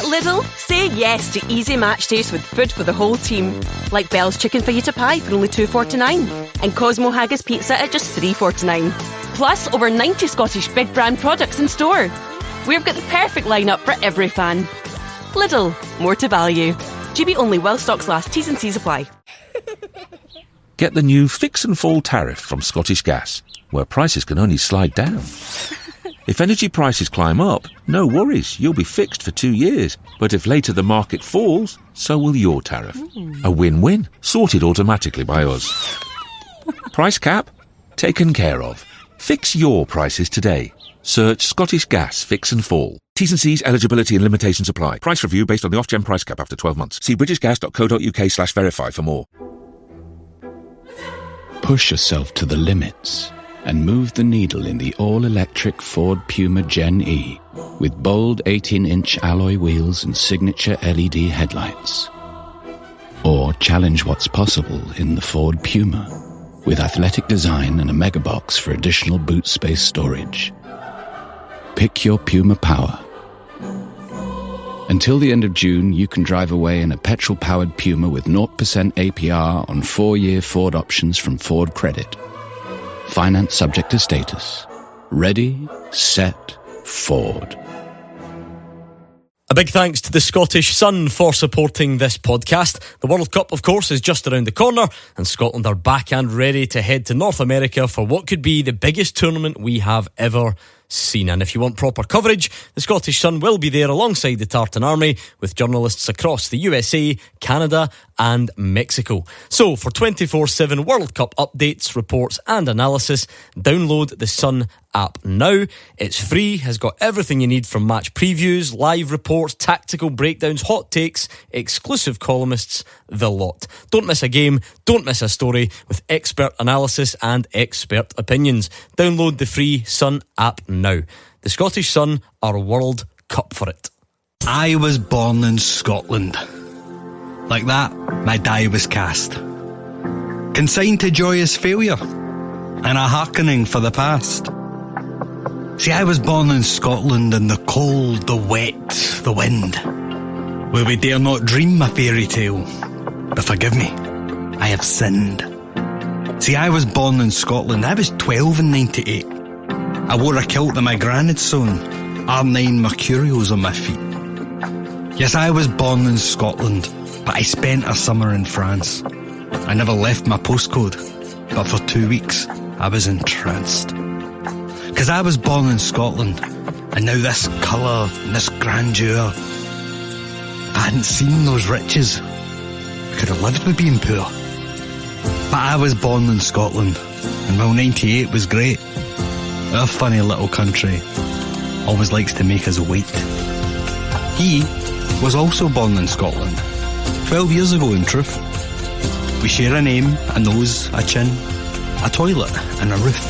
At Lidl, say yes to easy match days with food for the whole team. Like Bell's Chicken Fajita Pie for only $2.49 and Cosmo Haggis Pizza at just $3.49. Plus, over 90 Scottish big brand products in store. We've got the perfect lineup for every fan. Lidl, more to value. GB only while stocks last. T's and C's apply. Get the new Fix and Fall tariff from Scottish Gas, where prices can only slide down. If energy prices climb up, no worries, you'll be fixed for 2 years. But if later the market falls, so will your tariff. A win-win, sorted automatically by us. Price cap? Taken care of. Fix your prices today. Search Scottish Gas Fix and Fall. T's and C's, eligibility and limitations apply. Price review based on the off-gen price cap after 12 months. See britishgas.co.uk/verify for more. Push yourself to the limits and move the needle in the all-electric Ford Puma Gen E with bold 18-inch alloy wheels and signature LED headlights. Or challenge what's possible in the Ford Puma with athletic design and a megabox for additional boot space storage. Pick your Puma power. Until the end of June, you can drive away in a petrol-powered Puma with 0% APR on 4-year Ford options from Ford Credit. Finance subject to status. Ready, set, Ford. A big thanks to the Scottish Sun for supporting this podcast. The World Cup, of course, is just around the corner, and Scotland are back and ready to head to North America for what could be the biggest tournament we have ever seen. And if you want proper coverage, the Scottish Sun will be there alongside the Tartan Army with journalists across the USA, Canada and Mexico. So for 24/7 World Cup updates, reports and analysis, download the Sun app now. It's free, has got everything you need from match previews, live reports, tactical breakdowns, hot takes, exclusive columnists, the lot. Don't miss a game, don't miss a story with expert analysis and expert opinions. Download the free Sun app now. The Scottish Sun are World Cup for it. I was born in Scotland. Like that, my die was cast. Consigned to joyous failure and a hearkening for the past. See, I was born in Scotland in the cold, the wet, the wind, where we dare not dream a fairy tale. But forgive me, I have sinned. See, I was born in Scotland. I was 12 in 98. I wore a kilt that my gran had sewn, R9 Mercurials on my feet. Yes, I was born in Scotland, but I spent a summer in France. I never left my postcode, but for 2 weeks I was entranced. 'Cause I was born in Scotland, and now this colour and this grandeur. I hadn't seen those riches. I could have lived with being poor. But I was born in Scotland, and while 98 was great, our funny little country always likes to make us wait. He was also born in Scotland, 12 years ago in truth. We share a name, a nose, a chin, a toilet and a roof.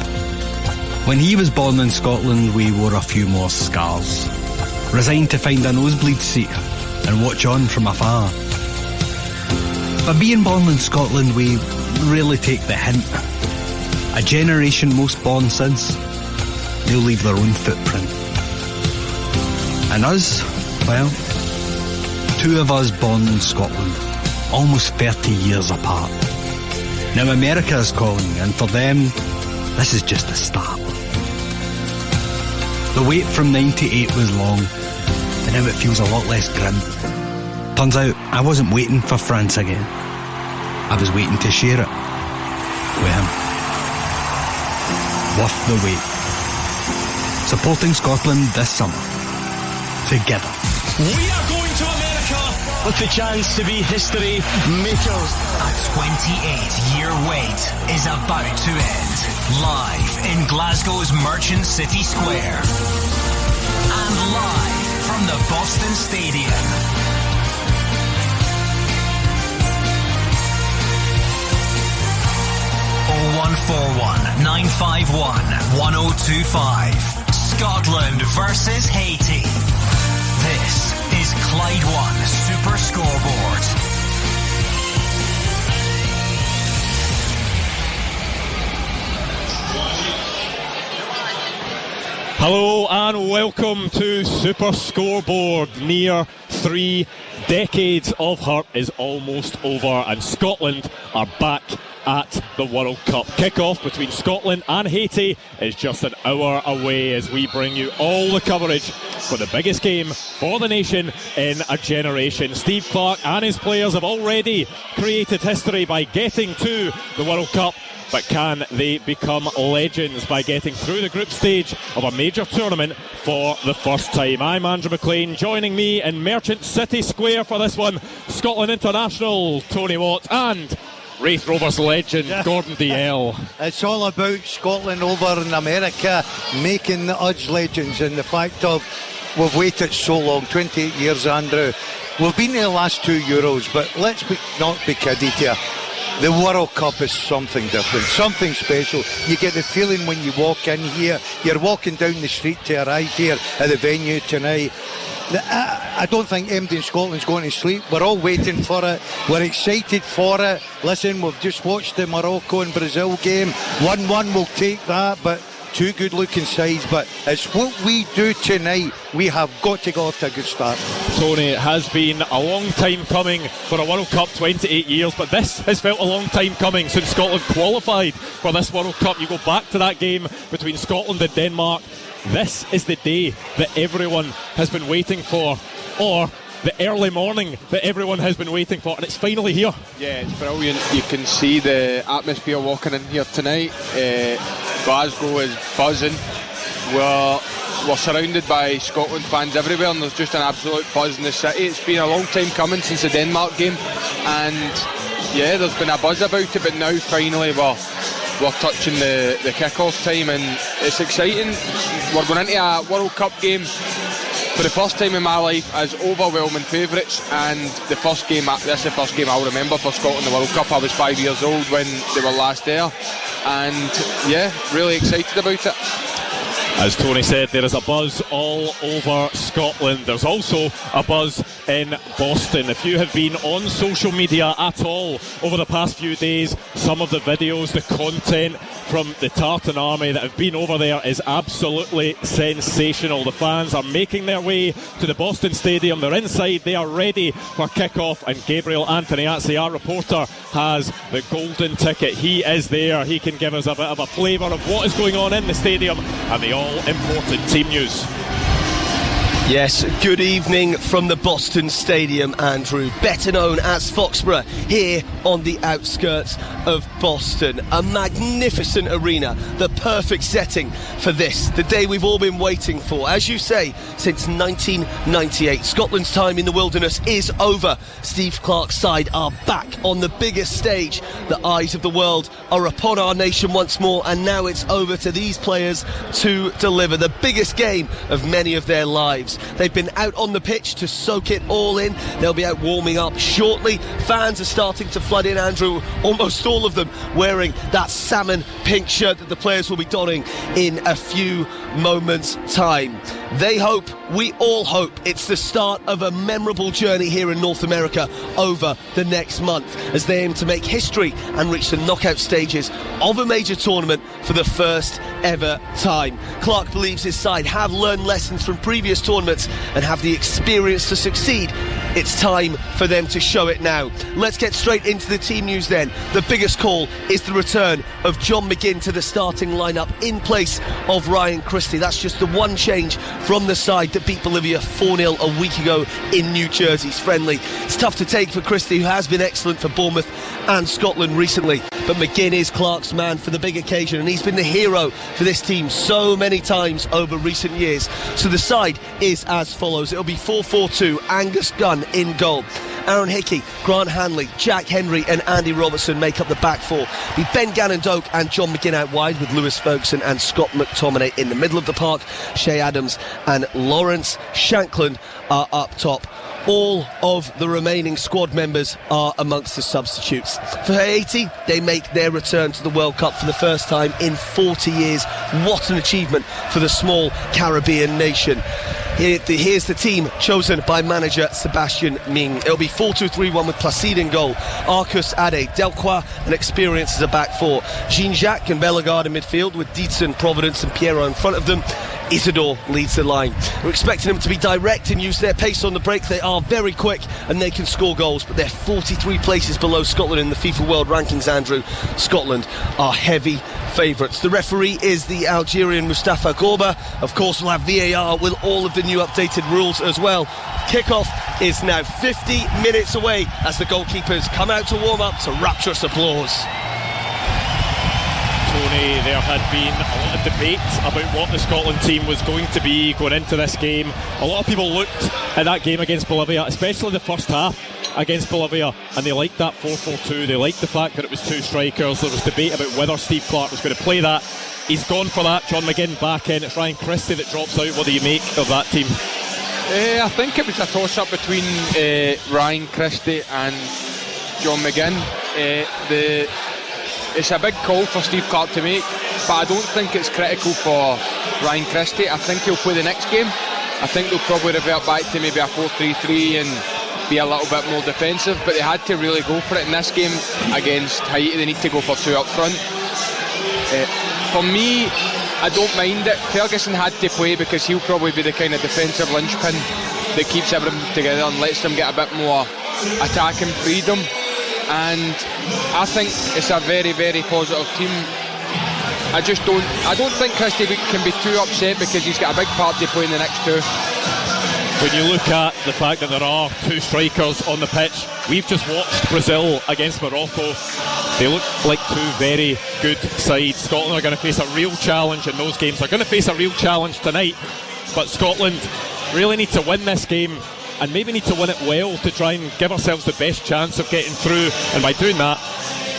When he was born in Scotland, we wore a few more scars, resigned to find a nosebleed seat and watch on from afar. But being born in Scotland, we really take the hint. A generation most born since, they'll leave their own footprint. And us, well, two of us born in Scotland, almost 30 years apart. Now America is calling, and for them, this is just the start. The wait from 98 was long, and now it feels a lot less grim. Turns out, I wasn't waiting for France again. I was waiting to share it with him. Worth the wait. Supporting Scotland this summer. Together. We are going to America with the chance to be history makers. A 28-year wait is about to end. Live in Glasgow's Merchant City Square. And live from the Boston Stadium. Oh, 0141 951 1025. Scotland versus Haiti. This is Clyde One Super Scoreboard. Hello and welcome to Super Scoreboard. Mere 3 decades of hurt is almost over, and Scotland are back at the World Cup. Kick-off between Scotland and Haiti is just an hour away as we bring you all the coverage for the biggest game for the nation in a generation. Steve Clarke and his players have already created history by getting to the World Cup, but can they become legends by getting through the group stage of a major tournament for the first time? I'm Andrew McLean. Joining me in Merchant City Square for this one, Scotland international Tony Watt and Wraith Rovers legend Gordon DL. It's all about Scotland over in America making us legends, and the fact of we've waited so long, 28 years, Andrew. We've been in the last 2 Euros, but let's not be kiddie here. The World Cup is something different, something special. You get the feeling when you walk in here, you're walking down the street to arrive here at the venue tonight. I don't think anybody in Scotland's going to sleep. We're all waiting for it. We're excited for it. Listen, we've just watched the Morocco and Brazil game. 1-1, we'll take that, but two good looking sides. But it's what we do tonight. We have got to go off to a good start. Tony, it has been a long time coming for a World Cup, 28 years, but this has felt a long time coming since Scotland qualified for this World Cup. You go back to that game between Scotland and Denmark. This is the day that everyone has been waiting for, or the early morning that everyone has been waiting for, and it's finally here. Yeah, it's brilliant. You can see the atmosphere walking in here tonight. Glasgow is buzzing. We're surrounded by Scotland fans everywhere, and there's just an absolute buzz in the city. It's been a long time coming since the Denmark game, and yeah, there's been a buzz about it, but now finally we're touching the kick-off time, and it's exciting. We're going into a World Cup game for the first time in my life as overwhelming favourites, and this is the first game I'll remember for Scotland in the World Cup. I was 5 years old when they were last there, and yeah, really excited about it. As Tony said, there is a buzz all over Scotland. There's also a buzz in Boston. If you have been on social media at all over the past few days, some of the videos, the content from the Tartan Army that have been over there is absolutely sensational. The fans are making their way to the Boston Stadium. They're inside. They are ready for kick-off. And Gabriel Antoniazzi, our reporter, has the golden ticket. He is there. He can give us a bit of a flavour of what is going on in the stadium and the all-important team news. Yes, good evening from the Boston Stadium, Andrew, better known as Foxborough, here on the outskirts of Boston. A magnificent arena, the perfect setting for this, the day we've all been waiting for. As you say, since 1998, Scotland's time in the wilderness is over. Steve Clarke's side are back on the biggest stage. The eyes of the world are upon our nation once more, and now it's over to these players to deliver the biggest game of many of their lives. They've been out on the pitch to soak it all in. They'll be out warming up shortly. Fans are starting to flood in, Andrew, almost all of them wearing that salmon pink shirt that the players will be donning in a few moments' time. They hope, we all hope, it's the start of a memorable journey here in North America over the next month as they aim to make history and reach the knockout stages of a major tournament for the first ever time. Clarke believes his side have learned lessons from previous tournaments and have the experience to succeed. It's time for them to show it now. Let's get straight into the team news then. The biggest call is the return of John McGinn to the starting lineup in place of Ryan Christie. That's just the one change from the side that beat Bolivia 4-0 a week ago in New Jersey's friendly. It's tough to take for Christie, who has been excellent for Bournemouth and Scotland recently, but McGinn is Clarke's man for the big occasion, and he's been the hero for this team so many times over recent years. So the side is as follows. It'll be 4-4-2, Angus Gunn in goal. Aaron Hickey, Grant Hanley, Jack Henry and Andy Robertson make up the back four. Be Ben Gannon-Doak and John McGinn out wide, with Lewis Ferguson and Scott McTominay in the middle of the park. Shea Adams and Lawrence Shankland are up top. All of the remaining squad members are amongst the substitutes. For Haiti, they make their return to the World Cup for the first time in 40 years. What an achievement for the small Caribbean nation. Here's the team chosen by manager Sebastian Ming. It'll be 4-2-3-1 with Placide in goal, Arcus Ade, Delcroix and Experience as a back four, Jean-Jacques and Bellegarde in midfield with Dietzen, Providence and Piero in front of them. Isidore leads the line. We're expecting them to be direct and use their pace on the break. They are very quick and they can score goals, but they're 43 places below Scotland in the FIFA World Rankings, Andrew. Scotland are heavy favourites. The referee is the Algerian Mustafa Gorba. Of course, we'll have VAR with all of the new updated rules as well. Kickoff is now 50 minutes away as the goalkeepers come out to warm up to rapturous applause. Tony, there had been a lot of debate about what the Scotland team was going to be going into this game. A lot of people looked at that game against Bolivia, especially the first half against Bolivia, and they liked that 4-4-2. They liked the fact that it was two strikers. There was debate about whether Steve Clarke was going to play that. He's gone for that. John McGinn back in. It's Ryan Christie that drops out. What do you make of that team? I think it was a toss-up between Ryan Christie and John McGinn. It's a big call for Steve Clarke to make, but I don't think it's critical for Ryan Christie. I think he'll play the next game. I think they'll probably revert back to maybe a 4-3-3 and be a little bit more defensive, but they had to really go for it in this game against Haiti. They need to go for two up front. For me, I don't mind it. Ferguson had to play because he'll probably be the kind of defensive linchpin that keeps everything together and lets them get a bit more attacking freedom. And I think it's a very, very positive team. I don't think Christie can be too upset because he's got a big part to play in the next two. When you look at the fact that there are two strikers on the pitch, we've just watched Brazil against Morocco. They look like two very good sides. Scotland are going to face a real challenge in those games. They're going to face a real challenge tonight, but Scotland really need to win this game and maybe need to win it well to try and give ourselves the best chance of getting through, and by doing that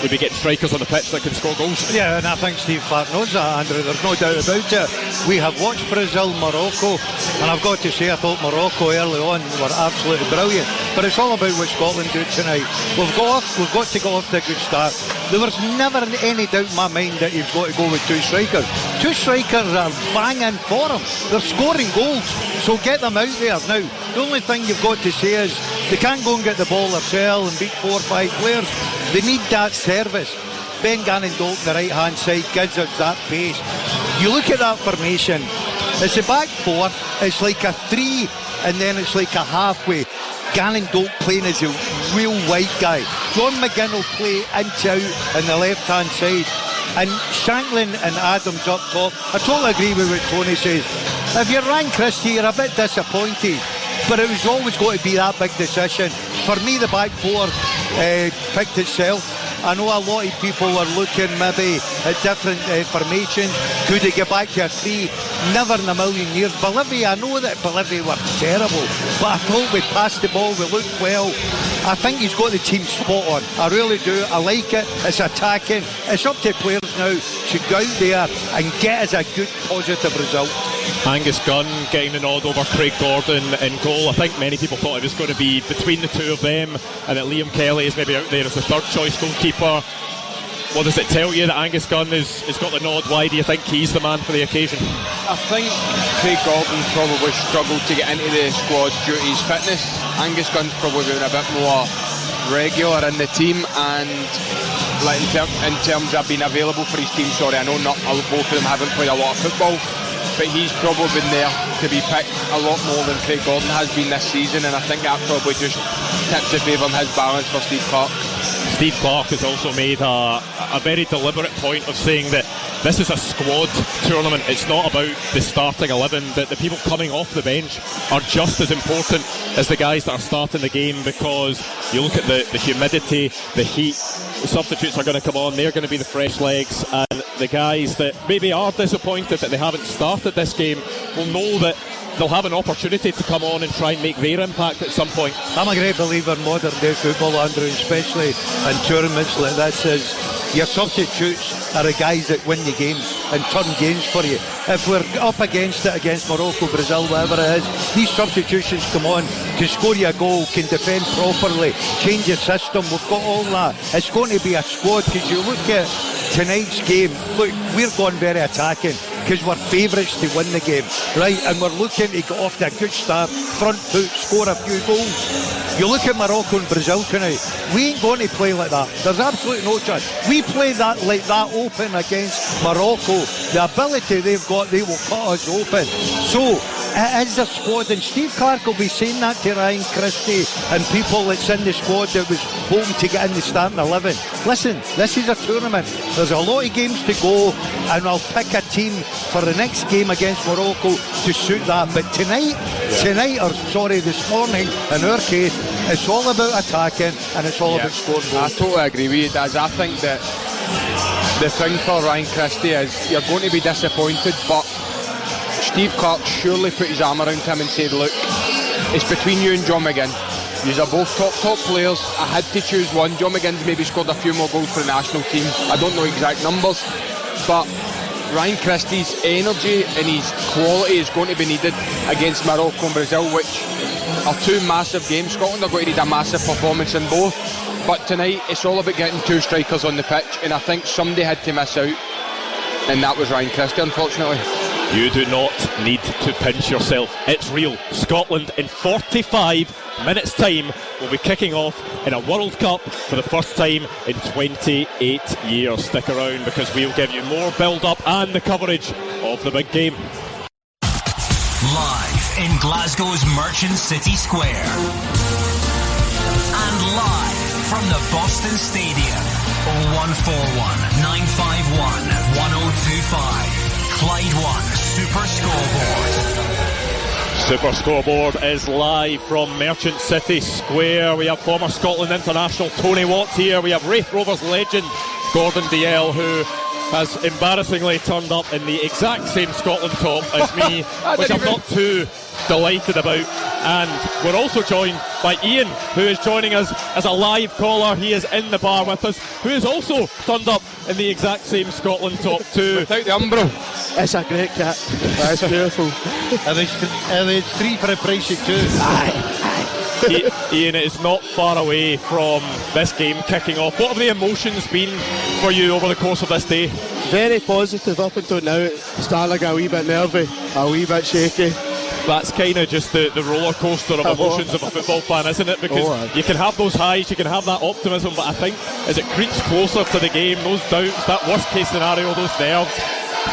we'll be getting strikers on the pitch that can score goals. Yeah, and I think Steve Clarke knows that, Andrew. There's no doubt about it. We have watched Brazil, Morocco, and I've got to say I thought Morocco early on were absolutely brilliant, but it's all about what Scotland do tonight. We've got to go off to a good start. There was never any doubt in my mind that you've got to go with two strikers. Two strikers are banging for them. They're scoring goals, so get them out there. Now, the only thing you've got to say is they can't go and get the ball themselves and beat 4 or 5 players. They need that service. Ben Gannon-Dolt on the right hand side gives us that pace. You look at that formation, it's a back four, it's like a 3 and then it's like a halfway. Gannon-Dolt playing as a real wide guy. John McGinn will play inch out on the left hand side, and Shanklin and Adams up top. I totally agree with what Tony says. If you're Ryan Christie, you're a bit disappointed, but it was always going to be that big decision. For me, the back four picked itself. I know a lot of people were looking maybe at different formations. Could they get back to a 3? Never in a million years. Bolivia, I know that Bolivia were terrible, but I thought we passed the ball, we looked well. I think he's got the team spot on. I really do. I like it. It's attacking. It's up to players now to go out there and get us a good positive result. Angus Gunn getting the nod over Craig Gordon in goal. I think many people thought it was going to be between the two of them, and that Liam Kelly is maybe out there as the third choice goalkeeper. What does it tell you that Angus Gunn has got the nod? Why do you think he's the man for the occasion? I think Craig Gordon probably struggled to get into the squad due to his fitness. Angus Gunn's probably been a bit more regular in the team, and like in terms of being available for his team, I know not both of them haven't played a lot of football, but he's probably been there to be picked a lot more than Craig Gordon has been this season, and I think that probably just tips the favour on his balance for Steve Clarke. Steve Clarke has also made a very deliberate point of saying that this is a squad tournament. It's not about the starting 11, that the people coming off the bench are just as important as the guys that are starting the game, because you look at the humidity, the heat, the substitutes are going to come on, they're going to be the fresh legs, and the guys that maybe are disappointed that they haven't started this game will know that they'll have an opportunity to come on and try and make their impact at some point. I'm a great believer in modern day football, Andrew, especially in tournaments like this. Is your substitutes are the guys that win the games and turn games for you. If we're up against it, against Morocco, Brazil, whatever it is, these substitutions come on, can score you a goal, can defend properly, change your system. We've got all that. It's going to be a squad, because you look at tonight's game, look, we're going very attacking because we're favourites to win the game, right? And we're looking to get off to a good start, front foot, score a few goals. You look at Morocco and Brazil tonight, we ain't going to play like that. There's absolutely no chance. We play that like that open against Morocco. The ability they've got, they will cut us open. So it is a squad, and Steve Clarke will be saying that to Ryan Christie and people that's in the squad that was hoping to get in the starting 11. Listen, this is a tournament. There's a lot of games to go, and I'll pick a team for the next game against Morocco to suit that. But this morning, in our case, it's all about attacking and it's all about scoring goals. I totally agree with you, Daz. I think that the thing for Ryan Christie is you're going to be disappointed, but Steve Clarke surely put his arm around him and said, look, it's between you and John McGinn. You're both top players. I had to choose one. John McGinn's maybe scored a few more goals for the national team. I don't know exact numbers, but Ryan Christie's energy and his quality is going to be needed against Morocco and Brazil, which are two massive games. Scotland are going to need a massive performance in both, but tonight it's all about getting two strikers on the pitch, and I think somebody had to miss out, and that was Ryan Christie, unfortunately. You do not need to pinch yourself. It's real. Scotland in 45 minutes time will be kicking off in a World Cup for the first time in 28 years. Stick around because we'll give you more build-up and the coverage of the big game. Live in Glasgow's Merchant City Square. And live from the Boston Stadium. 0141 951 1025. Clyde 1 Super Scoreboard. Super Scoreboard is live from Merchant City Square. We have former Scotland international Tony Watts here. We have Wraith Rovers legend Gordon Dalziel, who has embarrassingly turned up in the exact same Scotland top as me, which I'm not too delighted about. And we're also joined by Ian, who is joining us as a live caller. He is in the bar with us, who is also turned up in the exact same Scotland top too. Without the umbro. It's a great kit. That's beautiful. And it's 3 for a price of 2. Ian, it is not far away from this game kicking off. What have the emotions been for you over the course of this day? Very positive up until now. Starting like a wee bit nervy, a wee bit shaky. That's kind of just the roller coaster of emotions of a football fan, isn't it? Because you can have those highs, you can have that optimism, but I think as it creeps closer to the game, those doubts, that worst case scenario, those nerves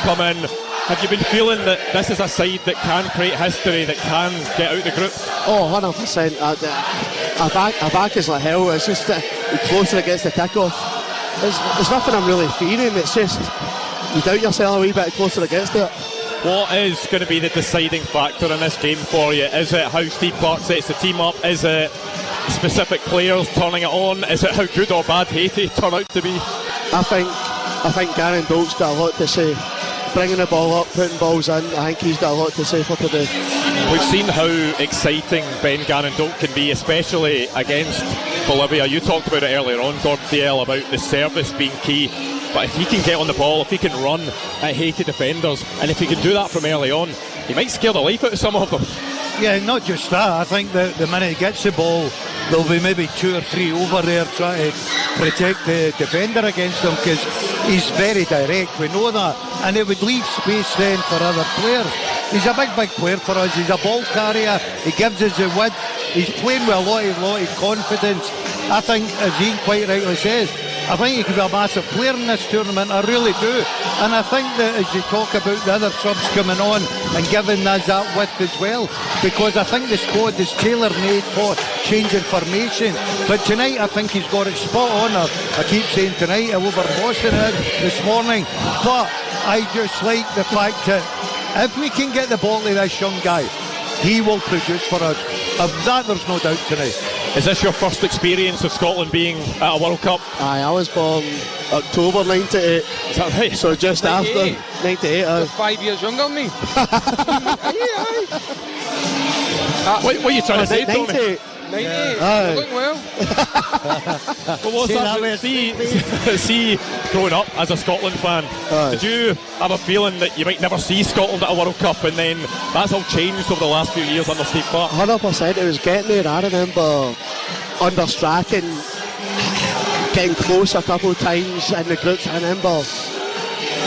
come in. Have you been feeling that this is a side that can create history, that can get out the group? Oh, 100%. Our back is like hell. It's just the closer it gets to kick-off. There's nothing I'm really fearing. It's just you doubt yourself a wee bit closer it gets to it. What is going to be the deciding factor in this game for you? Is it how Steve Clarke sets the team up? Is it specific players turning it on? Is it how good or bad Haiti turn out to be? I think Gary Dolt's got a lot to say. Bringing the ball up, putting balls in, I think he's got a lot to say for today. We've seen how exciting Ben Gannon-Dolt can be, especially against Bolivia. You talked about it earlier on, Gordon Dalziel, about the service being key. But if he can get on the ball, if he can run at Haiti defenders, and if he can do that from early on, he might scare the life out of some of them. Yeah, not just that. I think that the minute he gets the ball, there'll be maybe 2 or 3 over there trying to protect the defender against him, because he's very direct, we know that, and it would leave space then for other players. He's a big player for us. He's a ball carrier. He gives us the width. He's playing with a lot of confidence. I think, as Ian quite rightly says, I think he could be a massive player in this tournament. I really do. And I think that as you talk about the other subs coming on and giving us that width as well, because I think the squad is tailor-made for changing formation. But tonight I think he's got it spot on. I keep saying tonight over Boston this morning. But I just like the fact that if we can get the ball to this young guy, he will produce for us. Of that there's no doubt tonight. Is this your first experience of Scotland being at a World Cup? Aye, I was born October 98. Is that right? So just 98. After 98. You're 5 years younger than me. What are you trying to say, Tony? 98. You're looking well. Well, what's that? See, growing up as a Scotland fan, did you have a feeling that you might never see Scotland at a World Cup, and then that's all changed over the last few years under Steve Clarke? 100%. It was getting there. I remember under Strachan getting close a couple of times in the groups. I remember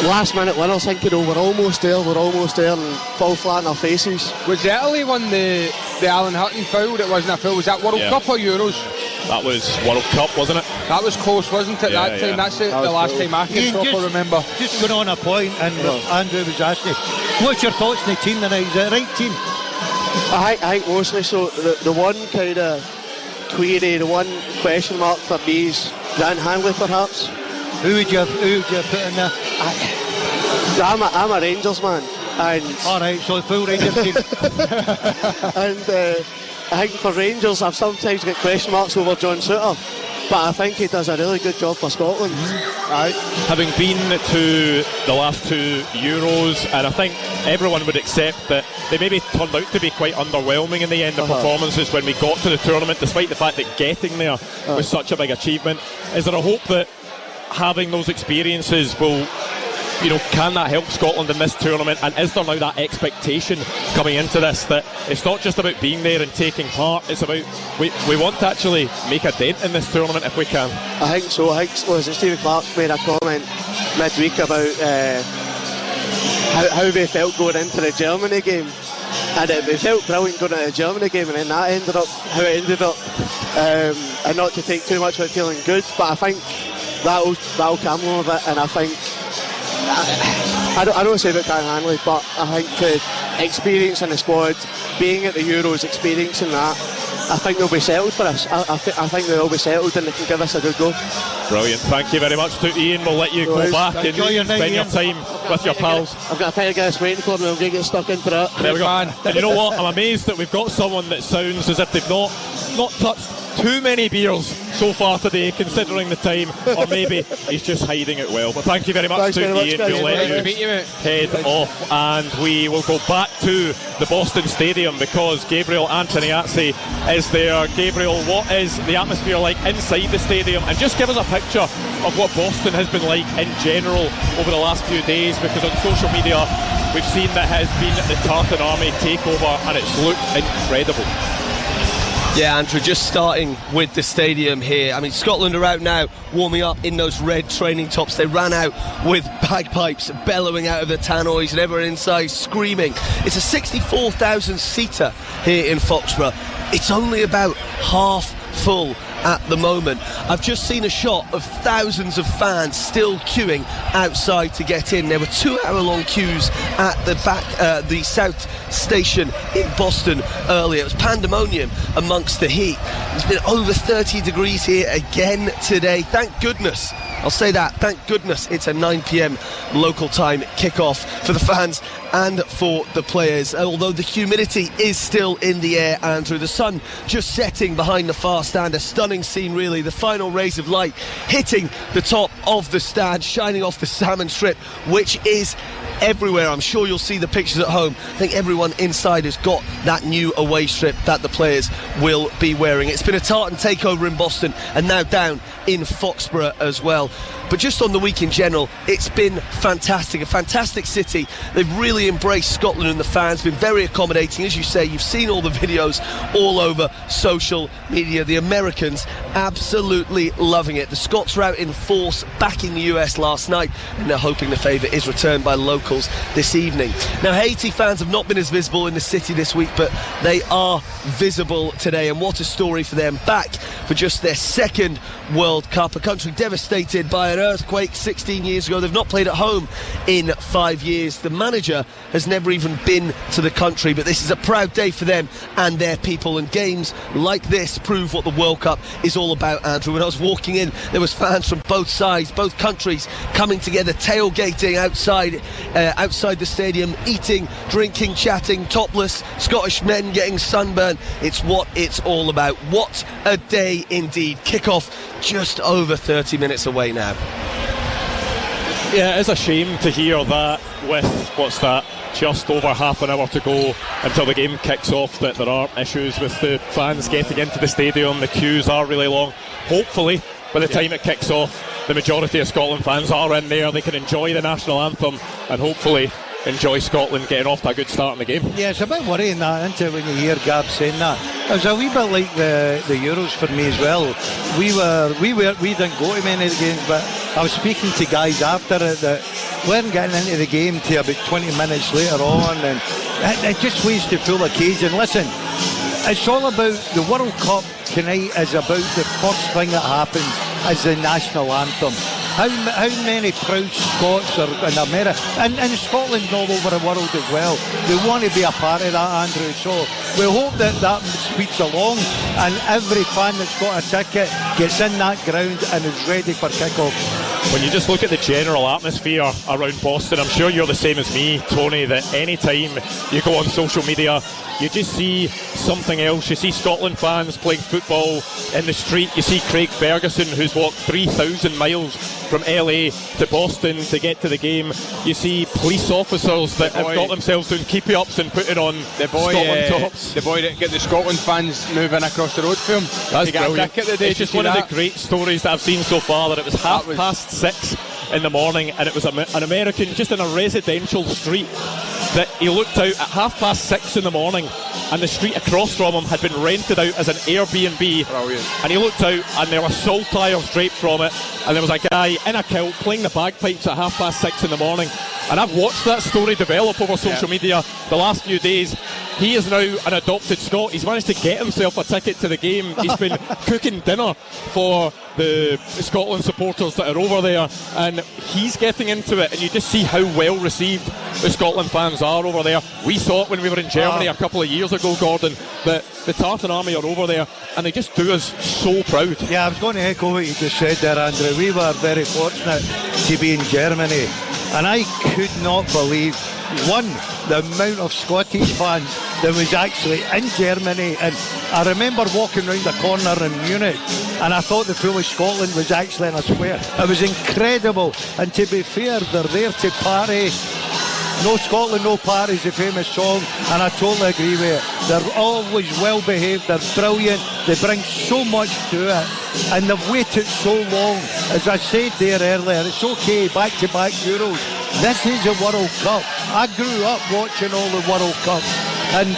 last minute winners thinking, we're almost there, and fall flat in our faces. Was Italy won the the Alan Hutton foul, it wasn't a foul. Was that World Cup or Euros? That was World Cup, wasn't it? That was close, wasn't it, that time? That's the last time I can properly remember. Just going on a point, and Andrew was asking, what's your thoughts on the team tonight? Is it the right team? I think mostly so. The one kind of query, the one question mark for me is Grant Hanley, perhaps. Who would you put in there? I'm a Rangers man. Alright, so the full Rangers team. And I think for Rangers, I've sometimes got question marks over John Souttar, but I think he does a really good job for Scotland. Having been to the last 2 Euros, and I think everyone would accept that they maybe turned out to be quite underwhelming in the end of performances when we got to the tournament, despite the fact that getting there was such a big achievement. Is there a hope that having those experiences will, can that help Scotland in this tournament? And is there now that expectation coming into this that it's not just about being there and taking part, it's about we want to actually make a dent in this tournament if we can? I think so. I think Stephen Clark made a comment midweek about how we felt going into the Germany game, and we felt brilliant going into the Germany game, and then that ended up how it ended up. And not to take too much about feeling good, but I think that'll come a little bit, and I think I don't say about Grant Hanley, but I think the experience in the squad, being at the Euros, experiencing that, I think they'll be settled for us. I think they'll be settled and they can give us a good go. Brilliant, thank you very much to Ian. We'll let you go back and spend your time with your pals. I've got a pair of guys waiting for me, I'm going to get stuck into that. There we go. And you know what, I'm amazed that we've got someone that sounds as if they've not touched too many beers so far today, considering the time, or maybe he's just hiding it well. But thank you very much to Ian. We'll let you head off, and we will go back to the Boston Stadium because Gabriel Antoniazzi is there. Gabriel, what is the atmosphere like inside the stadium? And just give us a picture of what Boston has been like in general over the last few days, because on social media we've seen that has been the Tartan Army takeover and it's looked incredible. Yeah, Andrew, just starting with the stadium here. I mean, Scotland are out now warming up in those red training tops. They ran out with bagpipes bellowing out of the tannoys and everyone inside screaming. It's a 64,000-seater here in Foxborough. It's only about half full at the moment. I've just seen a shot of thousands of fans still queuing outside to get in. There were 2-hour-long queues at the back, the South Station in Boston earlier. It was pandemonium amongst the heat. It's been over 30 degrees here again today. Thank goodness. I'll say that. Thank goodness it's a 9 p.m. local time kickoff for the fans and for the players. Although the humidity is still in the air, Andrew. The sun just setting behind the far stand. A stunning scene, really. The final rays of light hitting the top of the stand, shining off the salmon strip, which is everywhere. I'm sure you'll see the pictures at home. I think everyone inside has got that new away strip that the players will be wearing. It's been a tartan takeover in Boston and now down in Foxborough as well. But just on the week in general, it's been fantastic. A fantastic city. They've really embraced Scotland and the fans, been very accommodating. As you say, you've seen all the videos all over social media. The Americans absolutely loving it. The Scots were out in force backing the US last night, and they're hoping the favour is returned by locals this evening. Now, Haiti fans have not been as visible in the city this week, but they are visible today, and what a story for them. Back for just their second World Cup, a country devastated by an earthquake 16 years ago. They've not played at home in 5 years. The manager has never even been to the country, but this is a proud day for them and their people, and games like this prove what the World Cup is all about, Andrew. When I was walking in, there was fans from both sides, both countries coming together, tailgating outside the stadium, eating, drinking, chatting, topless, Scottish men getting sunburned. It's what it's all about. What a day indeed. Kick-off just over 30 minutes away now. Yeah, it's a shame to hear that with, just over half an hour to go until the game kicks off, that there are issues with the fans getting into the stadium. The queues are really long. Hopefully, by the time it kicks off, the majority of Scotland fans are in there. They can enjoy the national anthem and hopefully enjoy Scotland getting off to a good start in the game. Yeah, it's a bit worrying that, isn't it, when you hear Gab saying that. It was a wee bit like the Euros for me as well. We didn't go to many of the games, but I was speaking to guys after it that weren't getting into the game till about 20 minutes later on, and it just waits to full occasion. Listen, It's all about the World Cup tonight. Is about the first thing that happens is the national anthem. How many proud Scots are in America and Scotland and all over the world as well? They want to be a part of that, Andrew. So we hope that speeds along and every fan that's got a ticket gets in that ground and is ready for kick-off. When you just look at the general atmosphere around Boston, I'm sure you're the same as me, Tony, that any time you go on social media, you just see something else. You see Scotland fans playing football in the street. You see Craig Ferguson, who's walked 3,000 miles from LA to Boston to get to the game. You see police officers that have got themselves doing keepy-ups and putting on Scotland tops. The boy that get the Scotland fans moving across the road for him. That's brilliant. It's just one of the great stories that I've seen so far, that it was half past 6 in the morning and it was an American just in a residential street, that he looked out at 6:30 in the morning and the street across from him had been rented out as an Airbnb. Brilliant. And he looked out and there were saltires draped from it and there was a guy in a kilt playing the bagpipes at 6:30 in the morning. And I've watched that story develop over social media the last few days. He is now an adopted Scot. He's managed to get himself a ticket to the game. He's been cooking dinner for the Scotland supporters that are over there, and he's getting into it, and you just see how well received the Scotland fans are over there. We saw it when we were in Germany a couple of years ago, Gordon, that the Tartan Army are over there and they just do us so proud. Yeah, I was going to echo what you just said there, Andrew. We were very fortunate to be in Germany, and I could not believe, one, the amount of Scottish fans that was actually in Germany. And I remember walking round the corner in Munich and I thought the full of Scotland was actually in a square. It was incredible, and to be fair, they're there to party. No Scotland, no party is the famous song, and I totally agree with it. They're always well behaved, they're brilliant, they bring so much to it, and they've waited so long. As I said there earlier, it's okay, back-to-back Euros. This is a World Cup. I grew up watching all the World Cups, and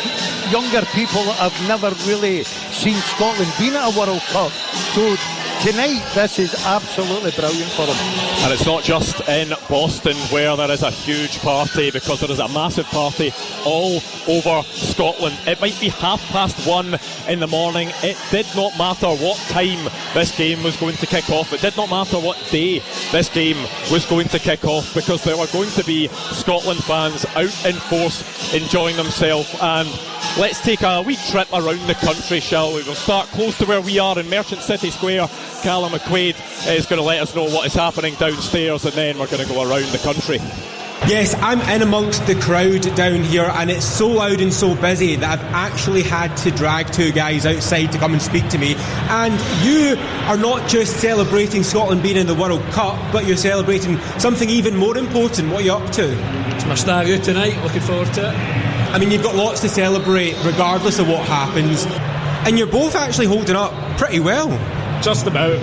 younger people have never really seen Scotland being at a World Cup. So tonight, this is absolutely brilliant for them. And it's not just in Boston where there is a huge party, because there is a massive party all over Scotland. It might be 1:30 in the morning. It did not matter what time this game was going to kick off. It did not matter what day this game was going to kick off, because there were going to be Scotland fans out in force enjoying themselves. And let's take a wee trip around the country, shall we? We'll start close to where we are in Merchant City Square. Callum McQuaid is going to let us know what is happening downstairs, and then we're going to go around the country. Yes, I'm in amongst the crowd down here, and it's so loud and so busy that I've actually had to drag two guys outside to come and speak to me. And you are not just celebrating Scotland being in the World Cup, but you're celebrating something even more important. What are you up to? It's my stag out tonight, looking forward to it. I mean, you've got lots to celebrate regardless of what happens, and you're both actually holding up pretty well. Just about.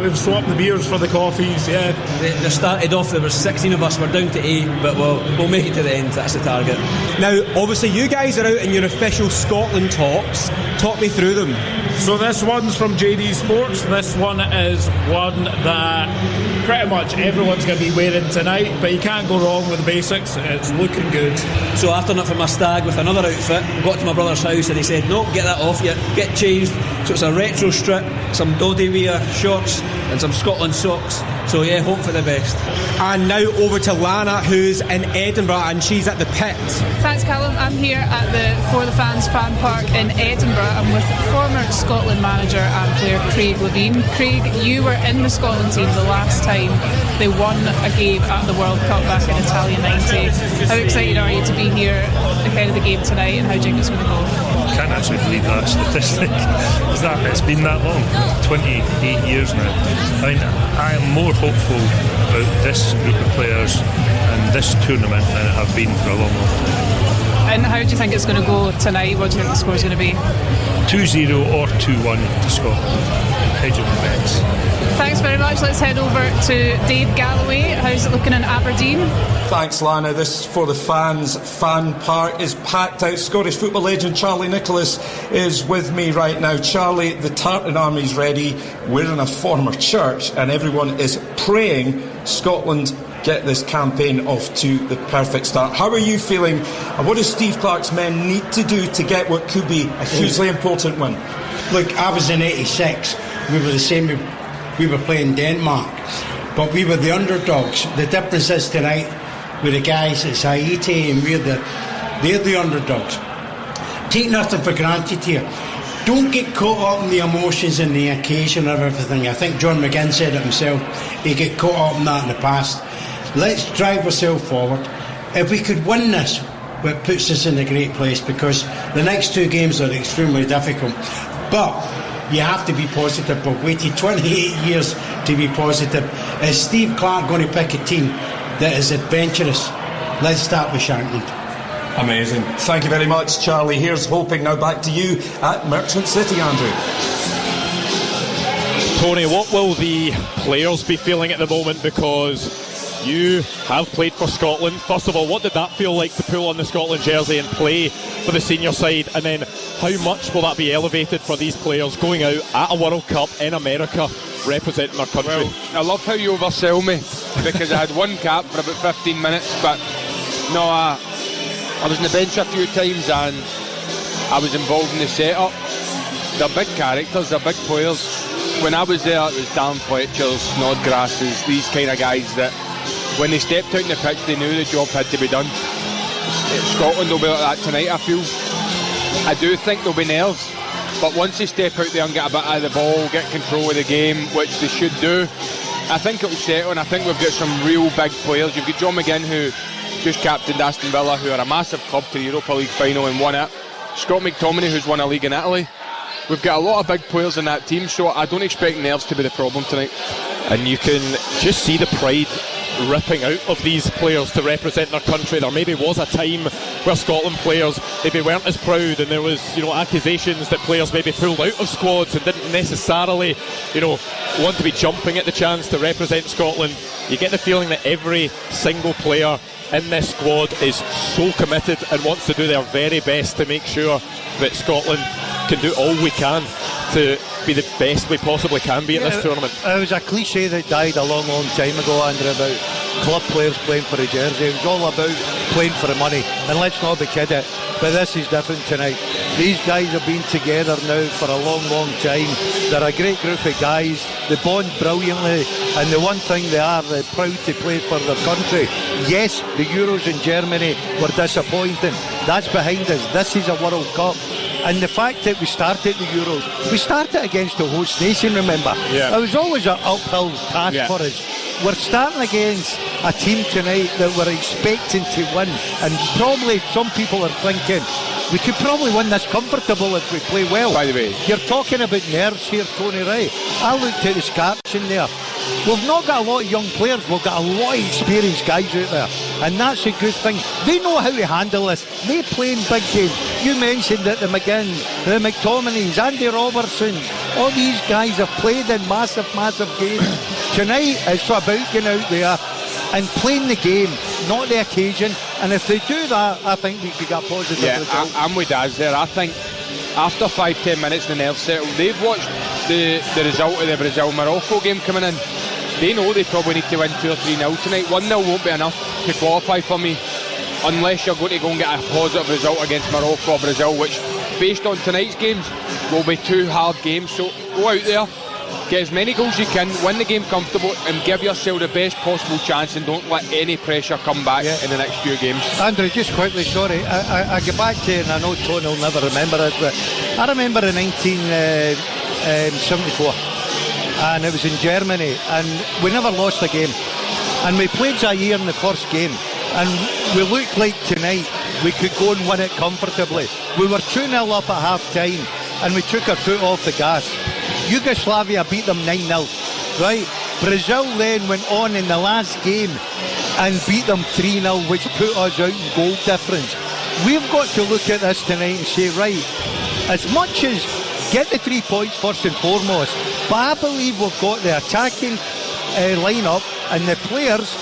We've swapped the beers for the coffees, yeah. They started off, there were 16 of us, we're down to 8, but we'll make it to the end, that's the target. Now, obviously you guys are out in your official Scotland tops. Talk me through them. So this one's from JD Sports. This one is one that pretty much everyone's going to be wearing tonight, but you can't go wrong with the basics. It's looking good. So after up for my stag with another outfit, got to my brother's house and he said, no, get that off you, get changed. So it's a retro strip, some Doddy wear shorts and some Scotland socks. So yeah, hope for the best. And now over to Lana, who's in Edinburgh, and she's at the pit. Thanks, Callum. I'm here at the For the Fans fan park in Edinburgh. I'm with former Scotland manager and player Craig Levein. Craig, you were in the Scotland team the last time they won a game at the World Cup back in Italia 90. How excited are you to be here ahead of the game tonight, and how do you think it's going to go? I can't actually believe that statistic. It's been that long, 28 years now. I mean, I am more hopeful about this group of players and this tournament than I have been for a long time. And how do you think it's going to go tonight? What do you think the score is going to be? 2-0 or 2-1 to Scotland. Hedge of bets. Thanks very much. Let's head over to Dave Galloway. How's it looking in Aberdeen? Thanks, Lana. This For the Fans fan park is packed out. Scottish football legend Charlie Nicholas is with me right now. Charlie, the Tartan Army's ready. We're in a former church and everyone is praying Scotland get this campaign off to the perfect start. How are you feeling, and what do Steve Clarke's men need to do to get what could be a hugely important win? Look, I was in 86. We were the same. We were playing Denmark, but we were the underdogs. The difference is tonight, with the guys, it's Haiti, and they're the underdogs. Take nothing for granted here. Don't get caught up in the emotions and the occasion of everything. I think John McGinn said it himself. He get caught up in that in the past. Let's drive ourselves forward. If we could win this, it puts us in a great place, because the next 2 games are extremely difficult. But you have to be positive. We've waited 28 years to be positive. Is Steve Clarke going to pick a team that is adventurous? Let's start with Shankland. Amazing. Thank you very much, Charlie. Here's hoping. Now back to you at Merchant City, Andrew. Tony, what will the players be feeling at the moment? Because you have played for Scotland. First of all, what did that feel like to pull on the Scotland jersey and play for the senior side? And then how much will that be elevated for these players going out at a World Cup in America representing their country? Well, I love how you oversell me, because I had one cap for about 15 minutes, but no, I was on the bench a few times and I was involved in the setup. They're big characters, they're big players. When I was there, it was Dan Fletchers, Snodgrasses, these kind of guys that when they stepped out in the pitch, they knew the job had to be done. Scotland will be like that tonight, I feel. I do think there'll be nerves, but once they step out there and get a bit out of the ball, get control of the game, which they should do, I think it'll settle, and I think we've got some real big players. You've got John McGinn, who just captained Aston Villa, who are a massive club to the Europa League final and won it. Scott McTominay, who's won a league in Italy. We've got a lot of big players in that team, so I don't expect nerves to be the problem tonight. And you can just see the pride ripping out of these players to represent their country. There maybe was a time where Scotland players maybe weren't as proud, and there was, accusations that players maybe pulled out of squads and didn't necessarily, want to be jumping at the chance to represent Scotland. You get the feeling that every single player in this squad is so committed and wants to do their very best to make sure that Scotland can do all we can to be the best we possibly can be in this tournament. It was a cliche that died a long time ago, Andrew, about club players playing for a jersey. It was all about playing for the money, and let's not be kidding, but this is different tonight. These guys have been together now for a long time. They're a great group of guys. They bond brilliantly, and the one thing they're proud to play for their country. Yes, the Euros in Germany were disappointing. That's behind us. This is a World Cup. And the fact that we started the Euros, we started against the host nation, remember? Yeah. It was always an uphill task for us. We're starting against a team tonight that we're expecting to win, and probably some people are thinking we could probably win this comfortable if we play well. By the way, you're talking about nerves here, Tony, right? I looked at his caption there. We've not got a lot of young players, we've got a lot of experienced guys out there, and that's a good thing. They know how to handle this. They play in big games. You mentioned that the McGinns, the McTominays, Andy Robertsons, all these guys have played in massive games. Tonight it's about getting out there and playing the game, not the occasion, and if they do that, I think we could get a positive result. I'm with Daz there. I think after 5-10 minutes the nerves settle. They've watched the result of the Brazil-Morocco game coming in. They know they probably need to win 2 or 3-0 tonight. 1-0 won't be enough to qualify for me, unless you're going to go and get a positive result against Morocco or Brazil, which, based on tonight's games, will be 2 hard games. So go out there, get as many goals you can, win the game comfortable, and give yourself the best possible chance, and don't let any pressure come back in the next few games. Andrew, just quickly, sorry, I get back to, and I know Tony will never remember it, but I remember in 1974, and it was in Germany, and we never lost a game, and we played Zaire in the first game, and we looked like tonight we could go and win it comfortably. We were 2-0 up at half time, and we took our foot off the gas. Yugoslavia beat them 9-0, right? Brazil then went on in the last game and beat them 3-0, which put us out in goal difference. We've got to look at this tonight and say, right, as much as get the 3 points first and foremost, but I believe we've got the attacking line-up and the players,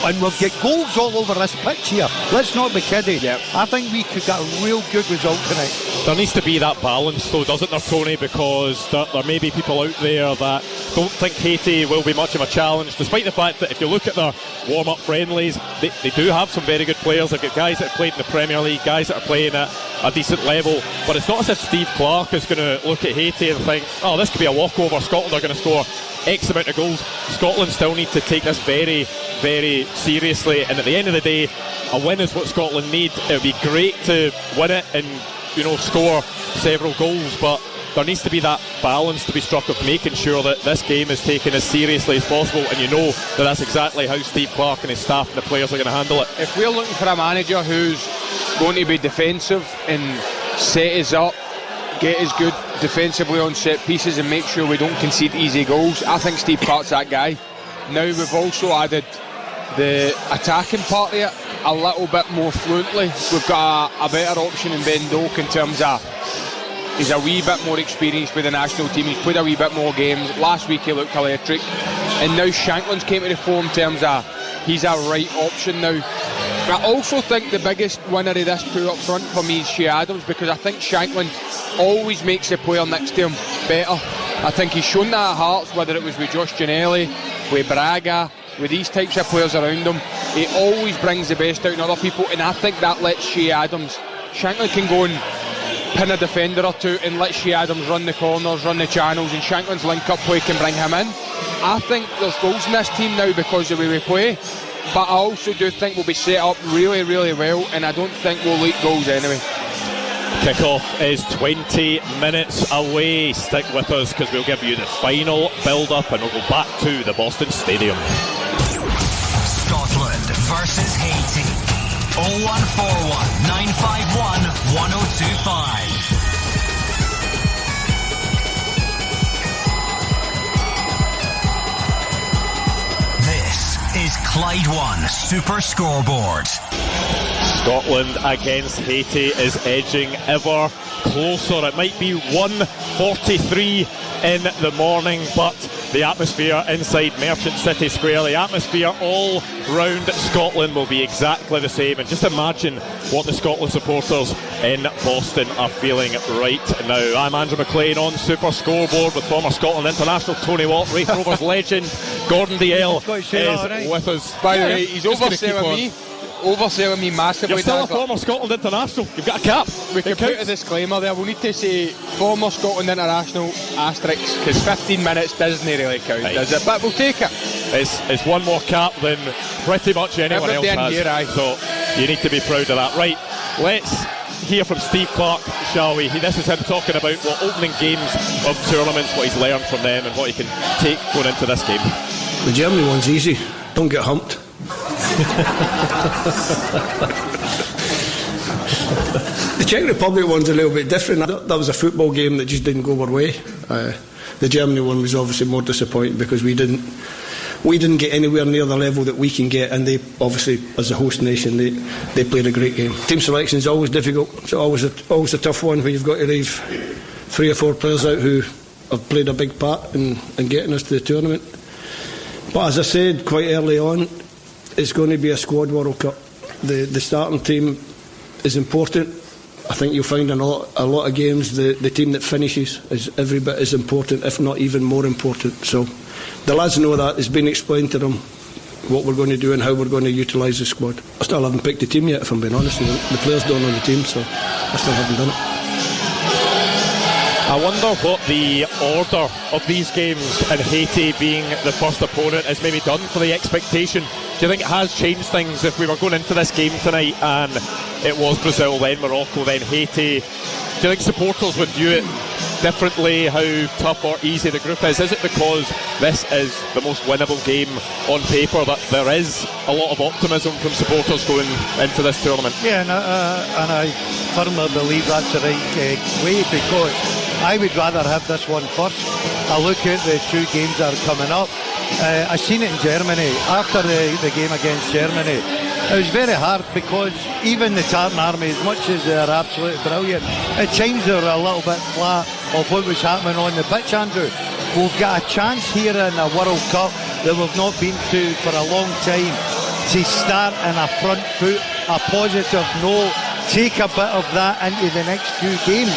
and we'll get goals all over this pitch here. Let's not be kidding. I think we could get a real good result tonight. There needs to be that balance though, doesn't there, Tony? Because there may be people out there that don't think Haiti will be much of a challenge, despite the fact that if you look at their warm-up friendlies, they do have some very good players. They've got guys that have played in the Premier League, guys that are playing at a decent level, but it's not as if Steve Clarke is going to look at Haiti and think, oh, this could be a walkover, Scotland are going to score X amount of goals. Scotland still need to take this very, very seriously, and at the end of the day, a win is what Scotland need. It would be great to win it and score several goals, but there needs to be that balance to be struck of making sure that this game is taken as seriously as possible, and that's exactly how Steve Clarke and his staff and the players are going to handle it. If we're looking for a manager who's going to be defensive and set us up, get us good defensively on set pieces and make sure we don't concede easy goals, I think Steve Clarke's that guy. Now we've also added the attacking part of it a little bit more fluently. We've got a better option in Ben Doak in terms of he's a wee bit more experienced with the national team. He's played a wee bit more games. Last week he looked electric, and now Shankland's came to the fore in terms of he's a right option now. I also think the biggest winner of this two up front for me is Shea Adams, because I think Shankland always makes the player next to him better. I think he's shown that at Hearts, whether it was with Josh Ginnelly, with Braga, with these types of players around him. He always brings the best out in other people, and I think that lets Shea Adams, Shankland can go and pin a defender or two and let Shea Adams run the corners, run the channels, and Shankland's link-up play can bring him in. I think there's goals in this team now because of the way we play, but I also do think we'll be set up really, really well, and I don't think we'll leak goals anyway. Kick-off is 20 minutes away. Stick with us because we'll give you the final build-up and we'll go back to the Boston Stadium. Scotland versus Haiti. 0141 951 1025. Is Clyde One Super Scoreboard. Scotland against Haiti is edging ever closer. It might be 1:43 in the morning, but the atmosphere inside Merchant City Square, the atmosphere all round Scotland will be exactly the same. And just imagine what the Scotland supporters in Boston are feeling right now. I'm Andrew McLean on Super Scoreboard with former Scotland international Tony Watt, Raith Rovers legend Gordon Dalziel is with us. By the way, he's overselling me massively. You're still a former Scotland international. You've got a cap. We can put a disclaimer there. We'll need to say former Scotland international asterisk, because 15 minutes doesn't really count, does it? But we'll take it. It's one more cap than pretty much anyone else has. So you need to be proud of that. Right, let's hear from Steve Clarke, shall we? This is him talking about what opening games of tournaments, what he's learned from them and what he can take going into this game. The Germany one's easy. Don't get humped. The Czech Republic one's a little bit different. That was a football game that just didn't go our way. The Germany one was obviously more disappointing because we didn't get anywhere near the level that we can get, and they obviously, as a host nation, they played a great game. Team selection is always difficult. It's always a tough one where you've got to leave 3 or 4 players out who have played a big part in getting us to the tournament. But as I said quite early on, it's going to be a squad World Cup. The starting team is important. I think you'll find in a lot of games the team that finishes is every bit as important, if not even more important. So the lads know that. It's been explained to them what we're going to do and how we're going to utilise the squad. I still haven't picked the team yet, if I'm being honest. The players don't know the team, so I still haven't done it. I wonder what the order of these games and Haiti being the first opponent has maybe done for the expectation. Do you think it has changed things if we were going into this game tonight and it was Brazil, then Morocco, then Haiti? Do you think supporters would view it differently, how tough or easy the group is? Is it because this is the most winnable game on paper that there is a lot of optimism from supporters going into this tournament? Yeah, and I firmly believe that's the right way, because I would rather have this one first. I look at the 2 games that are coming up. I seen it in Germany after the game against Germany. It was very hard because even the Tartan Army, as much as they're absolutely brilliant, at times they were a little bit flat of what was happening on the pitch, Andrew. We've got a chance here in a World Cup that we've not been to for a long time to start in a front foot, a positive note, take a bit of that into the next two games.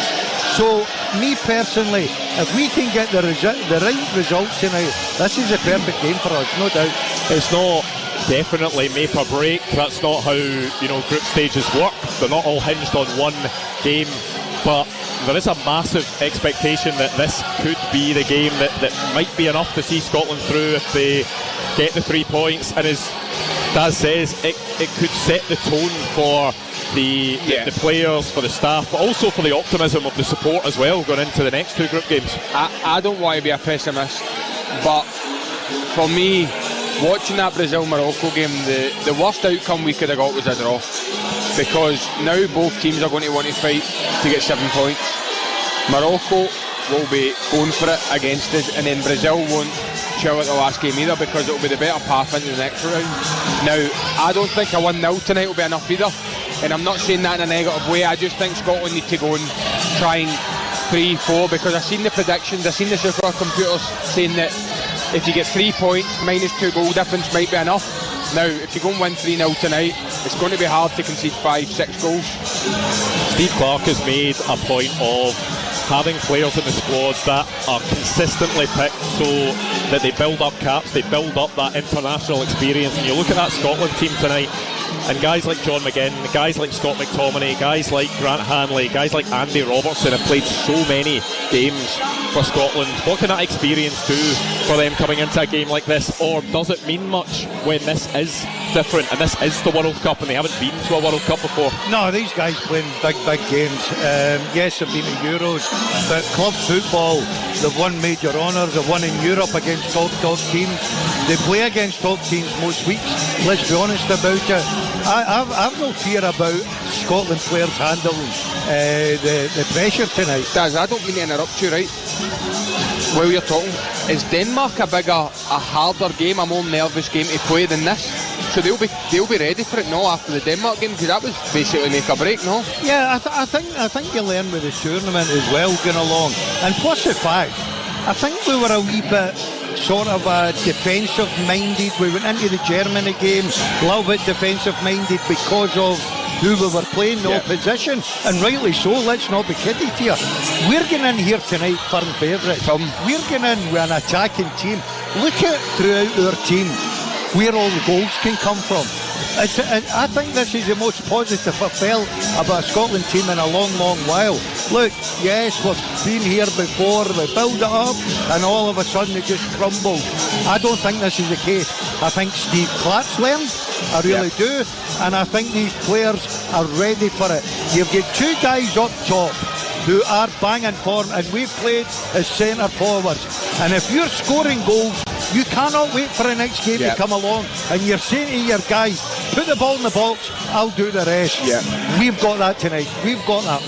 So, me personally, if we can get the right result tonight, this is a perfect game for us, no doubt. It's not definitely make or break. That's not how, group stages work. They're not all hinged on one game, but there is a massive expectation that this could be the game that might be enough to see Scotland through if they get the 3 points. And as Daz says, it could set the tone for the players, for the staff, but also for the optimism of the support as well going into the next two group games. I don't want to be a pessimist, but for me, watching that Brazil-Morocco game, the worst outcome we could have got was a draw, because now both teams are going to want to fight to get 7 points. Morocco will be going for it against us, and then Brazil won't chill at the last game either, because it will be the better path into the next round. Now, I don't think a 1-0 tonight will be enough either, and I'm not saying that in a negative way. I just think Scotland need to go and try and 3-4, because I've seen the predictions, I've seen the supercomputers saying that if you get 3 points, -2 goal difference might be enough. Now, if you go and win 3-0 tonight, it's going to be hard to concede 5-6 goals. Steve Clarke has made a point of having players in the squad that are consistently picked so that they build up caps, they build up that international experience. And you look at that Scotland team tonight, and guys like John McGinn, guys like Scott McTominay, guys like Grant Hanley, guys like Andy Robertson have played so many games for Scotland. What can that experience do for them coming into a game like this? Or does it mean much when this is different and this is the World Cup and they haven't been to a World Cup before? No, these guys playing big games. Yes, they've been to Euros, but club football, they've won major honours, they've won in Europe against top teams. They play against top teams most weeks, let's be honest about it. I've no fear about Scotland players handling the pressure tonight. Daz, I don't mean to interrupt you, right? While you're talking, is Denmark a harder game, a more nervous game to play than this? So they'll be ready for it, no, after the Denmark game, because that was basically make or break, no? Yeah, I think you learn with the tournament as well going along, and plus the fact, I think we were a wee bit sort of defensive minded. We went into the Germany game a little bit defensive minded because of who we were playing, the opposition, and rightly so. Let's not be kidded here. We're going in here tonight firm favourites. We're going in with an attacking team. Look at throughout our team where all the goals can come from. I think this is the most positive I've felt about a Scotland team in a long while. Look, yes, we've been here before, we build it up, and all of a sudden it just crumbles. I don't think this is the case. I think Steve Clarke's learned, I really do, and I think these players are ready for it. You've got two guys up top who are banging form, and we've played as centre forwards, and if you're scoring goals, you cannot wait for the next game to come along, and you're saying to your guys, put the ball in the box, I'll do the rest. We've got that tonight. We've got that.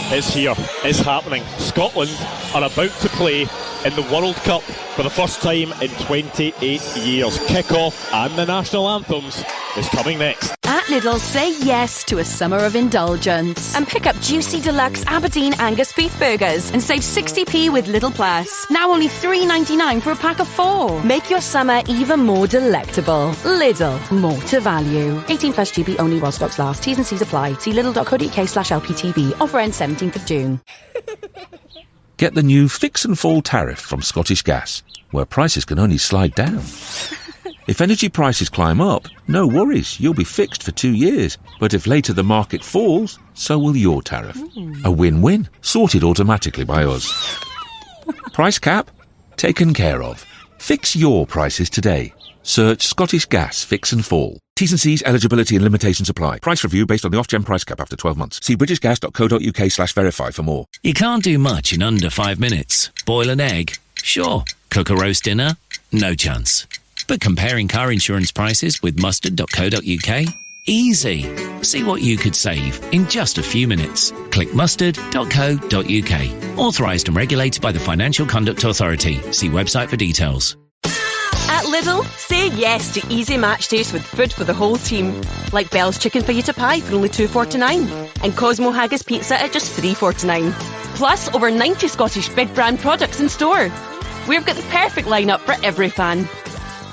It's here. It's happening. Scotland are about to play in the World Cup for the first time in 28 years. Kick-off and the national anthems is coming next. At Lidl, say yes to a summer of indulgence and pick up juicy deluxe Aberdeen Angus beef burgers and save 60p with Lidl Plus. Now only $3.99 for a pack of 4. Make your summer even more delectable. Lidl, more to value. 18 plus GB only while stocks last. T's and C's apply. See lidl.co.uk/LPTV. Offer ends 17th of June. Get the new Fix and Fall tariff from Scottish Gas, where prices can only slide down. If energy prices climb up, no worries, you'll be fixed for 2 years. But if later the market falls, so will your tariff. A win-win, sorted automatically by us. Price cap? Taken care of. Fix your prices today. Search Scottish Gas Fix and Fall. T's and C's, eligibility and limitations apply. Price review based on the off-gen price cap after 12 months. See britishgas.co.uk/verify for more. You can't do much in under 5 minutes. Boil an egg? Sure. Cook a roast dinner? No chance. But comparing car insurance prices with mustard.co.uk? Easy. See what you could save in just a few minutes. Click mustard.co.uk. Authorised and regulated by the Financial Conduct Authority. See website for details. At Lidl, say yes to easy match days with food for the whole team. Like Bell's Chicken Fajita Pie for only $2.49 and Cosmo Haggis Pizza at just $3.49. Plus, over 90 Scottish big brand products in store. We've got the perfect lineup for every fan.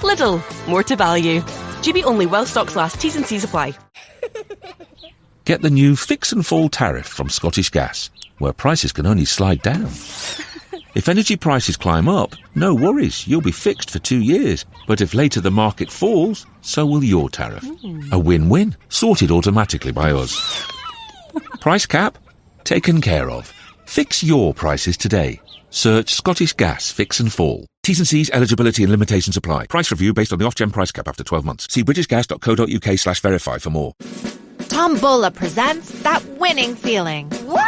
Lidl, more to value. GB only while stocks last. T's and C's apply. Get the new Fix and Fall tariff from Scottish Gas, where prices can only slide down. If energy prices climb up, no worries, you'll be fixed for 2 years. But if later the market falls, so will your tariff. A win-win, sorted automatically by us. Price cap? Taken care of. Fix your prices today. Search Scottish Gas Fix and Fall. T's and C's, eligibility and limitations apply. Price review based on the Ofgem price cap after 12 months. See britishgas.co.uk/verify for more. Tombola presents that winning feeling. Woo!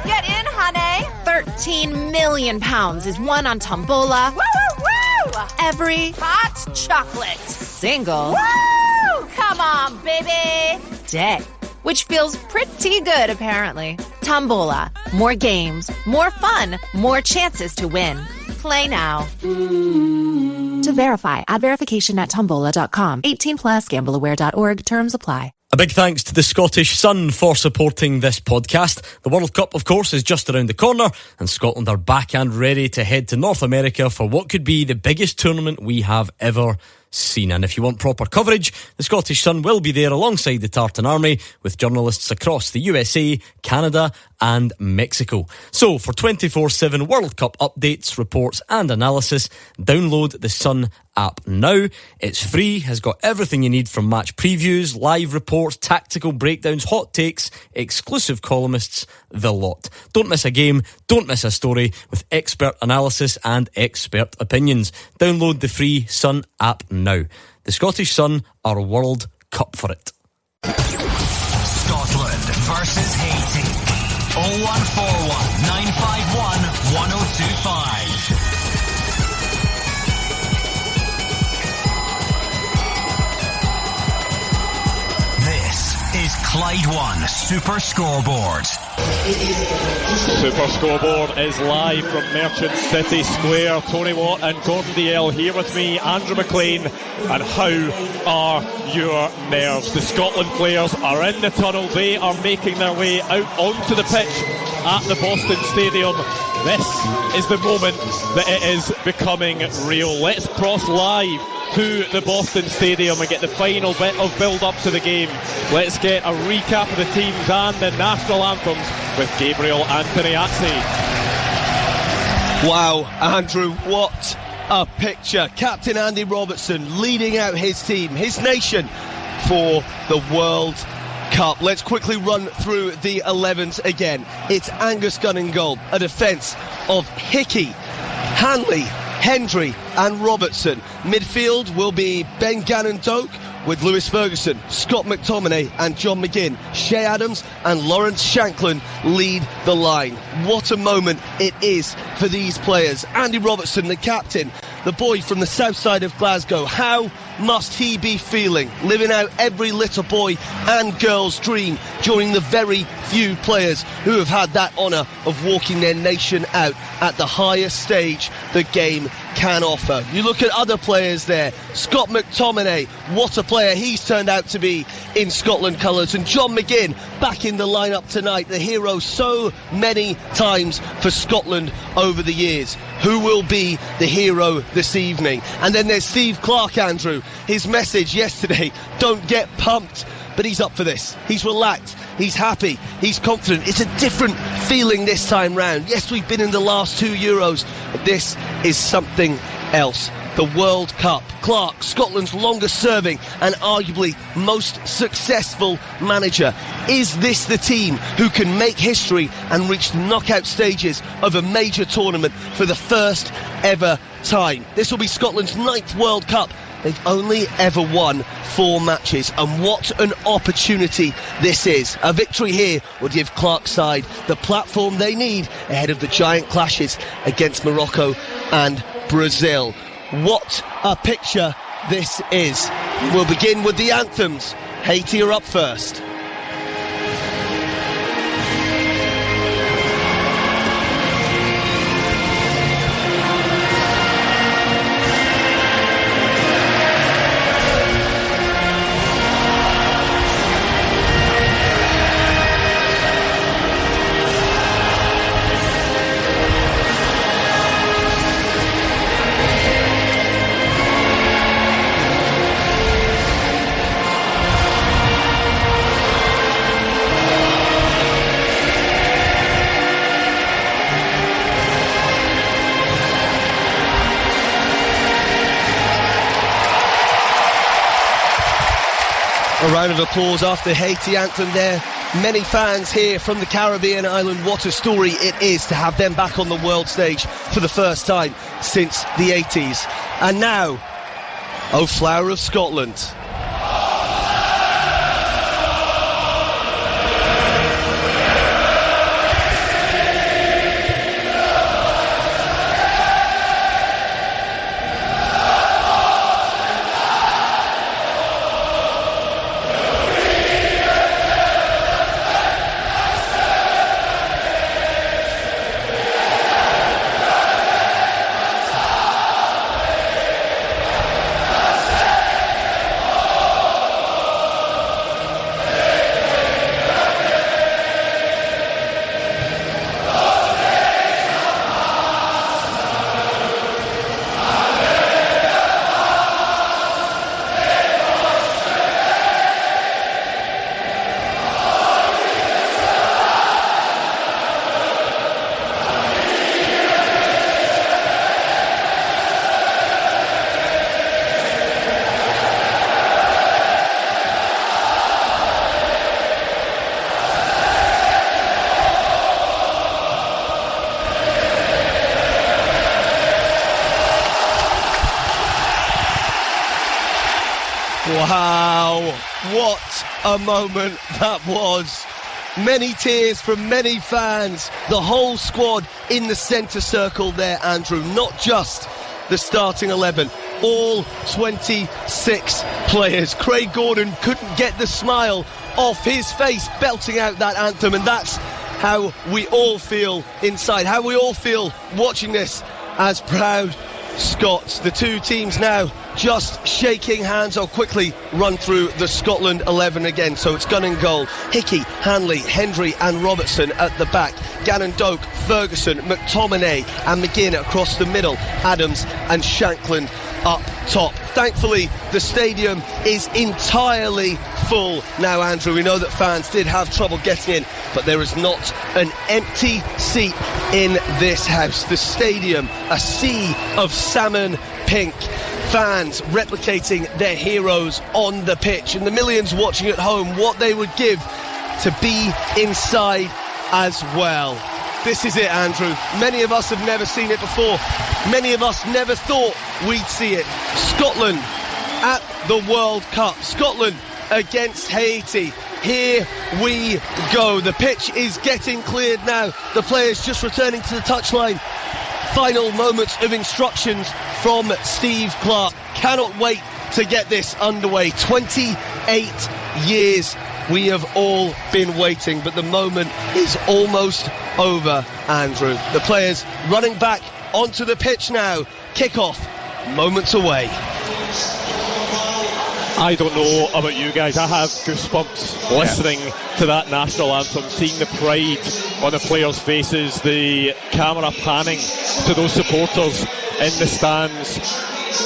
Get in, honey! £13 million is won on Tombola. Woo, woo, woo! Every hot chocolate single woo! Come on, baby! day. Which feels pretty good, apparently. Tombola. More games, more fun, more chances to win. Play now. To verify, add verification at tombola.com. 18 plus, gambleaware.org. Terms apply. A big thanks to the Scottish Sun for supporting this podcast. The World Cup, of course, is just around the corner, and Scotland are back and ready to head to North America for what could be the biggest tournament we have ever seen. And if you want proper coverage, the Scottish Sun will be there alongside the Tartan Army with journalists across the USA, Canada and Mexico. So for 24/7 World Cup updates, reports and analysis, download the Sun app now. It's free, has got everything you need from match previews, live reports, tactical breakdowns, hot takes, exclusive columnists, the lot. Don't miss a game, don't miss a story with expert analysis and expert opinions. Download the free Sun app now. The Scottish Sun are World Cup for it. Scotland versus Haiti. 0141 951 1025. Is Clyde One Super Scoreboard. Super Scoreboard is live from Merchant City Square. Tony Watt and Gordon DL here with me, Andrew McLean. And how are your nerves? The Scotland players are in the tunnel. They are making their way out onto the pitch at the Boston Stadium. This is the moment that it is becoming real. Let's cross live to the Boston Stadium and get the final bit of build-up to the game. Let's get a recap of the teams and the national anthems with Gabriel Antoniazzi. Wow, Andrew, what a picture. Captain Andy Robertson leading out his team, his nation, for the World Cup. Let's quickly run through the 11s again. It's Angus Gunn in goal, a defence of Hickey, Hanley, Hendry and Robertson. Midfield will be Ben Gannon-Doak with Lewis Ferguson, Scott McTominay and John McGinn. Shea Adams and Lawrence Shanklin lead the line. What a moment it is for these players. Andy Robertson, the captain, the boy from the south side of Glasgow. How must he be feeling, living out every little boy and girl's dream, joining the very few players who have had that honour of walking their nation out at the highest stage the game can offer. You look at other players there. Scott McTominay, what a player he's turned out to be in Scotland colours. And John McGinn back in the lineup tonight, the hero so many times for Scotland over the years. Who will be the hero this evening? And then there's Steve Clarke, Andrew. His message yesterday, don't get pumped. But he's up for this. He's relaxed. He's happy. He's confident. It's a different feeling this time round. Yes, we've been in the last 2 Euros, but this is something else. The World Cup. Clarke, Scotland's longest serving and arguably most successful manager. Is this the team who can make history and reach the knockout stages of a major tournament for the first ever time? This will be Scotland's 9th World Cup. They've only ever won 4 matches, and what an opportunity this is. A victory here would give Clarke's side the platform they need ahead of the giant clashes against Morocco and Brazil. What a picture this is. We'll begin with the anthems. Haiti are up first. A round of applause after Haiti anthem there. Many fans here from the Caribbean island. What a story it is to have them back on the world stage for the first time since the 80s. And now, O Flower of Scotland. Wow, what a moment that was. Many tears from many fans. The whole squad in the centre circle there, Andrew. Not just the starting 11, all 26 players. Craig Gordon couldn't get the smile off his face belting out that anthem, and that's how we all feel inside, how we all feel watching this as proud Scots. The two teams now just shaking hands. I'll quickly run through the Scotland 11 again. So it's gun and goal. Hickey, Hanley, Hendry and Robertson at the back. Gannon Doak, Ferguson, McTominay and McGinn across the middle. Adams and Shankland up top. Thankfully, the stadium is entirely full now, Andrew. We know that fans did have trouble getting in, but there is not an empty seat in this house. The stadium, a sea of salmon pink. Fans replicating their heroes on the pitch, and the millions watching at home what they would give to be inside as well. This is it, Andrew. Many of us have never seen it before. Many of us never thought we'd see it. Scotland at the World Cup. Scotland against Haiti. Here we go. The pitch is getting cleared now. The players just returning to the touchline. Final moments of instructions from Steve Clarke. Cannot wait to get this underway. 28 years we have all been waiting, but the moment is almost over, Andrew. The players running back onto the pitch now. Kick-off moments away. I don't know about you guys, I have goosebumps listening to that national anthem, seeing the pride on the players' faces, the camera panning to those supporters in the stands.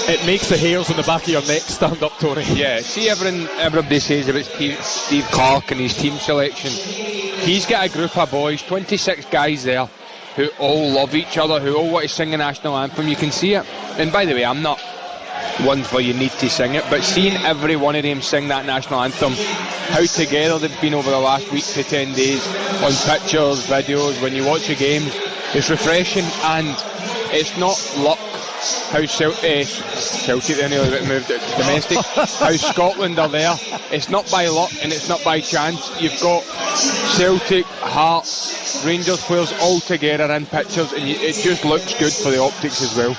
It makes the hairs on the back of your neck stand up, Tony. Yeah, see everybody says about Steve Clarke and his team selection. He's got a group of boys, 26 guys there, who all love each other, who all want to sing the national anthem. You can see it. And by the way, I'm not one for you need to sing it, but seeing every one of them sing that national anthem, how together they've been over the last week to 10 days on pictures, videos, when you watch a game, it's refreshing. And it's not luck how Celtic then moved it to domestic, how Scotland are there. It's not by luck and it's not by chance. You've got Celtic, Hearts, Rangers players all together in pictures, and it just looks good for the optics as well.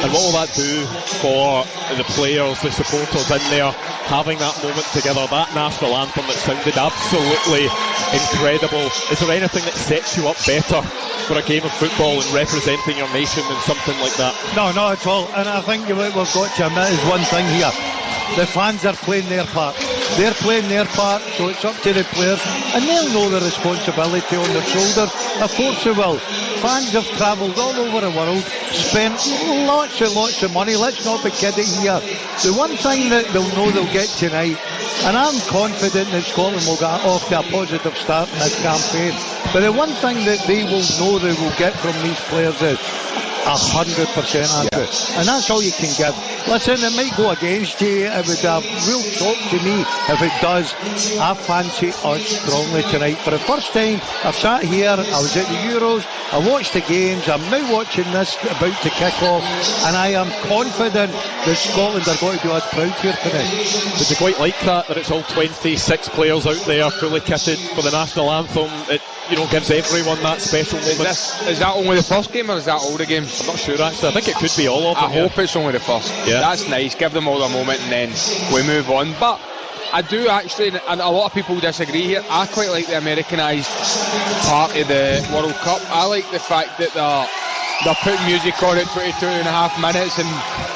And what will that do for the players, the supporters in there, having that moment together, that national anthem that sounded absolutely incredible? Is there anything that sets you up better for a game of football and representing your nation than something like that? No, not at all. And I think what we've got to admit is one thing here. The fans are playing their part. They're playing their part, so it's up to the players, and they'll know the responsibility on their shoulders. Of course they will. Fans have travelled all over the world, spent lots and lots of money. Let's not be kidding here. The one thing that they'll know they'll get tonight, and I'm confident that Scotland will get off to a positive start in this campaign, but the one thing that they will know they will get from these players is 100%, Andrew. And that's all you can give. Listen, it might go against you. It would have real shock to me if it does. I fancy us strongly tonight. For the first time, I've sat here, I was at the Euros, I watched the games, I'm now watching this about to kick off, and I am confident that Scotland are going to do us proud here tonight. Would you quite like that it's all 26 players out there fully kitted for the national anthem? It gives everyone that special moment. Is that only the first game or is that all the games? I'm not sure actually. I think it could be all of them. I hope it's only the first. Yeah. That's nice. Give them all a moment and then we move on. But I do actually, and a lot of people disagree here, I quite like the Americanised part of the World Cup. I like the fact that they're putting music on at 22.5 minutes, and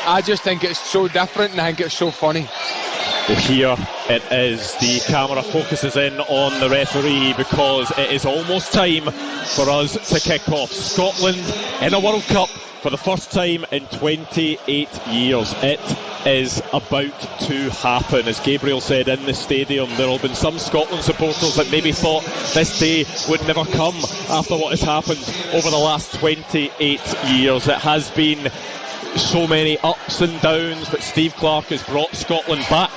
I just think it's so different and I think it's so funny. Well, here it is. The camera focuses in on the referee because it is almost time for us to kick off. Scotland in a World Cup for the first time in 28 years. It is about to happen. As Gabriel said in the stadium, there will have been some Scotland supporters that maybe thought this day would never come after what has happened over the last 28 years. It has been so many ups and downs, but Steve Clarke has brought Scotland back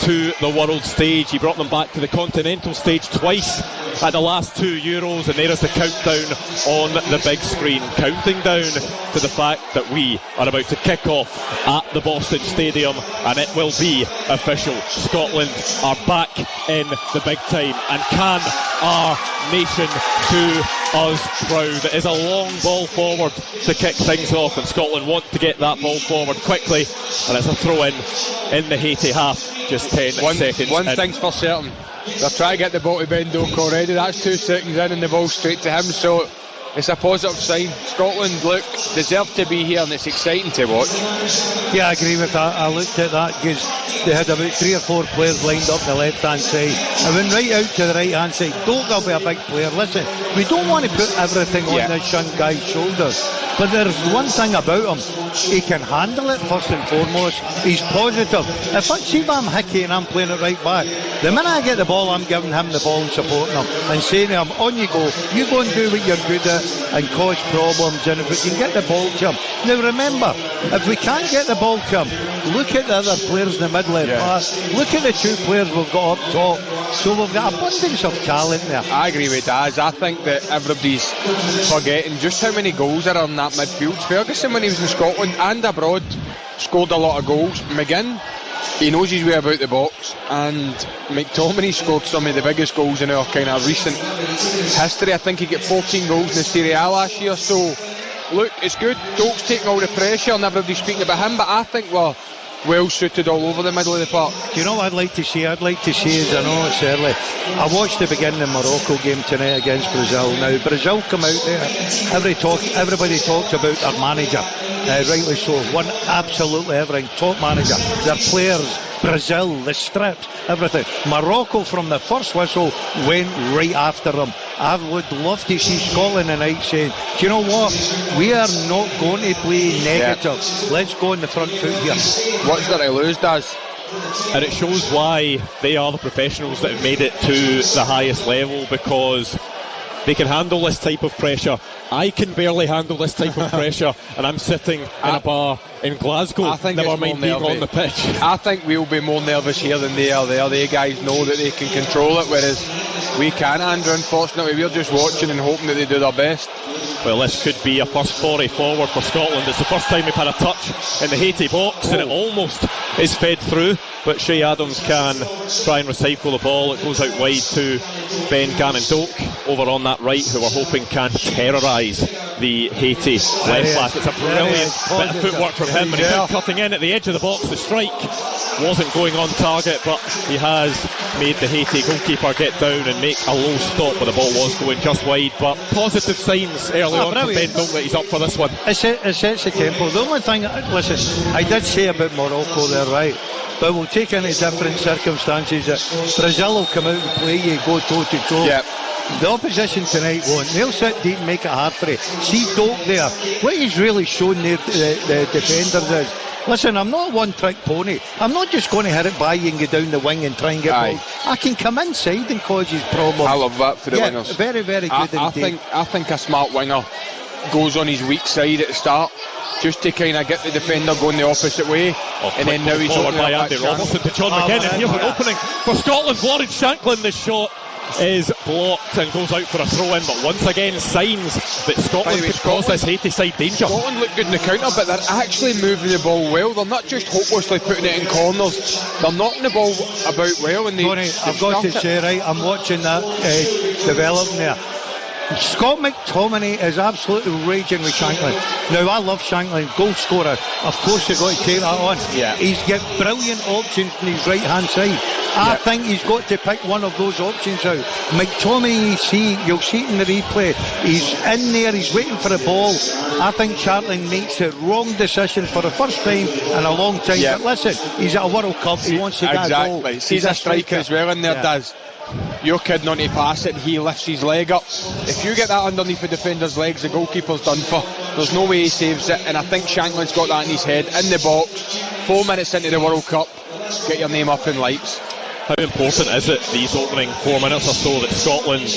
to the world stage. He brought them back to the continental stage twice at the last 2 Euros, and there is the countdown on the big screen, counting down to the fact that we are about to kick off at the Boston Stadium, and it will be official. Scotland are back in the big time, and can our nation do us proud. It is a long ball forward to kick things off, and Scotland want to get that ball forward quickly, and it's a throw in the Haiti half. Just 10 seconds. One thing's for certain, they're trying to get the ball to Ben Doak already. That's 2 seconds in and the ball straight to him, so it's a positive sign. Scotland deserve to be here, and it's exciting to watch. Yeah, I agree with that. I looked at that because they had about 3 or 4 players lined up the left hand side. I went right out to the right hand side. Doak will be a big player. Listen, we don't want to put everything on this young guy's shoulders, but there's one thing about him: he can handle it first and foremost. He's positive. If I'm Hickey and I'm playing it right back, the minute I get the ball, I'm giving him the ball and supporting him and saying to him, on you go, you go and do what you're good at and cause problems. And if we can get the ball to him, now remember, if we can't get the ball to him, look at the other players in the middle of the pass, look at the 2 players we've got up top, so we've got abundance of talent there. I agree with Daz. I think that everybody's forgetting just how many goals there are in that midfield. Ferguson, when he was in Scotland and abroad, scored a lot of goals. McGinn, he knows his way about the box, and McTominay scored some of the biggest goals in our kind of recent history. I think he got 14 goals in the Serie A last year, so look, it's good. Doak's taking all the pressure and everybody's speaking about him, but I think we're well suited all over the middle of the park. Do you know what I'd like to see? I'd like to see, as I know it's early, I watched the beginning of the Morocco game tonight against Brazil. Now Brazil come out there, everybody talks about their manager, rightly so, won absolutely everything, top manager, their players, Brazil, the strips, everything. Morocco from the first whistle went right after them. I would love to see Scotland tonight saying, do you know what, we are not going to play negative, let's go in the front foot here. What's there to lose, Daz? And it shows why they are the professionals that have made it to the highest level, because they can handle this type of pressure. I can barely handle this type of pressure, and I'm sitting in a bar in Glasgow. I think never mind being on the pitch. I think we'll be more nervous here than they are there. They guys know that they can control it, whereas we can't, Andrew. Unfortunately, we're just watching and hoping that they do their best. Well, this could be a first foray forward for Scotland. It's the first time we've had a touch in the Haiti box, and it almost is fed through, but Shay Adams can try and recycle the ball. It goes out wide to Ben Gannon-Doak over on that right, who we're hoping can terrorise the Haiti left back. It's a brilliant bit of footwork from him, and he's now cutting in at the edge of the box. The strike wasn't going on target, but he has made the Haiti goalkeeper get down and make a low stop, but the ball was going just wide. But positive signs early on from Ben Doak that he's up for this one. It sets the tempo. The only thing, listen, I did say about Morocco there, right, but we'll take into different circumstances that Brazil will come out and play you, go toe to toe. Yep. The opposition tonight won't. They'll sit deep and make it hard for you. See Doak there. What he's really shown the defenders is, listen, I'm not a one-trick pony. I'm not just going to hit it by you and go down the wing and try and get balls. I can come inside and cause his problems. I love that for the wingers. Very, very good indeed. I think a smart winger goes on his weak side at the start, just to kind of get the defender going the opposite way. And then now he's forward by Andy Robertson to John McGinn, and here's an opening for Scotland. Lawrence Shanklin, the shot is blocked and goes out for a throw in, but once again signs that Scotland could cause this Haiti side danger. Scotland look good in the counter, but they're actually moving the ball well. They're not just hopelessly putting it in corners, they're knocking the ball about well. And Tony, I've got to say, right, I'm watching that developing there. Scott McTominay is absolutely raging with Shanklin. Now, I love Shanklin, goal scorer. Of course, you've got to take that on. Yeah. He's got brilliant options on his right hand side. I think he's got to pick one of those options out. McTominay, you'll see it in the replay. He's in there, he's waiting for the ball. I think Charlton makes the wrong decision for the first time in a long time. Yeah. But listen, he's at a World Cup, he wants to get a goal. Exactly. He's a striker as well in there, Daz. You're kidding on to pass it, and he lifts his leg up. If you get that underneath the defender's legs, the goalkeeper's done for. There's no way he saves it, and I think Shanklin's got that in his head. In the box, 4 minutes into the World Cup, get your name up in lights. How important is it, these opening 4 minutes or so, that Scotland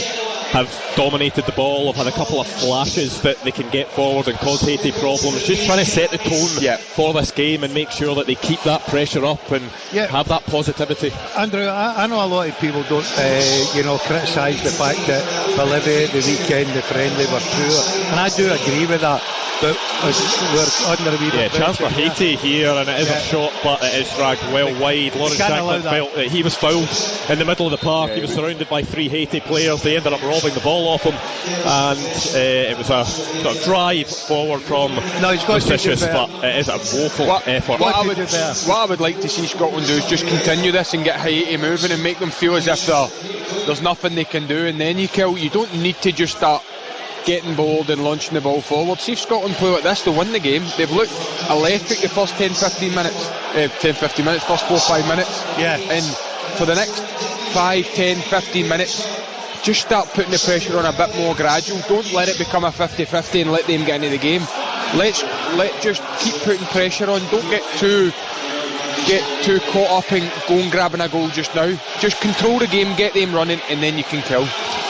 have dominated the ball, have had a couple of flashes that they can get forward and cause Haiti problems, just trying to set the tone for this game and make sure that they keep that pressure up and have that positivity. Andrew, I know a lot of people don't criticise the fact that Bolivia, the weekend, the friendly were poor, and I do agree with that, but we're under a wee bit chance for Haiti here, and it is a shot, but it is dragged well wide. Lawrence Shanklin felt that he was fouled in the middle of the park. He was surrounded by 3 Haiti players. They ended up robbing the ball off him, and it was a sort of drive forward from Precious, but it is a woeful effort. What I would like to see Scotland do is just continue this and get Haiti moving and make them feel as if there's nothing they can do, and then you don't need to just start getting bold and launching the ball forward. See if Scotland play like this, they'll win the game. They've looked electric the first 10-15 minutes, first 4-5 minutes. And for the next 5, 10, 15 minutes, just start putting the pressure on a bit more gradual. Don't let it become a 50-50 and let them get into the game. Let's just keep putting pressure on. Don't get too caught up in going grabbing a goal just now. Just control the game, get them running, and then you can kill.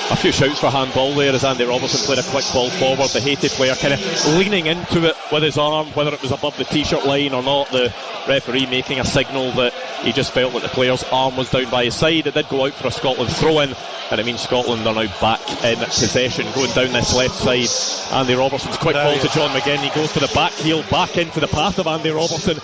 A few shouts for handball there as Andy Robertson played a quick ball forward. The Haiti player kind of leaning into it with his arm, whether it was above the t-shirt line or not. The referee making a signal that he just felt that the player's arm was down by his side. It did go out for a Scotland throw-in, and it means Scotland are now back in possession, going down this left side. Andy Robertson's quick ball to John McGinn. He goes to the back heel, back into the path of Andy Robertson.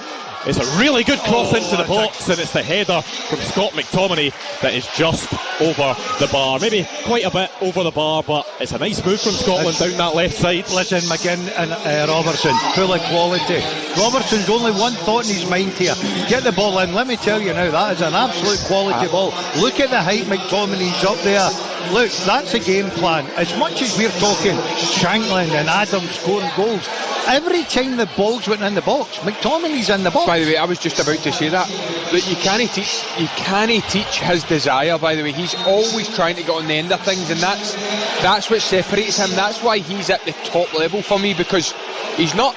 It's a really good cross into the box, and it's the header from Scott McTominay that is just over the bar. Maybe quite a bit over the bar, but it's a nice move from Scotland down that left side. Listen, McGinn and Robertson, full of quality. Robertson's only one thought in his mind here: get the ball in. Let me tell you now, that is an absolute quality ball. Look at the height McTominay's up there. Look, that's a game plan. As much as we're talking Shanklin and Adams scoring goals, every time the balls went in the box, McTominay's in the box. By the way, I was just about to say that you can't teach his desire. By the way, he's always trying to get on the end of things, and that's what separates him. That's why he's at the top level for me, because he's not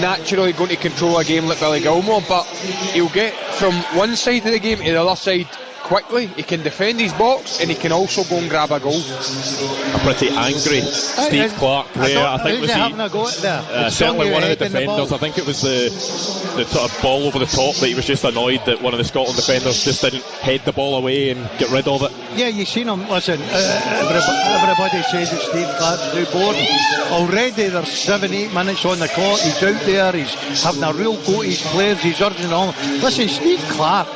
naturally going to control a game like Billy Gilmore, but he'll get from one side of the game to the other side quickly. He can defend his box, and he can also go and grab a goal. A pretty angry Steve Clark there. I think having a go at there. Certainly one of the defenders. I think it was the sort of ball over the top that he was just annoyed that one of the Scotland defenders just didn't head the ball away and get rid of it. Yeah, you've seen him. Listen, everybody says that Steve Clark's too boring. Already there's 7-8 minutes on the clock. He's out there, he's having a real go at his players, he's urging on. Listen, Steve Clark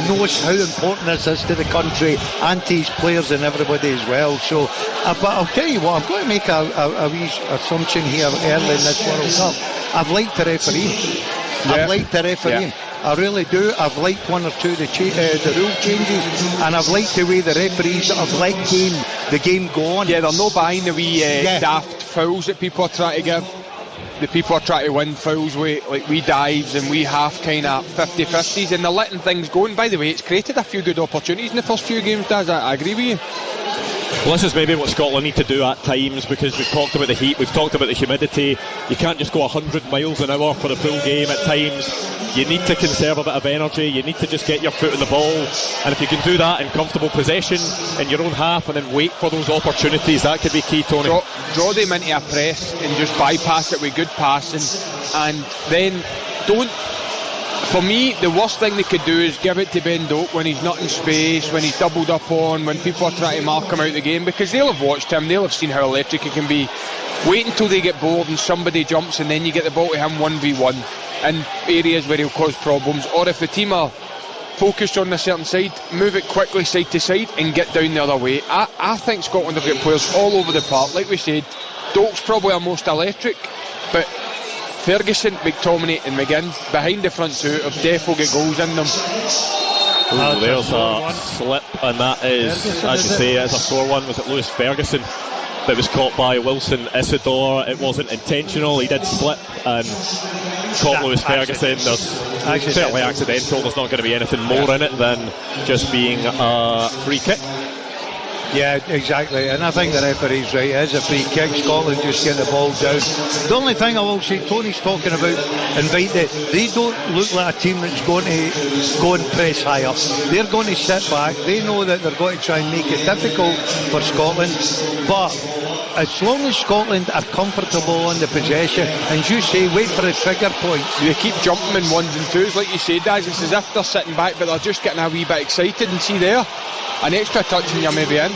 knows how important this is to the country and to his players and everybody as well. So, but I'll tell you what, I'm going to make a wee assumption here early in this World Cup. I've liked the referee. I've liked the referee. I really do. I've liked one or two of the rule changes, and I've liked the way the referees have let the game go on. Yeah, they're not buying the wee daft fouls that people are trying to give. The people are trying to win fouls with like wee dives and wee half kind of 50-50s, and they're letting things go. And by the way, it's created a few good opportunities in the first few games, Daz. I agree with you. Well, this is maybe what Scotland need to do at times, because we've talked about the heat, we've talked about the humidity. You can't just go 100 miles an hour for the full game at times. You need to conserve a bit of energy, you need to just get your foot on the ball, and if you can do that in comfortable possession in your own half and then wait for those opportunities, that could be key, Tony. Draw them into a press and just bypass it with good passing, and then don't. For me, the worst thing they could do is give it to Ben Doak when he's not in space, when he's doubled up on, when people are trying to mark him out of the game, because they'll have watched him, they'll have seen how electric he can be. Wait until they get bored and somebody jumps, and then you get the ball to him 1v1 in areas where he'll cause problems. Or if the team are focused on a certain side, move it quickly side to side and get down the other way. I think Scotland have got players all over the park. Like we said, Doak's probably our most electric, but Ferguson, McTominay and McGinn behind the front two have definitely got goals in them. Ooh, there's a slip, and that is, as you say, it's a sore one. Was it Lewis Ferguson that was caught by Wilson Isidore? It wasn't intentional, he did slip and caught Lewis Ferguson. There's certainly accidental, there's not going to be anything more in it than just being a free kick. Yeah, exactly, and I think the referee's right. It is a free kick. Scotland just get the ball down. The only thing I will say, Tony's talking about they don't look like a team that's going to go and press high up. They're going to sit back. They know that they're going to try and make it difficult for Scotland, but as long as Scotland are comfortable on the possession, and you say wait for a trigger point, they keep jumping in ones and twos like you said, Daz. It's as if they're sitting back but they're just getting a wee bit excited, and see there, an extra touch and you're maybe in.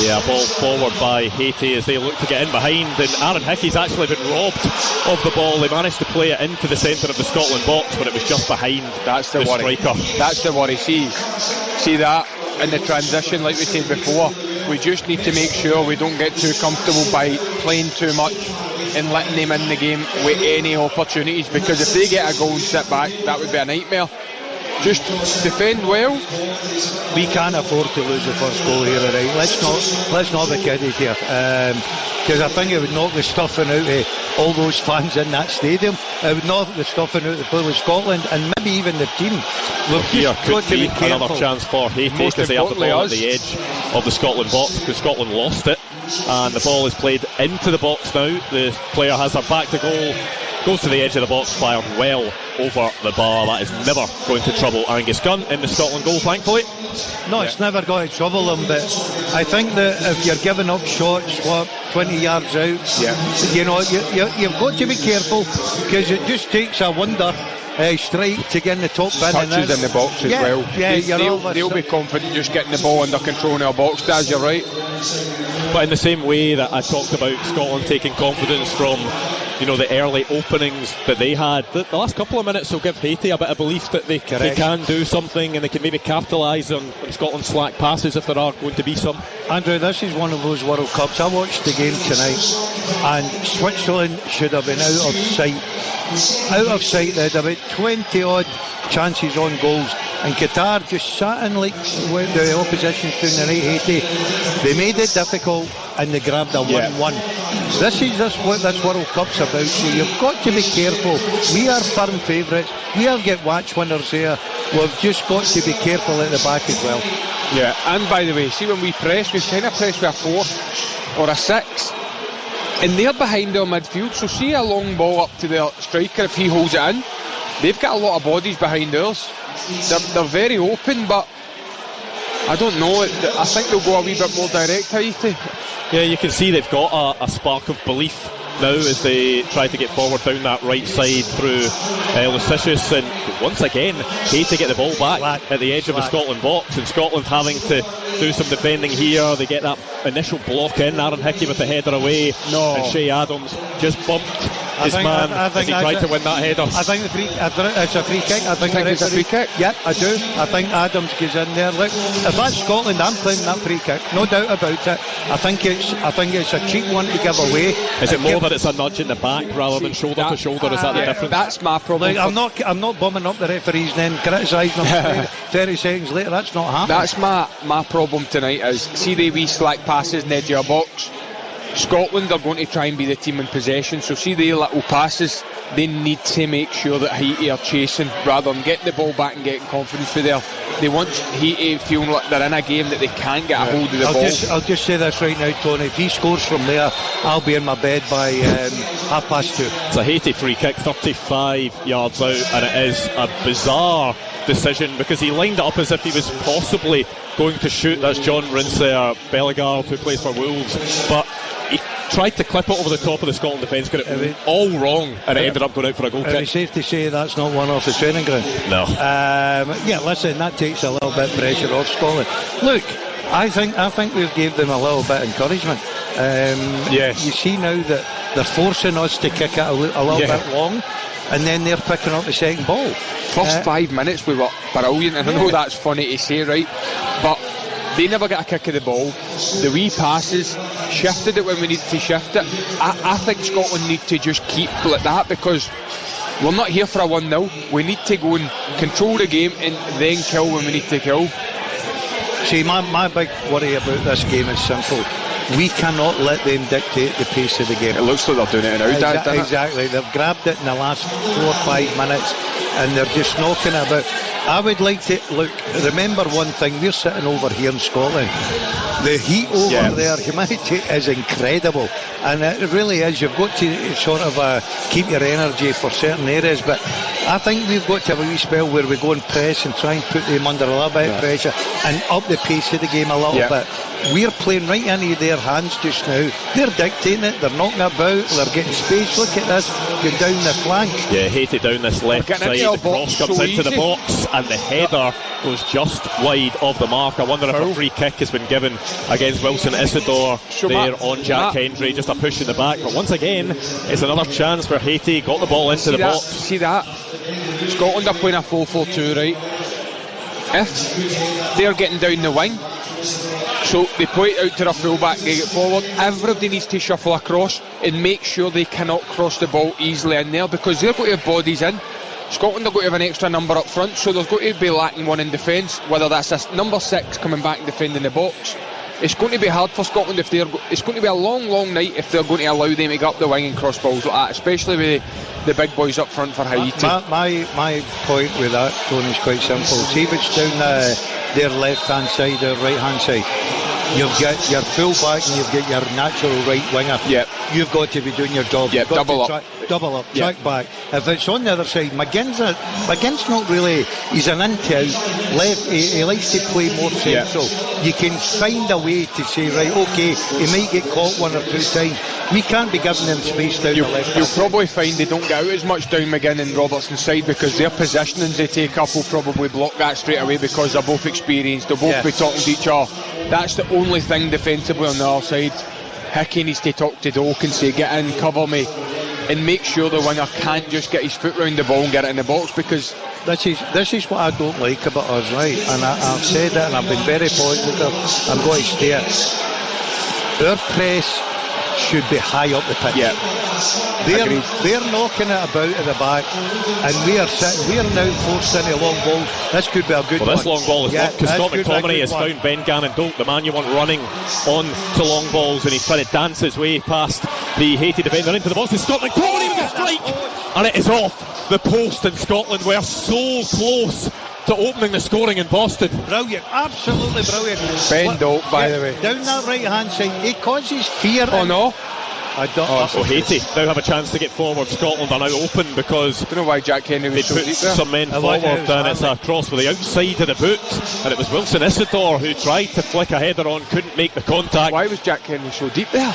Yeah, ball forward by Haiti as they look to get in behind, and Aaron Hickey's actually been robbed of the ball. They managed to play it into the centre of the Scotland box, but it was just behind the striker. That's the worry. See that in the transition, like we said before, we just need to make sure we don't get too comfortable by playing too much and letting them in the game with any opportunities, because if they get a goal and sit back, that would be a nightmare. Just defend well. We can't afford to lose the first goal here, right? Let's not be kidding here, because I think it would knock the stuffing out of all those fans in that stadium. It would knock the stuffing out of the play with Scotland and maybe even the team. Here could be another chance for Haiti, because they have the ball at the edge of the Scotland box, because Scotland lost it, and the ball is played into the box now. The player has her back to goal, goes to the edge of the box, fired well over the bar. That is never going to trouble Angus Gunn in the Scotland goal, thankfully. No, it's never going to trouble them, but I think that if you're giving up shots 20 yards out, you know, you've got to be careful, because it just takes a wonder strike to get in the top bin. Touches in the box as well. Yeah, they'll be confident just getting the ball under control in our box, Daz, you're right. But in the same way that I talked about Scotland taking confidence from, you know, the early openings that they had, the last couple of minutes will give Haiti a bit of belief that they can do something, and they can maybe capitalise on Scotland's slack passes if there are going to be some. Andrew, this is one of those World Cups. I watched the game tonight, and Switzerland should have been out of sight. They had about 20 odd chances on goals, and Qatar just sat in like the opposition's doing the right. Haiti, they made it difficult and they grabbed a 1-1. This is what this World Cup's about, so you've got to be careful. We are firm favourites, we have got watch winners here, we've just got to be careful at the back as well. Yeah, and by the way, see, when we press, we kind of press with a 4 or a 6, and they're behind our midfield, so see a long ball up to their striker, if he holds it in, they've got a lot of bodies behind ours. They're very open, but I don't know, I think they'll go a wee bit more direct, Haiti. Yeah, you can see they've got a spark of belief now as they try to get forward down that right side through Lucicius, and once again Haiti get the ball back at the edge of the Scotland box, and Scotland having to do some defending here. They get that initial block in, Aaron Hickey with the header away, and Shea Adams just bumped his man as he tried to win that header. I think it's a free kick. I think it's a free kick. Yeah, I do. I think Adams goes in there. Look, if that's Scotland, I'm playing that free kick, no doubt about it. I think it's a cheap one to give away. Is it more that it's a nudge in the back rather than shoulder to shoulder? Is that the difference? That's my problem. Look, I'm not bumming up the referees and then criticising them 30 seconds later. That's not happening. That's my problem tonight, is see the wee slack passes in the edge of our box. Scotland are going to try and be the team in possession, so see the little passes they need to make sure that Haiti are chasing rather than getting the ball back and getting confidence for there. They want Haiti feeling like they're in a game that they can't get a hold of the ball. I'll just say this right now, Tony. If he scores from there, I'll be in my bed by 2:30. It's a Haiti free kick, 35 yards out, and it is a bizarre decision because he lined it up as if he was possibly going to shoot. That's John Rinser Bellegarde, who plays for Wolves, but he tried to clip it over the top of the Scotland defence, got it all wrong, and it ended up going out for a goal kick. It's safe to say that's not one off the training ground. No. Yeah, listen, that takes a little bit of pressure off Scotland. Look, I think we've gave them a little bit of encouragement. Yes. You see now that they're forcing us to kick it a little bit long, and then they're picking up the second ball. First 5 minutes we were brilliant, and I know that's funny to say, right, but they never get a kick of the ball. The wee passes, shifted it when we needed to shift it. I think Scotland need to just keep like that, because we're not here for a 1-0. We need to go and control the game and then kill when we need to kill. See, my big worry about this game is simple. We cannot let them dictate the pace of the game. It looks like they're doing it now, Dad, doesn't it? Exactly. They've grabbed it in the last 4 or 5 minutes and they're just knocking it about. I would like to, look, remember one thing, we're sitting over here in Scotland. The heat over there, humidity is incredible, and it really is. You've got to sort of keep your energy for certain areas, but I think we've got to have a wee spell where we go and press and try and put them under a little bit of pressure and up the pace of the game a little bit. We're playing right into their hands just now. They're dictating it, they're knocking it about, they're getting space. Look at this, going down the flank. Yeah, Haiti down this left side, the cross comes into the box and the header goes just wide of the mark. I wonder if a free kick has been given against Wilson Isidore there on Jack Hendry, just a push in the back, but once again it's another chance for Haiti. Got the ball into the box. See that? Scotland are playing a 4-4-2, right? If they're getting down the wing, so they play it out to their fullback, they get forward, everybody needs to shuffle across and make sure they cannot cross the ball easily in there, because they're going to have bodies in. Scotland are going to have an extra number up front, so there's going to be lacking one in defence, whether that's a number 6 coming back and defending the box. It's going to be hard for Scotland if it's going to be a long night if they're going to allow them to go up the wing and cross balls like that, especially with the big boys up front for Haiti. My point with that, Tony, is quite simple. See if it's down their left hand side or right hand side, you've got your full back and you've got your natural right winger. You've got to be doing your job. Double up, track back. If it's on the other side, McGinn's not really, he's an into-out left, he likes to play more central. You can find a way to say, right, okay, he might get caught 1 or 2 times. We can't be giving them space down the left. You'll probably find they don't get out as much down McGinn and Robertson's side, because their positionings they take up will probably block that straight away, because they're both experienced, they'll both be talking to each other. That's the only thing defensively on the other side. Hickey needs to talk to Doak and say, get in, cover me, and make sure the winger can't just get his foot round the ball and get it in the box, because this is what I don't like about us, right? And I've said it and I've been very positive. I'm going to stay it. Our press should be high up the pitch. They're knocking it about at the back, and we are now forced into long balls. This could be a good one. This long ball is not, because Scott McTominay has found Ben Gannon Doak, the man you want running on to long balls, and he's trying to dance his way past the Haiti defender into the box. It's Scott McTominay with a strike, and it is off the post, and Scotland were so close to opening the scoring in Boston. Brilliant, absolutely brilliant. Ben Doak, by the way. Down that right hand side, it causes fear. Oh no. So Haiti now have a chance to get forward. Scotland are now open because I don't know why Jack Henry was they put some men forward, and it's a cross with the outside of the boot, and it was Wilson Isidore who tried to flick a header on, couldn't make the contact. Why was Jack Henry so deep there?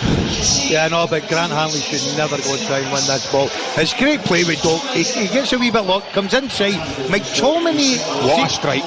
Yeah, no, but Grant Hanley should never go and try and win this ball. It's great play with Doak. He gets a wee bit locked, comes inside. McTominay, what a strike!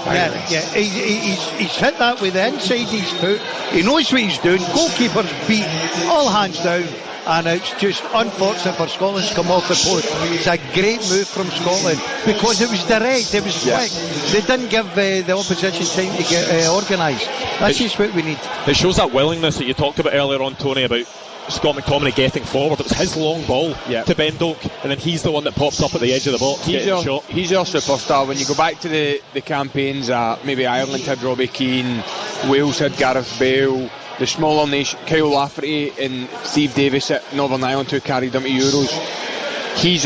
He's hit that with the inside of his foot. He knows what he's doing. Goalkeeper's beat, all hands down. And it's just unfortunate for Scotland to come off the post. It's a great move from Scotland because it was direct, it was quick. They didn't give the opposition time to get organised. That's just what we need. It shows that willingness that you talked about earlier on, Tony, about Scott McTominay getting forward. It was his long ball to Ben Doak, and then he's the one that pops up at the edge of the box. He's our superstar. When you go back to the campaigns, maybe Ireland had Robbie Keane, Wales had Gareth Bale, the smaller nation, Kyle Lafferty and Steve Davis at Northern Ireland, who carried them to Euros. He's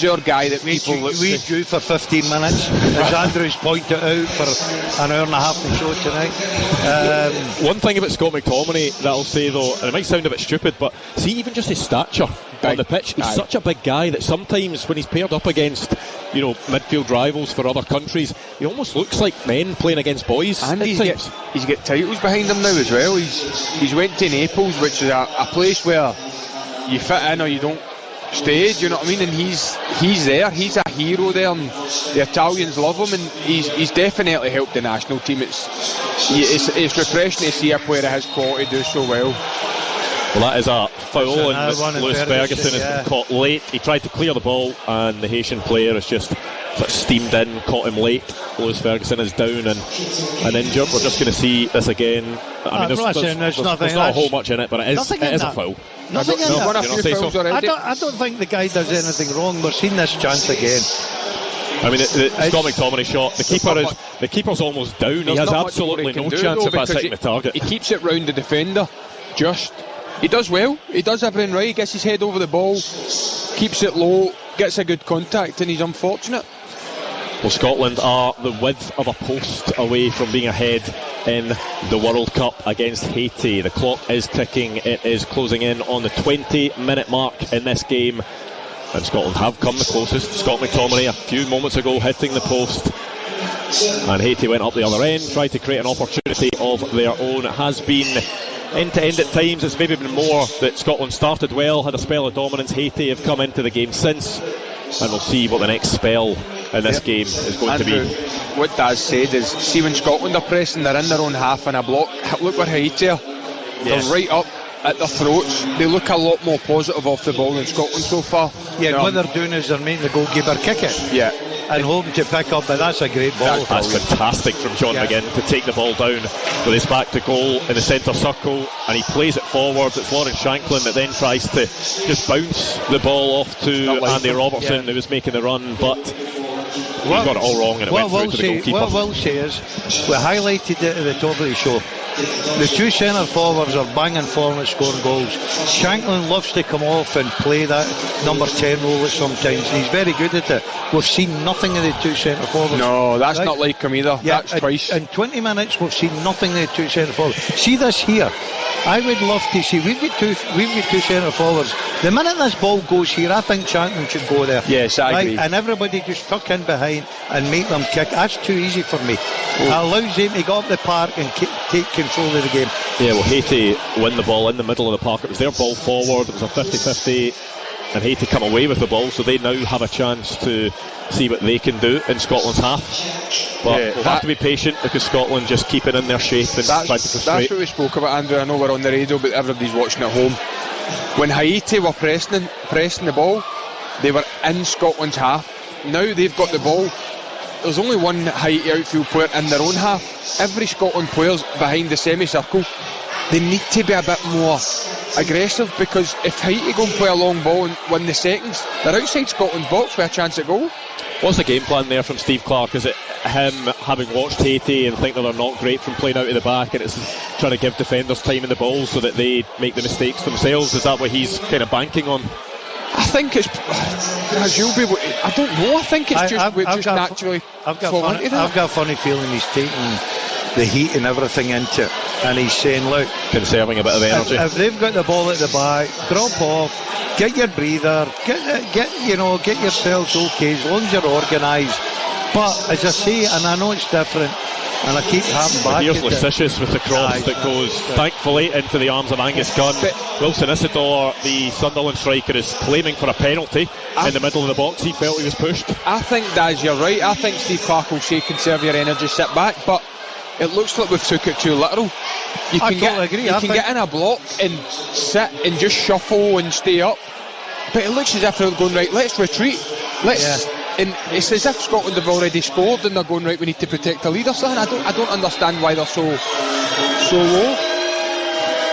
our guy that people look we drew for 15 minutes, as Andrew's pointed out, for an hour and a half of the show tonight. One thing about Scott McTominay that I'll say though, and it might sound a bit stupid, but see, even just his stature on the pitch, he's such a big guy that sometimes when he's paired up against, midfield rivals for other countries, he almost looks like men playing against boys. And he's got titles behind him now as well. He's went to Naples, which is a place where you fit in or you don't stay, do you know what I mean? And he's there, he's a hero there, and the Italians love him, and he's definitely helped the national team. It's refreshing to see a player of his quality do so well. Well, that is a foul, and Lewis Ferguson has been caught late. He tried to clear the ball, and the Haitian player has just sort of steamed in, caught him late. Lewis Ferguson is down and injured. We're just going to see this again. I mean, there's not a whole much in it, but it is a foul. I don't think the guy does anything wrong. We're seeing this chance again. I mean, Scott McTominay shot. The keeper's almost down. He has absolutely no chance of hitting the target. He keeps it round the defender. He does well. He does everything right. He gets his head over the ball, keeps it low, gets a good contact, and he's unfortunate. Well, Scotland are the width of a post away from being ahead in the World Cup against Haiti. The clock is ticking. It is closing in on the 20-minute mark in this game, and Scotland have come the closest. Scott McTominay a few moments ago hitting the post, and Haiti went up the other end, tried to create an opportunity of their own. It has been end-to-end at times. It's maybe been more that Scotland started well, had a spell of dominance. Haiti have come into the game since, and we'll see what the next spell in this game is going to be. What Daz said is, see when Scotland are pressing, they're in their own half in a block. Look where Haiti are. They're right up at their throats. They look a lot more positive off the ball than Scotland so far. Yeah, what they're doing is they're making the goalkeeper kick it. Yeah. And hoping to pick up, but that's a great ball. That's fantastic from John McGinn to take the ball down with his back to goal in the centre circle, and he plays it forward. It's Lawrence Shanklin that then tries to just bounce the ball off to Andy Robertson, who was making the run, but he got it all wrong, and it went through to the goalkeeper. What we'll say is, we highlighted it at the top of the show. The two centre forwards are banging form at scoring goals. Shanklin loves to come off and play that number 10 role sometimes. He's very good at it. We've seen nothing of the two centre forwards. No, that's not like him either. Yeah, that's twice. In 20 minutes we've seen nothing of the two centre forwards. See this here. I would love to see. We've got two centre forwards. The minute this ball goes here, I think Shanklin should go there. Yes, I agree. And everybody just tuck in behind and make them kick. That's too easy for me. It allows them to go up the park and take control of the game. Yeah, well, Haiti win the ball in the middle of the park. It was their ball forward. It was a 50-50, and Haiti come away with the ball, so they now have a chance to see what they can do in Scotland's half. But we'll have to be patient, because Scotland just keep it in their shape and try to frustrate. That's what we spoke about, Andrew. I know we're on the radio, but everybody's watching at home. When Haiti were pressing the ball, they were in Scotland's half. Now they've got the ball. There's only one Haiti outfield player in their own half. Every Scotland player's behind the semicircle. They need to be a bit more aggressive, because if Haiti go and play a long ball and win the seconds, they're outside Scotland's box with a chance at goal. What's the game plan there from Steve Clarke? Is it him having watched Haiti and think that they're not great from playing out of the back, and it's trying to give defenders time in the ball so that they make the mistakes themselves? Is that what he's kind of banking on? I think it's, as you'll be able to, I don't know, I think it's naturally I've got a funny feeling he's taking the heat and everything into it, and he's saying, look, conserving a bit of energy. If they've got the ball at the back, drop off, get your breather, get yourselves okay, as long as you're organised. But as I say, and I know it's different, and I keep having back. Here's Lycicius with the cross that goes thankfully into the arms of Angus Gunn. Wilson Isidore, the Sunderland striker, is claiming for a penalty in the middle of the box. He felt he was pushed. I think, Daz, you're right. I think Steve Clarke will say conserve your energy, sit back, but it looks like we've took it too literal. You can get in a block and sit and just shuffle and stay up, but it looks as if they're going, right, let's retreat, and it's as if Scotland have already scored and they're going, right, we need to protect the lead or something. I don't understand why they're so low.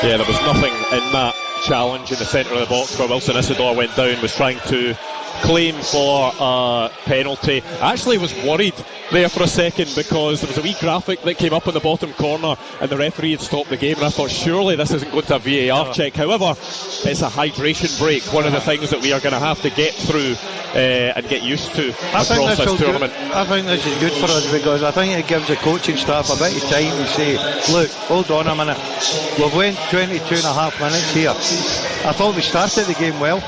Yeah, there was nothing in that challenge in the centre of the box where Wilson Isidore went down, was trying to claim for a penalty. I actually was worried there for a second because there was a wee graphic that came up in the bottom corner and the referee had stopped the game, and I thought surely this isn't going to a VAR check. However, it's a hydration break, one of the things that we are going to have to get through and get used to across this tournament. I think this is good for us because I think it gives the coaching staff a bit of time to say, look, hold on a minute, we've went 22.5 minutes here. I thought we started the game well,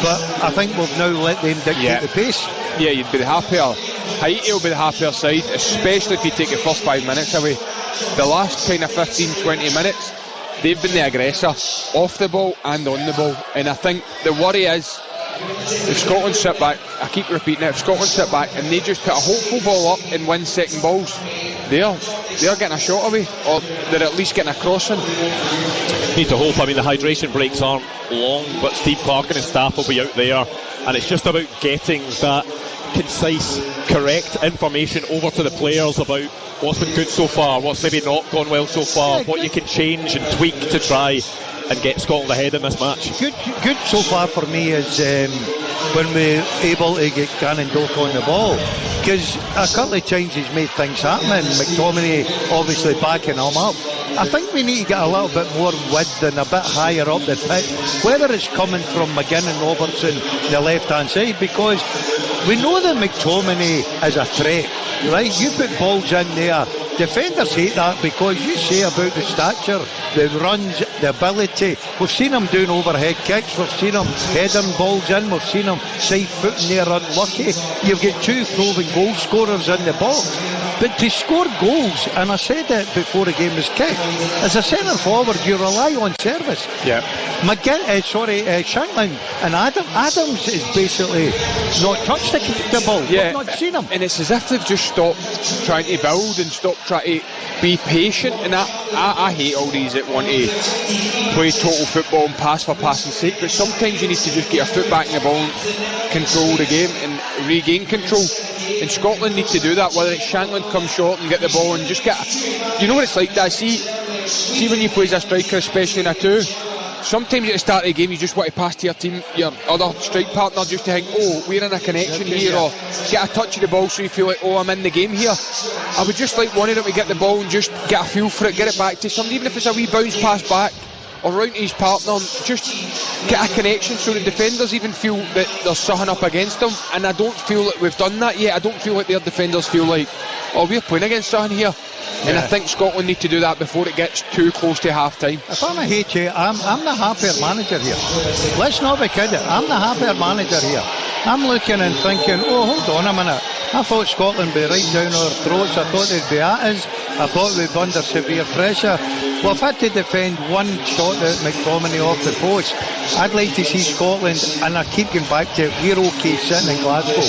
but I think we've now let them dictate the pace. Yeah, you'd be the happier. Haiti will be the happier side, especially if you take the first 5 minutes away. The last kind of 15-20 minutes, they've been the aggressor, off the ball and on the ball. And I think the worry is, if Scotland sit back, I keep repeating it, if Scotland sit back and they just put a hopeful ball up and win second balls, they're getting a shot away, or they're at least getting a crossing. Need to hope. I mean, the hydration breaks aren't long, but Steve Clark and his staff will be out there, and it's just about getting that concise, correct information over to the players about what's been good so far, what's maybe not gone well so far, what you can change and tweak to try and get Scotland ahead in this match. Good so far for me is when we're able to get Gannon Doak on the ball, because a couple of times he's made things happen, and McTominay obviously backing him up. I think we need to get a little bit more width and a bit higher up the pitch, whether it's coming from McGinn and Robertson the left hand side, because we know that McTominay is a threat, right? You put balls in there, defenders hate that because you say about the stature, the runs, the ability. We've seen him doing overhead kicks, we've seen him heading balls in, we've seen him side footing there unlucky. You've got two proven goal scorers in the box, but to score goals, and I said it before the game was kicked, as a centre forward you rely on service. Shankland and Adams is basically not touched the ball. We've not seen him, and it's as if they've just stopped trying to build and stopped trying to be patient. And I hate all these that want to play total football and pass for passing's sake, but sometimes you need to just get your foot back in the ball and control the game and regain control, and Scotland need to do that, whether it's Shankland come short and get the ball and just get, you know what it's like, that see when you play as a striker, especially in a two, sometimes at the start of the game you just want to pass to your team, your other strike partner, just to think, oh, we're in a connection here, or get a touch of the ball so you feel like, oh, I'm in the game here. I would just like one of them to get the ball and just get a feel for it, get it back to somebody, even if it's a wee bounce pass back or round to his partner, just get a connection so the defenders even feel that they're sucking up against them. And I don't feel that we've done that yet. I don't feel like their defenders feel like, oh, we're playing against something here. And I think Scotland need to do that before it gets too close to half time. If I'm a Haiti, I'm the happier manager here. Let's not be kidding, I'm the happier manager here. I'm looking and thinking, oh, hold on a minute, I thought Scotland would be right down our throats, I thought they'd be at us, I thought we'd be under severe pressure. Well, I've had to defend one shot at McTominay off the post. I'd like to see Scotland, and I keep going back to it, we're okay sitting in Glasgow.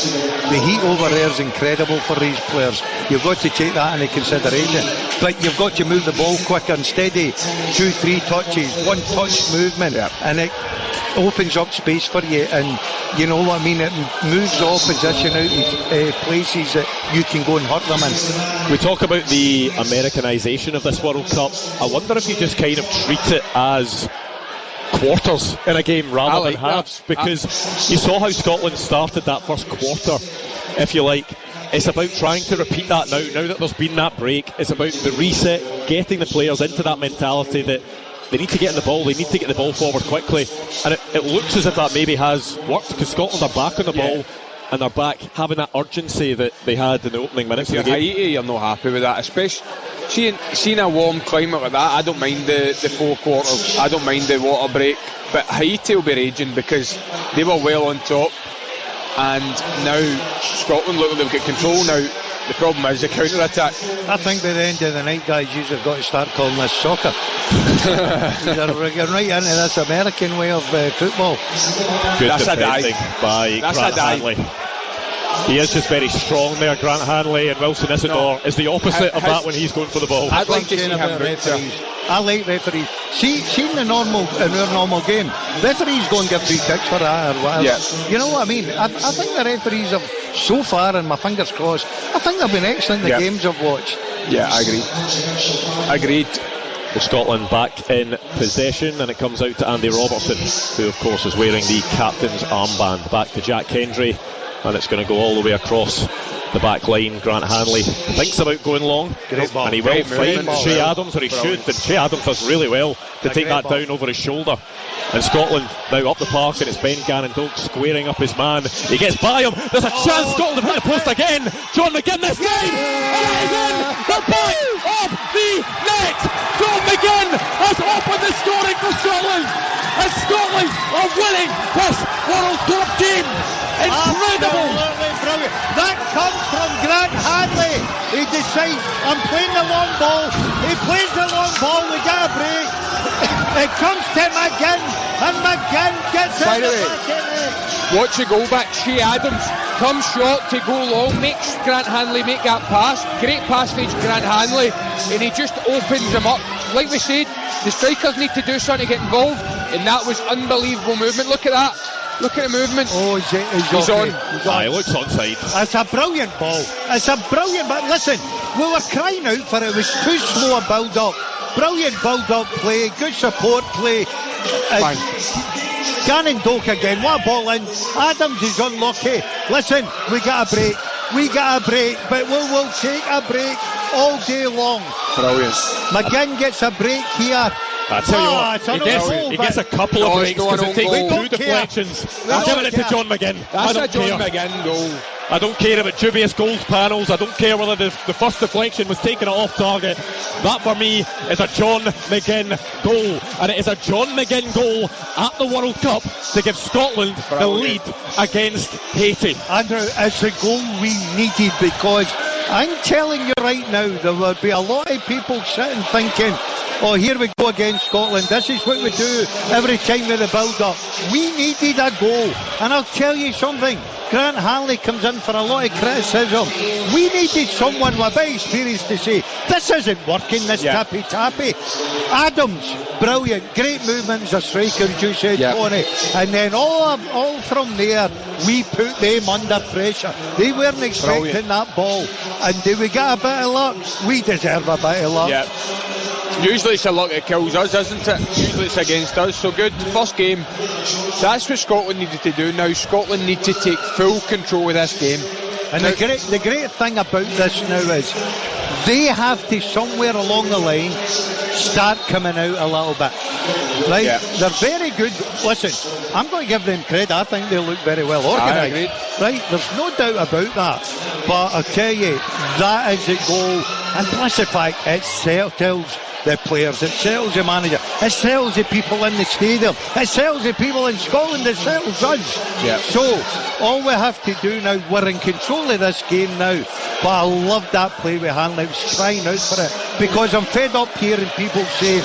The heat over there is incredible for these players. You've got to take that into consideration. But you've got to move the ball quicker and steady. 2-3 touches, one touch movement, and it opens up space for you, and you know what I mean, it moves the opposition out of places that you can go and hurt them in. We talk about the Americanisation of this World Cup. I wonder if you just kind of treat it as quarters in a game rather than halves, because you saw how Scotland started that first quarter, if you like. It's about trying to repeat that now that there's been that break. It's about the reset, getting the players into that mentality that they need to get in the ball, they need to get the ball forward quickly, and it looks as if that maybe has worked, because Scotland are back on the ball and they're back having that urgency that they had in the opening minutes of the game. Haiti, you're not happy with that, especially seeing a warm climate like that. I don't mind the 4 quarters, I don't mind the water break, but Haiti will be raging because they were well on top, and now Scotland look like they've got control now. The problem is the counter-attack. I think by the end of the night, guys, you've got to start calling this soccer. You're right into this American way of football. Good That's defending by Grant Hanley. He is just very strong there, Grant Hanley, and Wilson Isidore is the opposite of that when he's going for the ball. I'd like to see him referees. I like referees. See in our normal game, referees go and give free kicks for that or whatever. Yeah. You know what I mean? I think the referees have, so far, and my fingers crossed, I think they've been excellent in the games I've watched. Yeah, I agree. Agreed. with Scotland back in possession, and it comes out to Andy Robertson, who of course is wearing the captain's armband. Back to Jack Hendry, and it's going to go all the way across the back line. Grant Hanley thinks about going long, and he will find Che Adams, or he should, and Che Adams does really well to take that down over his shoulder. And Scotland now up the park, and it's Ben Gannon-Doak squaring up his man. He gets by him, there's a chance Scotland have hit the post again. John McGinn this time, and he's in the back of the net. John McGinn has opened the scoring for Scotland, and Scotland are winning this World Cup game. Incredible! Absolutely brilliant. That comes from Grant Hanley. He decides, I'm playing the long ball. He plays the long ball, we get a break. It comes to McGinn, and McGinn gets it. By the way, watch the goal back. Che Adams comes short to go long, makes Grant Hanley make that pass. Great pass for Grant Hanley, and he just opens him up. Like we said, the strikers need to do something to get involved, and that was unbelievable movement. Look at that. Look at the movement. Oh, he's on. He looks onside. It's a brilliant ball. It's a brilliant, but listen, we were crying out for it. It was too slow a build-up. Brilliant build-up play, good support play. Gannon-Doak again, what a ball in. Adams is unlucky. Listen, we got a break. We got a break, but we will take a break all day long. Brilliant. McGinn gets a break here. I tell you what, he gets a couple of breaks because it takes two deflections. I'm giving it to John McGinn. That's a John McGinn goal. I don't care about dubious goals panels. I don't care whether the first deflection was taken off target. That for me is a John McGinn goal, and it is a John McGinn goal at the World Cup to give Scotland the lead against Haiti. Andrew, it's a goal we needed, because I'm telling you right now, there will be a lot of people sitting thinking, oh, here we go against Scotland. This is what we do every time with the build-up. We needed a goal, and I'll tell you something. Grant Hanley comes in for a lot of criticism. We needed someone with a bit of experience to say, this isn't working, this tappy-tappy. Adams, brilliant, great movement as a striker, as you said, Tony. And then all from there, we put them under pressure. They weren't expecting that ball. And did we get a bit of luck? We deserve a bit of luck. Yeah. Usually it's the luck that kills us, isn't it? Usually it's against us. So good, first game. That's what Scotland needed to do now. Scotland need to take full control of this game. And now, the great thing about this now is they have to, somewhere along the line, start coming out a little bit. Right? Yeah. They're very good. Listen, I'm going to give them credit. I think they look very well organised. Right? There's no doubt about that. But I'll tell you, that is the goal. And plus the fact it tells the players, it sells the manager, it sells the people in the stadium, it sells the people in Scotland, it sells us. Yeah. So all we have to do now, we're in control of this game now. But I love that play with Hanley. I was crying out for it, because I'm fed up hearing people saying,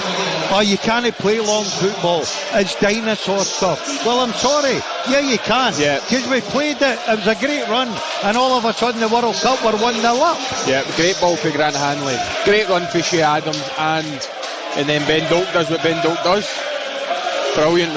oh, you can't play long football, it's dinosaur stuff. Well, I'm sorry, yeah, you can, because we played it was a great run, and all of a sudden the World Cup we're 1-0 up. Yeah, great ball for Grant Hanley, great run for Che Adams, and then Ben Doak does what Ben Doak does. Brilliant.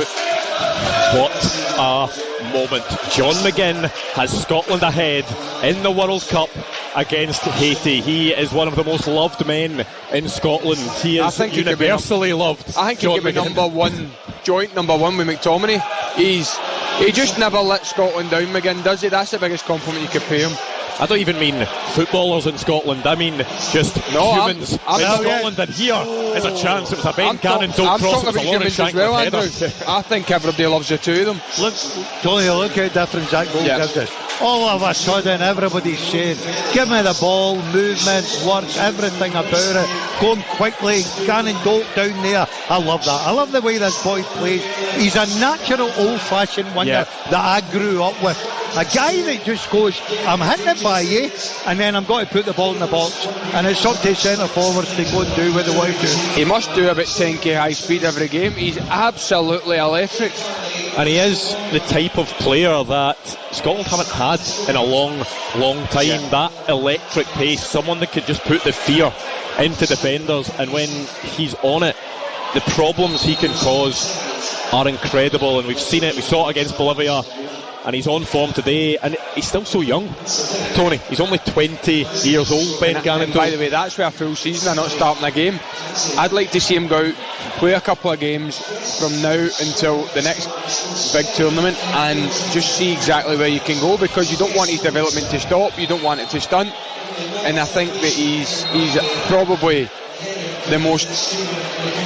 What a moment. John McGinn has Scotland ahead in the World Cup against Haiti. He is one of the most loved men in Scotland. He is universally loved. I think he could be number one, joint number one with McTominay. He just never let Scotland down, McGinn, does he? That's the biggest compliment you could pay him. I don't even mean footballers in Scotland, I mean just humans in Scotland, and here is a chance. It was a Ben Gannon-Doak cross, it was a Lawrence Shankland header. I think everybody loves the two of them. Look, Tony, look how different that goal gives us. All of a sudden everybody's saying, give me the ball, movement, work, everything about it, going quickly, Gannon-Doak down there. I love that. I love the way this boy plays. He's a natural old-fashioned wonder that I grew up with. A guy that just goes, I'm hitting it by you, and then I'm going to put the ball in the box, and it's up to centre forwards to go and do what they want to do. He must do about 10k high speed every game. He's absolutely electric. And he is the type of player that Scotland haven't had in a long time. That electric pace, someone that could just put the fear into defenders, and when he's on it, the problems he can cause are incredible, and we've seen it. We saw it against Bolivia. and he's on form today, and he's still so young, Tony. He's only 20 years old, Ben Gannon. And by the way, that's for a full season and not starting a game. I'd like to see him go out, play a couple of games from now until the next big tournament, and just see exactly where you can go, because you don't want his development to stop, you don't want it to stunt. And I think that he's probably the most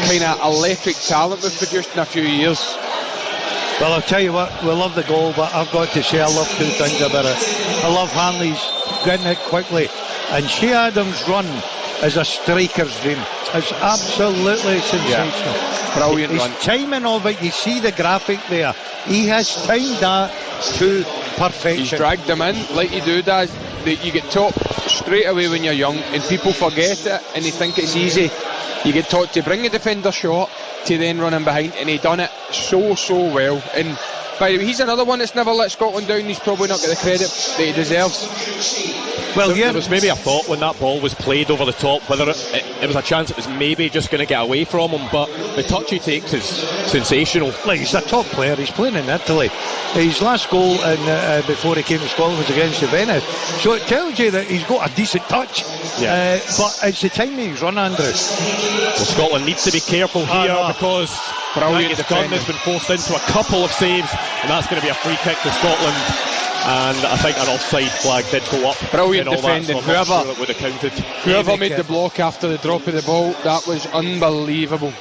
kind of electric talent we've produced in a few years. Well, I'll tell you what, we love the goal, but I've got to say I love two things about it. I love Hanley's getting it quickly, and Shea Adams' run is a striker's dream. It's absolutely sensational. Brilliant His run. timing of it, you see the graphic there. He has timed that to perfection. He's dragged them in like you do, Daz. You get taught straight away when you're young, and people forget it and they think it's easy. You get taught to bring a defender short to then run in behind, and he done it so well. And by the way, he's another one that's never let Scotland down. He's probably not got the credit that he deserves. Well, there was maybe a thought when that ball was played over the top whether it was a chance it was maybe just going to get away from him, but the touch he takes is sensational. Like, he's a top player. He's playing in Italy. His last goal before he came to Scotland was against Levein, so it tells you that he's got a decent touch. But it's the timing he's run, Andrew. Well, Scotland needs to be careful here because Angus Gunn has been forced into a couple of saves, and that's going to be a free kick to Scotland. And I think an offside flag did go up. Brilliant That, defending. so whoever sure would have counted. Whoever made the block after the drop of the ball, that was unbelievable.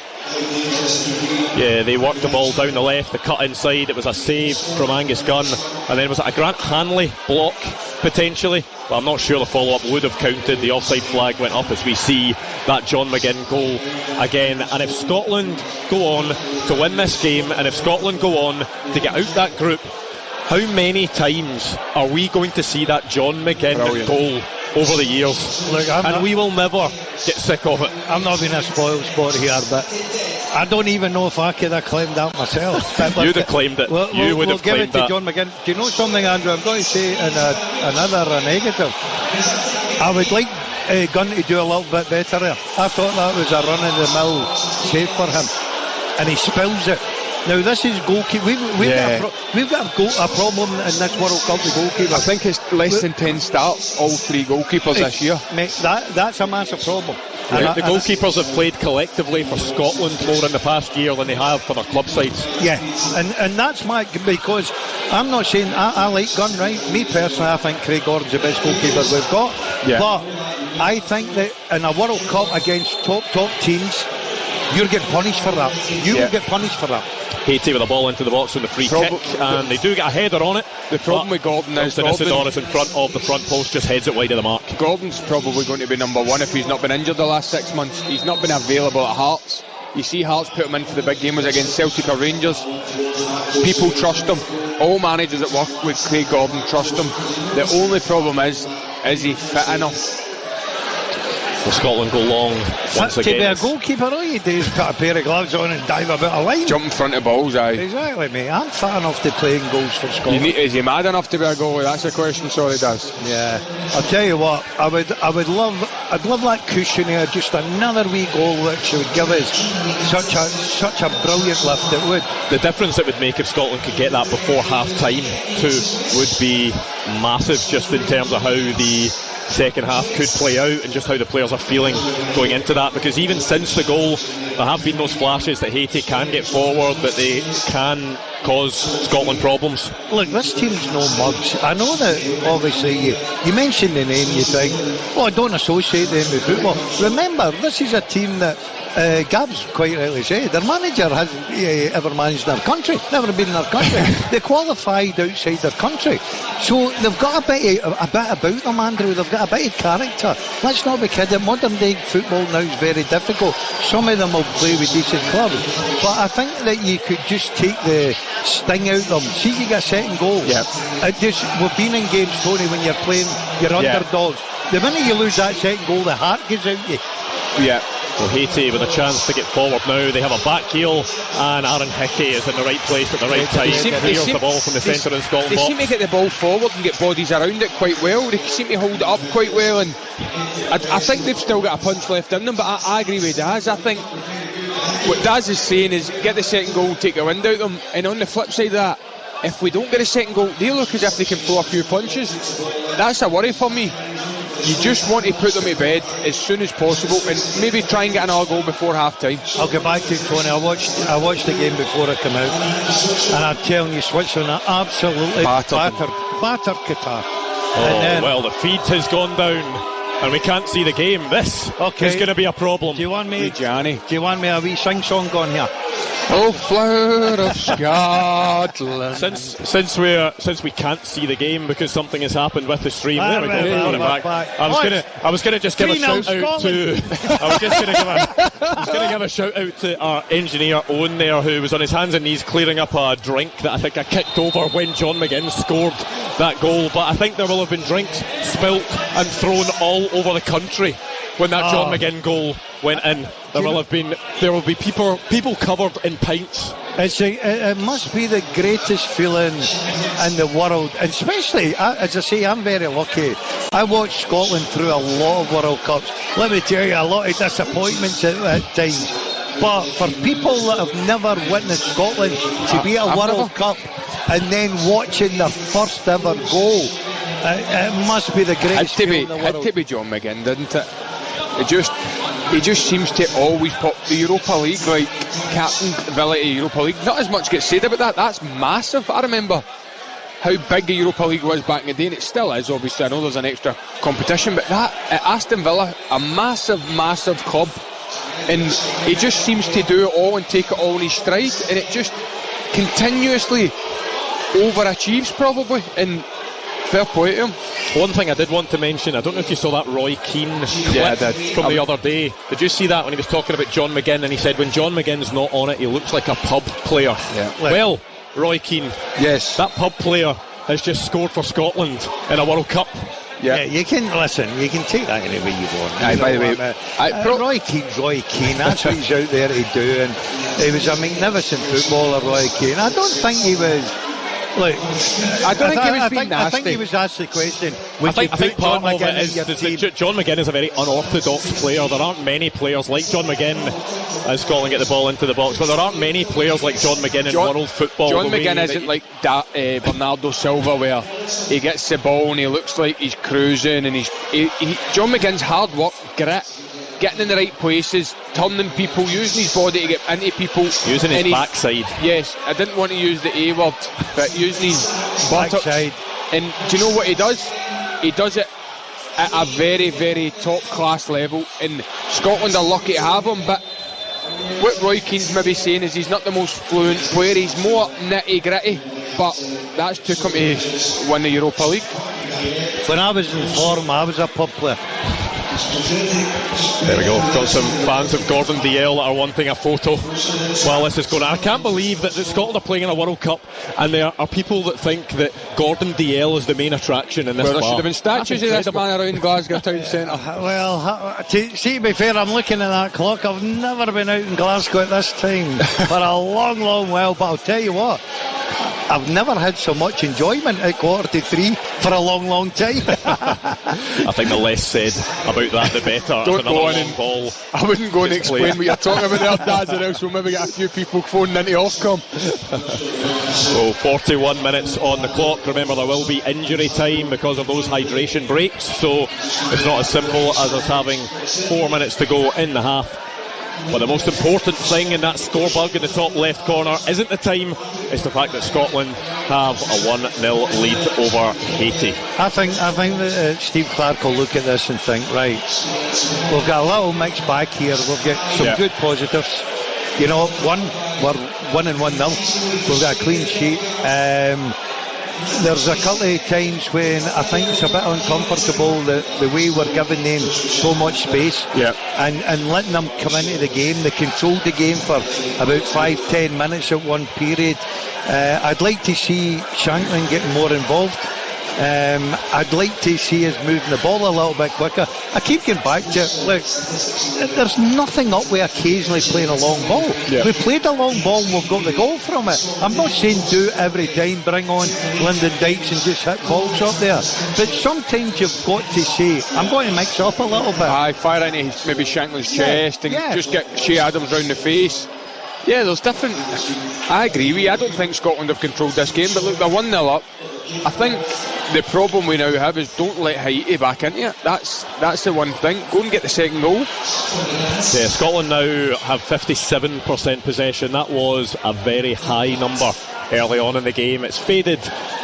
Yeah, they worked the ball down the left, the cut inside, it was a save from Angus Gunn, and then was it a Grant Hanley block potentially? Well, I'm not sure the follow-up would have counted. The offside flag went up as we see that John McGinn goal again. And if Scotland go on to win this game, and if Scotland go on to get out that group, how many times are we going to see that John McGinn goal over the years? Look, we will never get sick of it. I'm not being a spoiled sport here, but I don't even know if I could have claimed that myself. You'd have claimed it. You would have claimed that. We'll give it to John McGinn. Do you know something, Andrew? I'm going to say in another negative. I would like Gunn to do a little bit better there. I thought that was a run-of-the-mill save for him, and he spills it. Now this is goalkeeper. We've got a problem in this World Cup with goalkeepers. I think it's less than 10 starts, all three goalkeepers this year. Mate, that's a massive problem. The goalkeepers have played collectively for Scotland more in the past year than they have for their club sides. Yeah, and that's because I'm not saying I like Gunn, right? Me personally, I think Craig Gordon's the best goalkeeper we've got. Yeah. But I think that in a World Cup against top teams, you'll get punished for that. You will get punished for that. Haiti with a ball into the box on the free kick, and they do get a header on it. The problem with Gordon is Isidore in front of the front post, just heads it wide of the mark. Gordon's probably going to be number one if he's not been injured the last 6 months. He's not been available at Hearts. You see Hearts put him in for the big game was against Celtic or Rangers. People trust him. All managers that work with Craig Gordon trust him. The only problem is he fit enough? Will Scotland go long once again? To be a goalkeeper, all you do is put a pair of gloves on and dive a bit of line. Jump in front of balls, aye. Exactly, mate. I'm fat enough to play in goals for Scotland. Is he mad enough to be a goalie? That's the question. Sorry, Daz. Yeah. I'll tell you what. I'd love that cushion here. Just another wee goal which would give us such a brilliant lift. It would. The difference it would make if Scotland could get that before half time too would be massive, just in terms of how the second half could play out and just how the players are feeling going into that, because even since the goal there have been those flashes that Haiti can get forward, that they can cause Scotland problems. Look, this team's no mugs. I know that obviously you mention the name, you think, I don't associate them with football. Remember, this is a team that Gab's quite rightly said, their manager hasn't ever managed their country, never been in their country. They qualified outside their country, so they've got a bit about them, Andrew. They've got a bit of character. Let's not be kidding. Modern day football now is very difficult. Some of them will play with decent clubs, but I think that you could just take the sting out of them. See, you get a second goal. We've been in games, Tony, when you're playing your underdogs. The minute you lose that second goal, the heart gives out you. Yeah. Well, Haiti with a chance to get forward now. They have a back heel, and Aaron Hickey is in the right place at the right time. Clears the ball from the centre in Scotland. They seem to get the ball forward and get bodies around it quite well. They seem to hold it up quite well, and I think they've still got a punch left in them, but I agree with Daz. I think what Daz is saying is get the second goal, take the wind out of them, and on the flip side of that, if we don't get a second goal, they look as if they can throw a few punches. That's a worry for me. You just want to put them to bed as soon as possible and maybe try and get another goal before half time. I'll get back to it, Tony. I watched the game before I come out, and I'm telling you, Switzerland are absolutely battered Qatar. Well, the feed has gone down and we can't see the game. This is going to be a problem. Do you want me a wee sing song going here? Oh, flower of Scotland. Since we can't see the game because something has happened with the stream. There we go. We've got it back. I was gonna just give a shout out to. I was gonna give a shout out to our engineer Owen there, who was on his hands and knees clearing up a drink that I think I kicked over when John McGinn scored that goal. But I think there will have been drinks spilt and thrown all over the country when that John McGinn goal went in. There will be people covered in pints. It must be the greatest feeling in the world, and especially, as I say, I'm very lucky. I watched Scotland through a lot of World Cups. Let me tell you, a lot of disappointments at times. But for people that have never witnessed Scotland to be at a World Cup and then watching their first ever goal, it must be the greatest feeling in the world. Had to be John McGinn, didn't it? He just seems to always pop the Europa League, like captain Villa to Europa League. Not as much gets said about that. That's massive. I remember how big the Europa League was back in the day, and it still is, obviously. I know there's an extra competition, but that at Aston Villa, a massive club, and he just seems to do it all and take it all in his stride, and it just continuously overachieves probably, and fair play to him. One thing I did want to mention, I don't know if you saw that Roy Keane clip from the other day. Did you see that when he was talking about John McGinn, and he said when John McGinn's not on it, he looks like a pub player? Well, Roy Keane, yes, that pub player has just scored for Scotland in a World Cup. Yeah, you can take that any way you want. By the way, Roy Keane, that's what he's out there to do, and he was a magnificent footballer, Roy Keane. I don't think he was. Look, I think he was asked the question. I think part of it is that John McGinn is a very unorthodox player. There aren't many players like John McGinn as Scotland get the ball into the box, but there aren't many players like John McGinn in world football. John McGinn isn't like Bernardo Silva, where he gets the ball and he looks like he's cruising, and John McGinn's hard work, grit, getting in the right places, turning people, using his body to get into people, using his backside. Yes, I didn't want to use the A word, but using his backside. And do you know what he does? He does it at a very, very top class level, and Scotland are lucky to have him. But what Roy Keane's maybe saying is he's not the most fluent player, he's more nitty gritty, but that's took him to win the Europa League. When I was in form, I was a pub player. There we go. Got some fans of Gordon Dalziel that are wanting a photo while this is going on. I can't believe that Scotland are playing in a World Cup and there are people that think that Gordon Dalziel is the main attraction in this bar. There should have been statues of this man around Glasgow Town Centre. Well, to be fair, I'm looking at that clock. I've never been out in Glasgow at this time for a long, long while, but I'll tell you what, I've never had so much enjoyment at 2:45 for a long, long time. I think the less said about that, the better. Don't go on and ball. I wouldn't go and explain what you're talking about there, Daz, or else we'll maybe get a few people phoning into Ofcom. So 41 minutes on the clock. Remember, there will be injury time because of those hydration breaks, so it's not as simple as us having 4 minutes to go in the half. But the most important thing in that score bug in the top left corner isn't the time, it's the fact that Scotland have a 1-0 lead over Haiti. I think that Steve Clarke will look at this and think, right, we've got a little mixed bag here, we've got some good positives. You know, we're winning 1-0, we've got a clean sheet. There's a couple of times when I think it's a bit uncomfortable the way we're giving them so much space and letting them come into the game. They controlled the game for about 5-10 minutes at one period. I'd like to see Shanklin getting more involved. I'd like to see us moving the ball a little bit quicker. I keep getting back to it. Look, there's nothing up with occasionally playing a long ball. We played a long ball and we've got the goal from it. I'm not saying do it every time, bring on Lyndon Dykes and just hit balls up there, but sometimes you've got to say, I'm going to mix up a little bit. Fire into maybe Shanklin's chest and just get Shea Adams round the face. Yeah, there's different. I agree with you. I don't think Scotland have controlled this game, but look, they're 1-0 up. I think the problem we now have is don't let Haiti back into it. That's the one thing. Go and get the second goal. Yeah, Scotland now have 57% possession. That was a very high number early on in the game. It's faded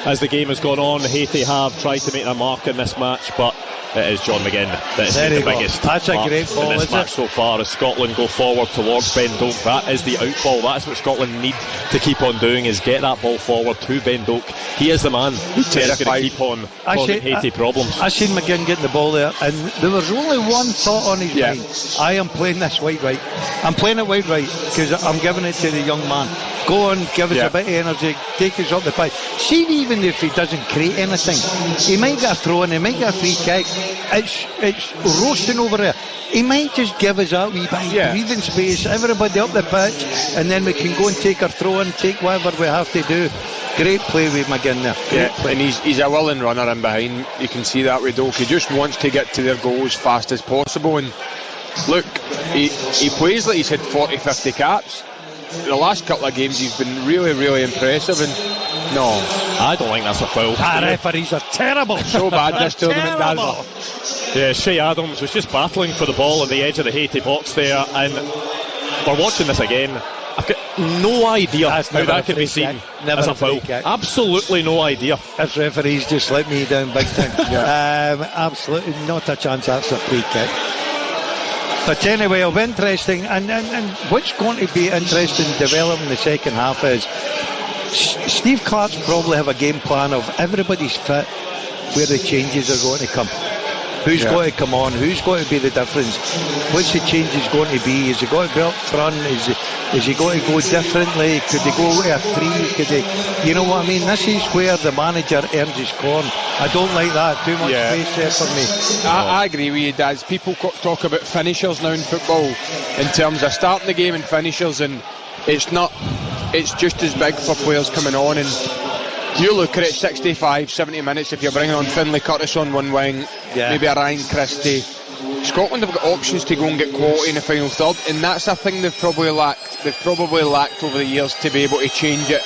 as the game has gone on. Haiti have tried to make their mark in this match, but it is John McGinn that has made the biggest That's a great ball, in this match so far. As Scotland go forward towards Ben Doak, that is the out ball. That's what Scotland need to keep on doing, is get that ball forward to Ben Doak. He is the man who's going to keep on causing Haiti problems. I seen McGinn getting the ball there, and there was only one thought on his mind. I am playing this white right. I'm playing it white right because I'm giving it to the young man. Go on, give us a bit of energy, take us up the pitch. See, even if he doesn't create anything, he might get a throw in, he might get a free kick. It's roasting over there. He might just give us that wee bit of breathing space, everybody up the pitch, and then we can go and take our throw and take whatever we have to do. Great play with McGinn there. And he's a willing runner in behind. You can see that with Doak. He just wants to get to their goal as fast as possible. And look, he plays like he's had 40-50 caps. The last couple of games he's been really, really impressive, and no, I don't think that's a foul. Referees are terrible. So bad this tournament, Daz. Yeah, Shea Adams was just battling for the ball on the edge of the Haiti box there, and we're watching this again. I've got no idea how that can be seen as a foul. Absolutely no idea. As referees just let me down big time. Absolutely not a chance. That's a free kick. But anyway, it'll be interesting, and what's going to be interesting developing the second half is Steve Clark's probably have a game plan of everybody's fit, where the changes are going to come. Who's got to come on? Who's got to be the difference? What's the changes going to be? Is he got to be up front? Is he going to go differently? Could he go with a three? Could he? You know what I mean? This is where the manager earns his corn. I don't like that. Too much space there for me. I agree with you, Daz. People talk about finishers now in football in terms of starting the game and finishers, and it's not. It's just as big for players coming on, and you look at it 65-70 minutes if you're bringing on Finlay Curtis on one wing, maybe a Ryan Christie. Scotland have got options to go and get quality in the final third, and that's a thing they've probably lacked over the years, to be able to change it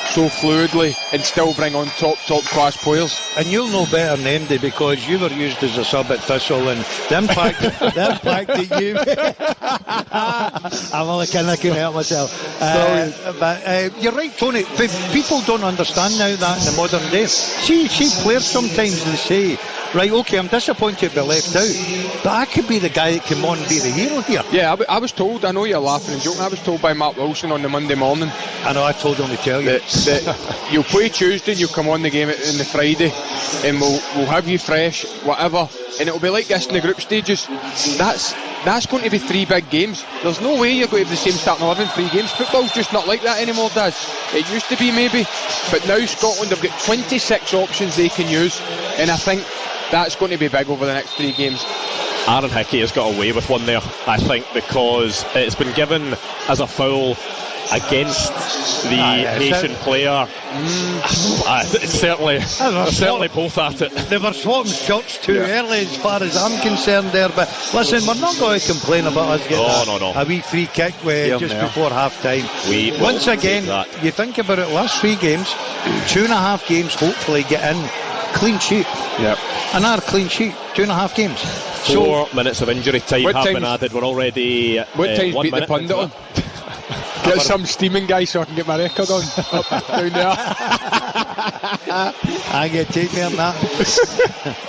so fluidly and still bring on top class players. And you'll know better than Andy, because you were used as a sub at Thistle, and the impact that you I'm only kidding, I couldn't help myself. But you're right, Tony. People don't understand now that in the modern day. See players sometimes they say, right, okay, I'm disappointed to be left out, but I could be the guy that come on and be the hero here. Yeah, I was told, I know you're laughing and joking, I was told by Mark Wilson on the Monday morning. I know, I told him to tell you. That you'll play Tuesday and you'll come on the game in the Friday, and we'll have you fresh, whatever, and it'll be like this in the group stages. That's going to be 3 big games. There's no way you're going to have the same starting 11 3 games. Football's just not like that anymore, Daz. It used to be maybe, but now Scotland have got 26 options they can use, and I think that's going to be big over the next 3 games. Aaron Hickey has got away with one there, I think, because it's been given as a foul against the Haitian player. It's certainly both at it. They were swapping shots too early as far as I'm concerned there, but listen, we're not going to complain about us getting a wee free kick just before half time. Once again, you think about it, last 3 games, 2.5 games hopefully get in clean sheet. Another clean sheet, 2.5 games. 4 minutes of injury time have been added. We're already what time's 1 beat minute the pundit on? Get some steaming guy so I can get my record on up down there. I get take me on that.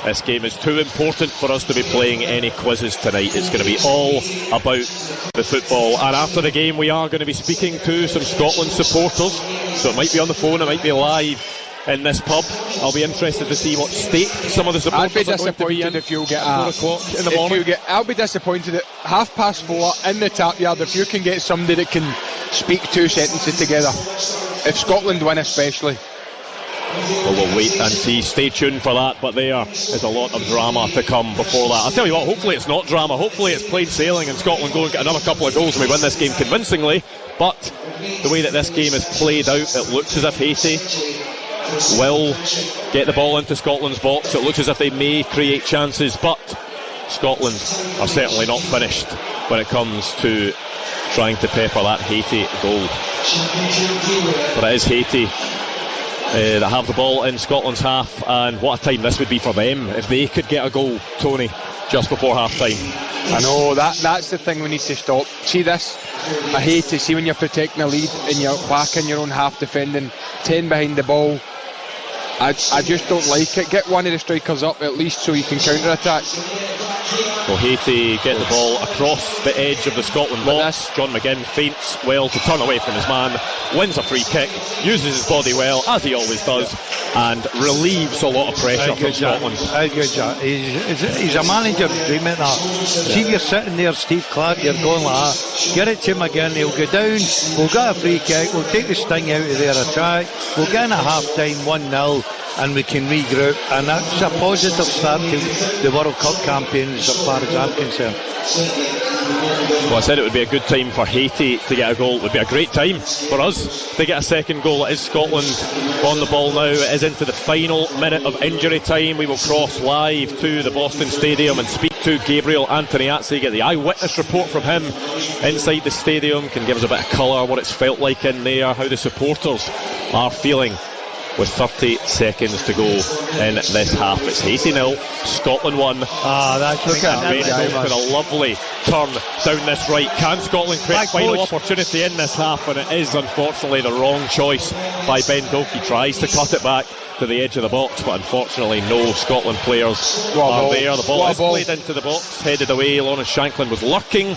This game is too important for us to be playing any quizzes tonight. It's going to be all about the football, and after the game we are going to be speaking to some Scotland supporters, so it might be on the phone, it might be live in this pub. I'll be interested to see what state some of the supporters are going to be in if you'll get 4 o'clock in the morning. I'll be disappointed at 4:30 in the tap yard if you can get somebody that can speak 2 sentences together. If Scotland win especially. Well, we'll wait and see. Stay tuned for that, but there is a lot of drama to come before that. I'll tell you what, hopefully it's not drama. Hopefully it's plain sailing and Scotland go and get another couple of goals and we win this game convincingly. But the way that this game is played out, it looks as if Haiti will get the ball into Scotland's box. It looks as if they may create chances, but Scotland are certainly not finished when it comes to trying to pepper that Haiti goal. But it is Haiti that have the ball in Scotland's half, and what a time this would be for them if they could get a goal, Tony, just before half time. I know, that's the thing we need to stop. See this, I hate to see when you're protecting a lead and you're back in your own half defending, 10 behind the ball. I just don't like it. Get one of the strikers up at least so you can counter-attack. Well, Haiti get the ball across the edge of the Scotland box. John McGinn feints well to turn away from his man, wins a free kick, uses his body well, as he always does, and relieves a lot of pressure from Scotland. Good, Jack. He's a manager dreaming that. See, if you're sitting there, Steve Clark, you're going like that. Get it to McGinn, he'll go down, we'll get a free kick, we'll take the sting out of their attack, we'll get in at half-time 1-0, and we can regroup, and that's a positive start to the World Cup campaigns as far as I'm concerned. Well, I said it would be a good time for Haiti to get a goal. It would be a great time for us to get a second goal. It is Scotland on the ball now. It is into the final minute of injury time. We will cross live to the Boston Stadium and speak to Gabriel Antoniazzi, get the eyewitness report from him inside the stadium, can give us a bit of colour, what it's felt like in there, how the supporters are feeling with 30 seconds to go in this half. It's Haiti 0, Scotland 1. That's looking at a lovely turn down this right. Can Scotland create final opportunity in this half? And it is unfortunately the wrong choice by Ben Doak. He tries to cut it back to the edge of the box, but unfortunately no Scotland players are there. The ball is played into the box, headed away. Lawrence Shanklin was lurking,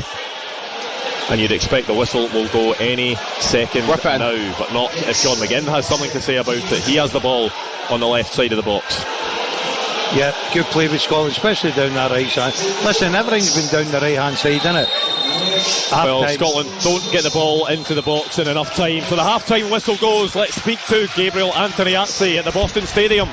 and you'd expect the whistle will go any second now, but not if John McGinn has something to say about it. He has the ball on the left side of the box. Yeah, good play with Scotland, especially down that right side. Listen, everything's been down the right hand side, isn't it? Well, Scotland don't get the ball into the box in enough time, so the half-time whistle goes. Let's speak to Gabriel Antoniazzi at the Boston Stadium.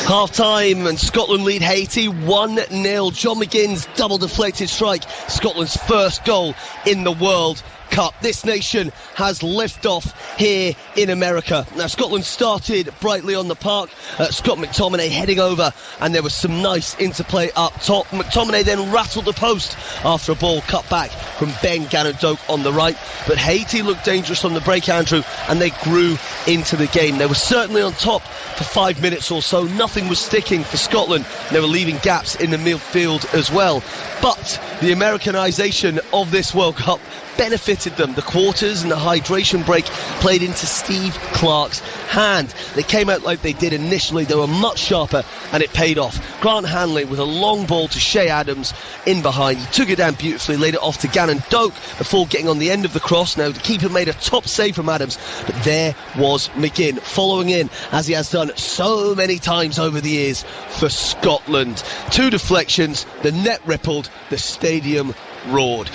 Half-time and Scotland lead Haiti 1-0. John McGinn's double deflected strike, Scotland's first goal in the World Cup. This nation has liftoff here in America. Now, Scotland started brightly on the park. Scott McTominay heading over, and there was some nice interplay up top. McTominay then rattled the post after a ball cut back from Ben Gannon-Doak on the right. But Haiti looked dangerous on the break, Andrew, and they grew into the game. They were certainly on top for 5 minutes or so. Nothing was sticking for Scotland. They were leaving gaps in the midfield as well. But the Americanisation of this World Cup benefited them. The quarters and the hydration break played into Steve Clark's hand. They came out like they did initially. They were much sharper, and it paid off. Grant Hanley with a long ball to Shea Adams in behind. He took it down beautifully, laid it off to Gannon-Doak before getting on the end of the cross. Now, the keeper made a top save from Adams, but there was McGinn following in, as he has done so many times over the years for Scotland. 2 deflections, the net rippled, the stadium roared.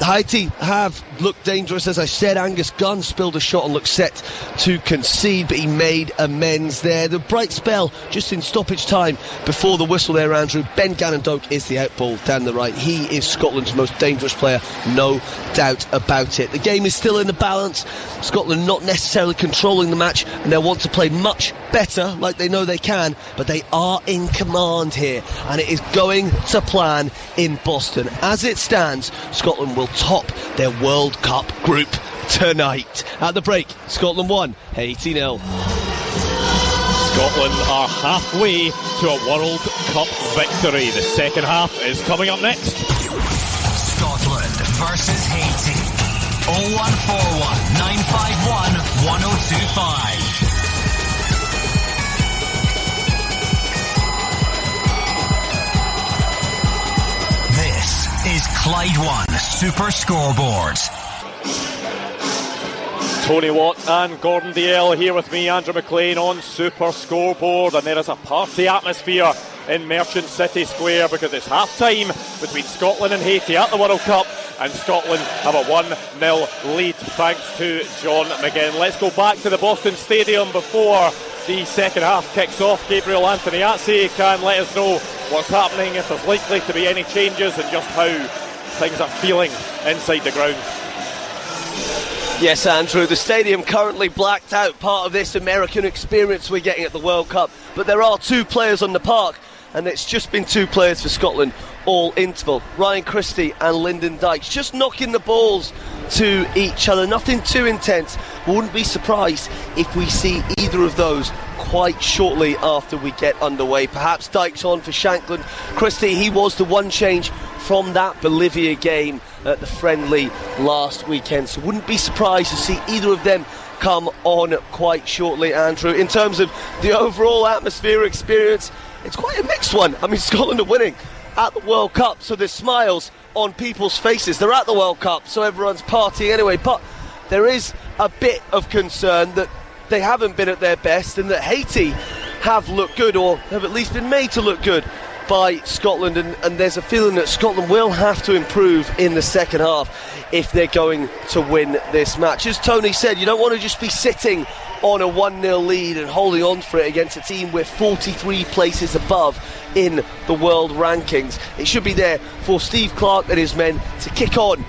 Haiti have looked dangerous, as I said. Angus Gunn spilled a shot and looked set to concede, but he made amends there. The bright spell just in stoppage time before the whistle there, Andrew. Ben Gannon-Doak is the outball down the right. He is Scotland's most dangerous player, no doubt about it. The game is still in the balance. Scotland not necessarily controlling the match, and they'll want to play much better, like they know they can, but they are in command here, and it is going to plan in Boston. As it stands, Scotland will top their World Cup group tonight. At the break, Scotland 1, Haiti 0. Scotland are halfway to a World Cup victory. The second half is coming up next. Scotland versus Haiti. 0141 951 1025. Is Clyde One Super Scoreboard. Tony Watt and Gordon Dalziel here with me, Andrew McLean, on Super Scoreboard, and there is a party atmosphere in Merchant City Square because it's half-time between Scotland and Haiti at the World Cup, and Scotland have a 1-0 lead thanks to John McGinn. Let's go back to the Boston Stadium before the second half kicks off. Gabriel Antoniazzi can let us know what's happening, if there's likely to be any changes, and just how things are feeling inside the ground. Yes, Andrew, the stadium currently blacked out, part of this American experience we're getting at the World Cup, but there are 2 players on the park, and it's just been 2 players for Scotland all interval. Ryan Christie and Lyndon Dykes just knocking the balls to each other. Nothing too intense. Wouldn't be surprised if we see either of those quite shortly after we get underway. Perhaps Dykes on for Shankland. Christie, he was the one change from that Bolivia game at the friendly last weekend, so wouldn't be surprised to see either of them come on quite shortly, Andrew. In terms of the overall atmosphere experience, it's quite a mixed one. I mean, Scotland are winning at the World Cup, so there's smiles on people's faces. They're at the World Cup, so everyone's partying anyway, but there is a bit of concern that they haven't been at their best and that Haiti have looked good, or have at least been made to look good by Scotland, and there's a feeling that Scotland will have to improve in the second half if they're going to win this match. As Tony said, you don't want to just be sitting on a 1-0 lead and holding on for it against a team we're 43 places above in the world rankings. It should be there for Steve Clarke and his men to kick on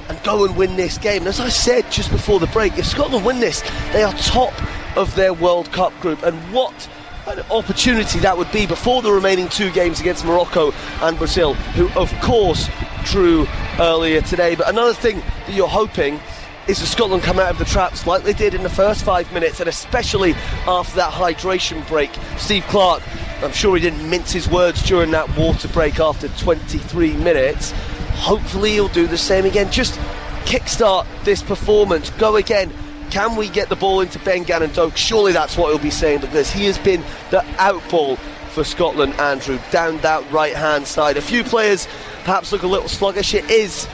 and go and win this game. And as I said just before the break, if Scotland win this, they are top of their World Cup group, and what an opportunity that would be before the remaining 2 games against Morocco and Brazil, who of course drew earlier today. But another thing that you're hoping is that Scotland come out of the traps like they did in the first 5 minutes, and especially after that hydration break. Steve Clarke, I'm sure he didn't mince his words during that water break after 23 minutes. Hopefully he'll do the same again. Just kickstart this performance, go again. Can we get the ball into Ben Gannon-Doak? Surely that's what he'll be saying, because he has been the outball for Scotland, Andrew, down that right-hand side. A few players perhaps look a little sluggish. It is,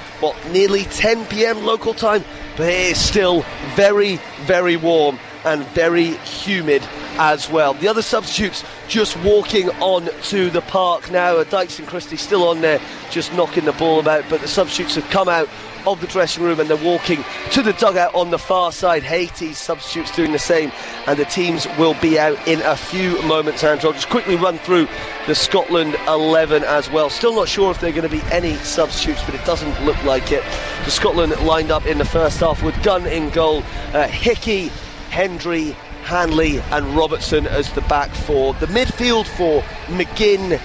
nearly 10 p.m. local time, but it is still very, very warm and very humid as well. The other substitutes just walking on to the park now. Dykes and Christie still on there, just knocking the ball about, but the substitutes have come out of the dressing room and they're walking to the dugout on the far side. Haiti's substitutes doing the same, and the teams will be out in a few moments. Andrew, I'll just quickly run through the Scotland 11 as well. Still not sure if there are going to be any substitutes, but it doesn't look like it. The Scotland lined up in the first half with Gunn in goal, Hickey, Hendry, Hanley and Robertson as the back 4. The midfield for McGinn,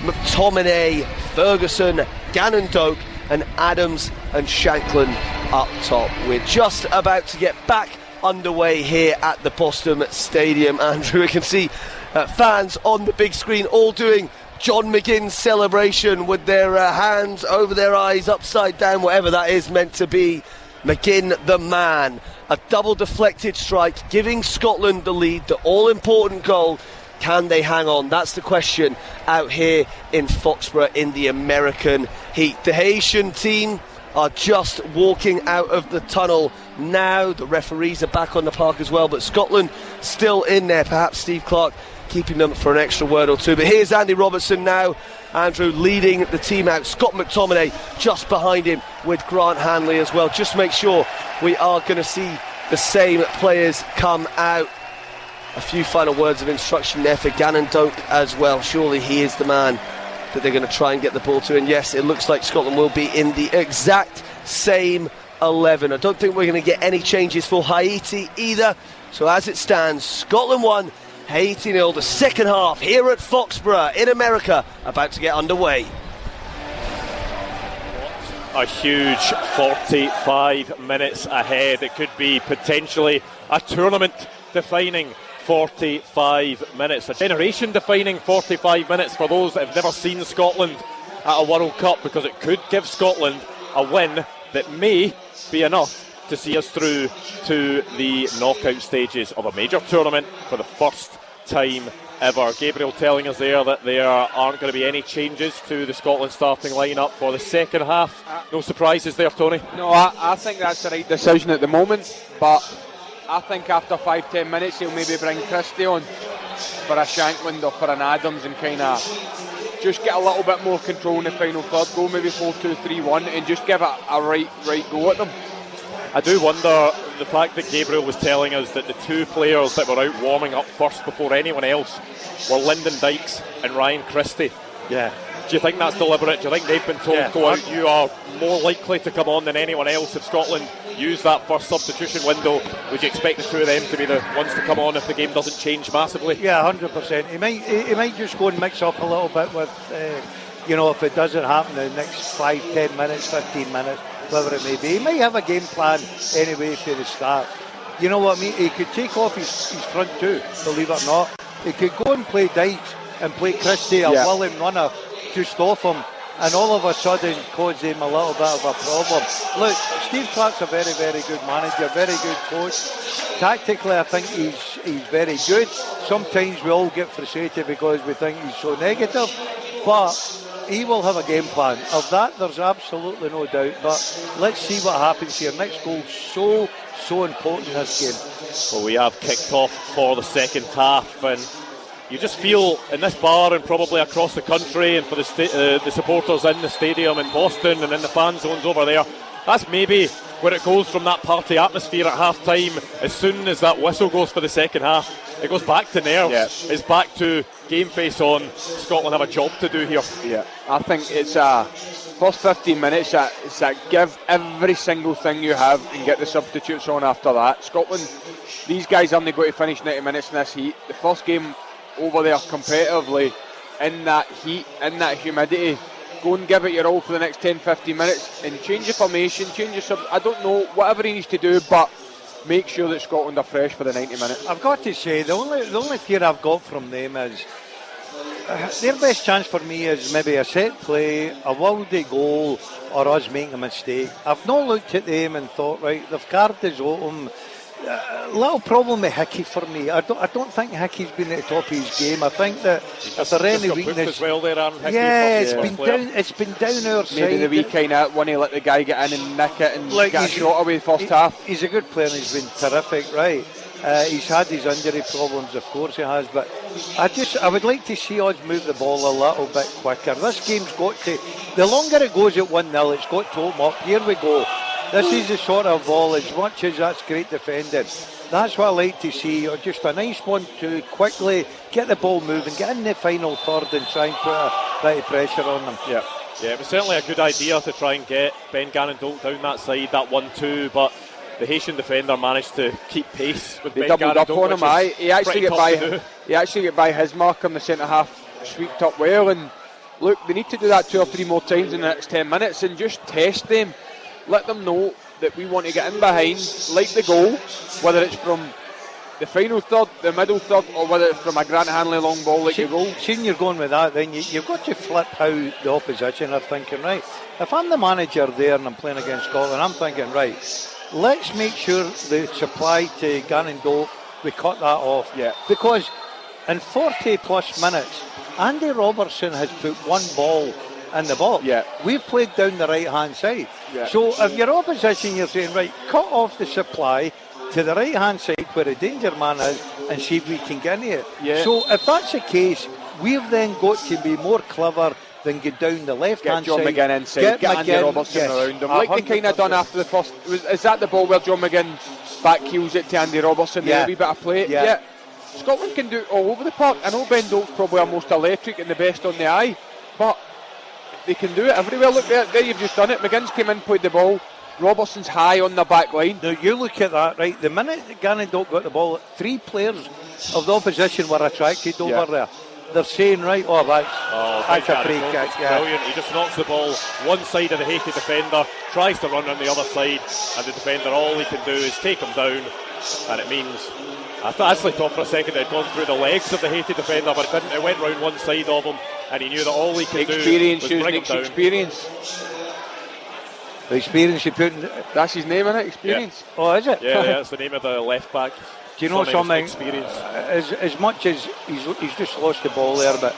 McTominay, Ferguson, Gannon-Doak and Adams and Shankland up top. We're just about to get back underway here at the Boston Stadium, Andrew. We can see fans on the big screen all doing John McGinn's celebration with their hands over their eyes, upside down, whatever that is meant to be. McGinn the man. A double deflected strike, giving Scotland the lead, the all-important goal. Can they hang on? That's the question out here in Foxborough in the American heat. The Haitian team are just walking out of the tunnel now. The referees are back on the park as well, but Scotland still in there. Perhaps Steve Clarke keeping them for an extra word or two. But here's Andy Robertson now, Andrew, leading the team out. Scott McTominay just behind him with Grant Hanley as well. Just make sure we are going to see the same players come out. A few final words of instruction there for Gannon-Doak as well. Surely he is the man that they're going to try and get the ball to. And yes, it looks like Scotland will be in the exact same 11. I don't think we're going to get any changes for Haiti either. So as it stands, Scotland 1, Haiti 0. The second half here at Foxborough in America about to get underway. A huge 45 minutes ahead. It could be potentially a tournament-defining 45 minutes, a generation-defining 45 minutes for those that have never seen Scotland at a World Cup, because it could give Scotland a win that may be enough to see us through to the knockout stages of a major tournament for the first time ever. Gabriel telling us there that there aren't going to be any changes to the Scotland starting lineup for the second half. No surprises there, Tony? No, I think that's the right decision at the moment, but I think after 5-10 minutes he'll maybe bring Christie on for a Shankland or for an Adams and kind of just get a little bit more control in the final third, go maybe 4-2-3-1 and just give it a right go at them. I do wonder, the fact that Gabriel was telling us that the two players that were out warming up first before anyone else were Lyndon Dykes and Ryan Christie. Yeah, Do you think that's deliberate? Do you think they've been told, go out, you are more likely to come on than anyone else? If Scotland use that first substitution window, would you expect the two of them to be the ones to come on if the game doesn't change massively? Yeah, 100%. He might just go and mix up a little bit with, if it doesn't happen in the next 5, 10 minutes, 15 minutes, whatever it may be. He might have a game plan anyway for the start. You know what I mean? He could take off his front two, believe it or not. He could go and play Dykes and play Christie, a willing runner, just off him, and all of a sudden cause him a little bit of a problem. Look, Steve Clark's a very, very good manager, very good coach. Tactically, I think he's very good. Sometimes we all get frustrated because we think he's so negative, but he will have a game plan. Of that, there's absolutely no doubt. But let's see what happens here. Next goal, so important in this game. Well, we have kicked off for the second half, and you just feel in this bar and probably across the country, and for the supporters in the stadium in Boston and in the fan zones over there, that's maybe where it goes from that party atmosphere at half time. As soon as that whistle goes for the second half, it goes back to nerves. Yeah. It's back to game face on. Scotland have a job to do here. Yeah, I think it's first 15 minutes, it's that give every single thing you have and get the substitutes on after that. Scotland, these guys aren't going to finish 90 minutes in this heat. The first game over there competitively, in that heat, in that humidity, go and give it your all for the next 10-15 minutes and change your formation, change your I don't know, whatever he needs to do, but make sure that Scotland are fresh for the 90 minutes. I've got to say, the only fear I've got from them is their best chance for me is maybe a set play, a worldy goal, or us making a mistake. I've not looked at them and thought, right, they've carved us open. Little problem with Hickey for me. I don't think Hickey's been at the top of his game. I think that if there any weakness, as well there, Aaron Hickey, it's been down our side. Maybe the wee kind of when he let the guy get in and nick it and get a shot away first half. He's a good player and he's been terrific, right? He's had his injury problems, of course he has, but I would like to see us move the ball a little bit quicker. This game's got to, the longer it goes at 1-0, it's got to open up. Here we go. This is the sort of ball, as much as that's great defending. That's what I like to see. Or just a nice 1-2, quickly get the ball moving, get in the final third and try and put a bit of pressure on them. Yeah, it was certainly a good idea to try and get Ben Gannon-Doak down that side, that 1-2, but the Haitian defender managed to keep pace with Ben Gannon-Doak. They doubled up on him, He actually get by his mark on the centre half, swept up well, and look, they need to do that 2 or 3 more times in the next 10 minutes and just test them. Let them know that we want to get in behind, like the goal, whether it's from the final third, the middle third, or whether it's from a Grant Hanley long ball like the goal. Seeing you're going with that, then you've got to flip how the opposition are thinking, right? If I'm the manager there and I'm playing against Scotland, I'm thinking, right, let's make sure the supply to Gannon-Doak, we cut that off. Yeah. Because in 40 plus minutes, Andy Robertson has put one ball in the box. Yeah. We've played down the right hand side. Yeah. So if you're opposition, you're saying, right, cut off the supply to the right hand side where the danger man is and see if we can get in it. Yeah. So if that's the case, we've then got to be more clever than get down the left hand side. Get John McGinn inside, get Andy Robertson around him. Like they kind of done after the first. Is that the ball where John McGinn back heels it to Andy Robertson? Yeah. A wee bit of play. Yeah. Scotland can do it all over the park. I know Ben Doak's probably our most electric and the best on the eye, but they can do it everywhere. Look there, you've just done it. McGinn's came in, played the ball. Robertson's high on the back line. Now you look at that, right? The minute Gannon-Doak got the ball, 3 players of the opposition were attracted over there. They're saying, right, that's a free kick. Brilliant. He just knocks the ball one side of the Haiti defender, tries to run on the other side, and the defender, all he can do is take him down, and it means, I actually thought for a second it had gone through the legs of the Haiti defender, but it didn't. It went round one side of him, and he knew that all he could do was bring him down. The experience he put in, that's his name, isn't it? Experience. Yeah. Oh, is it? Yeah, that's the name of the left back. Do you know something? Experience. As much as he's just lost the ball there, but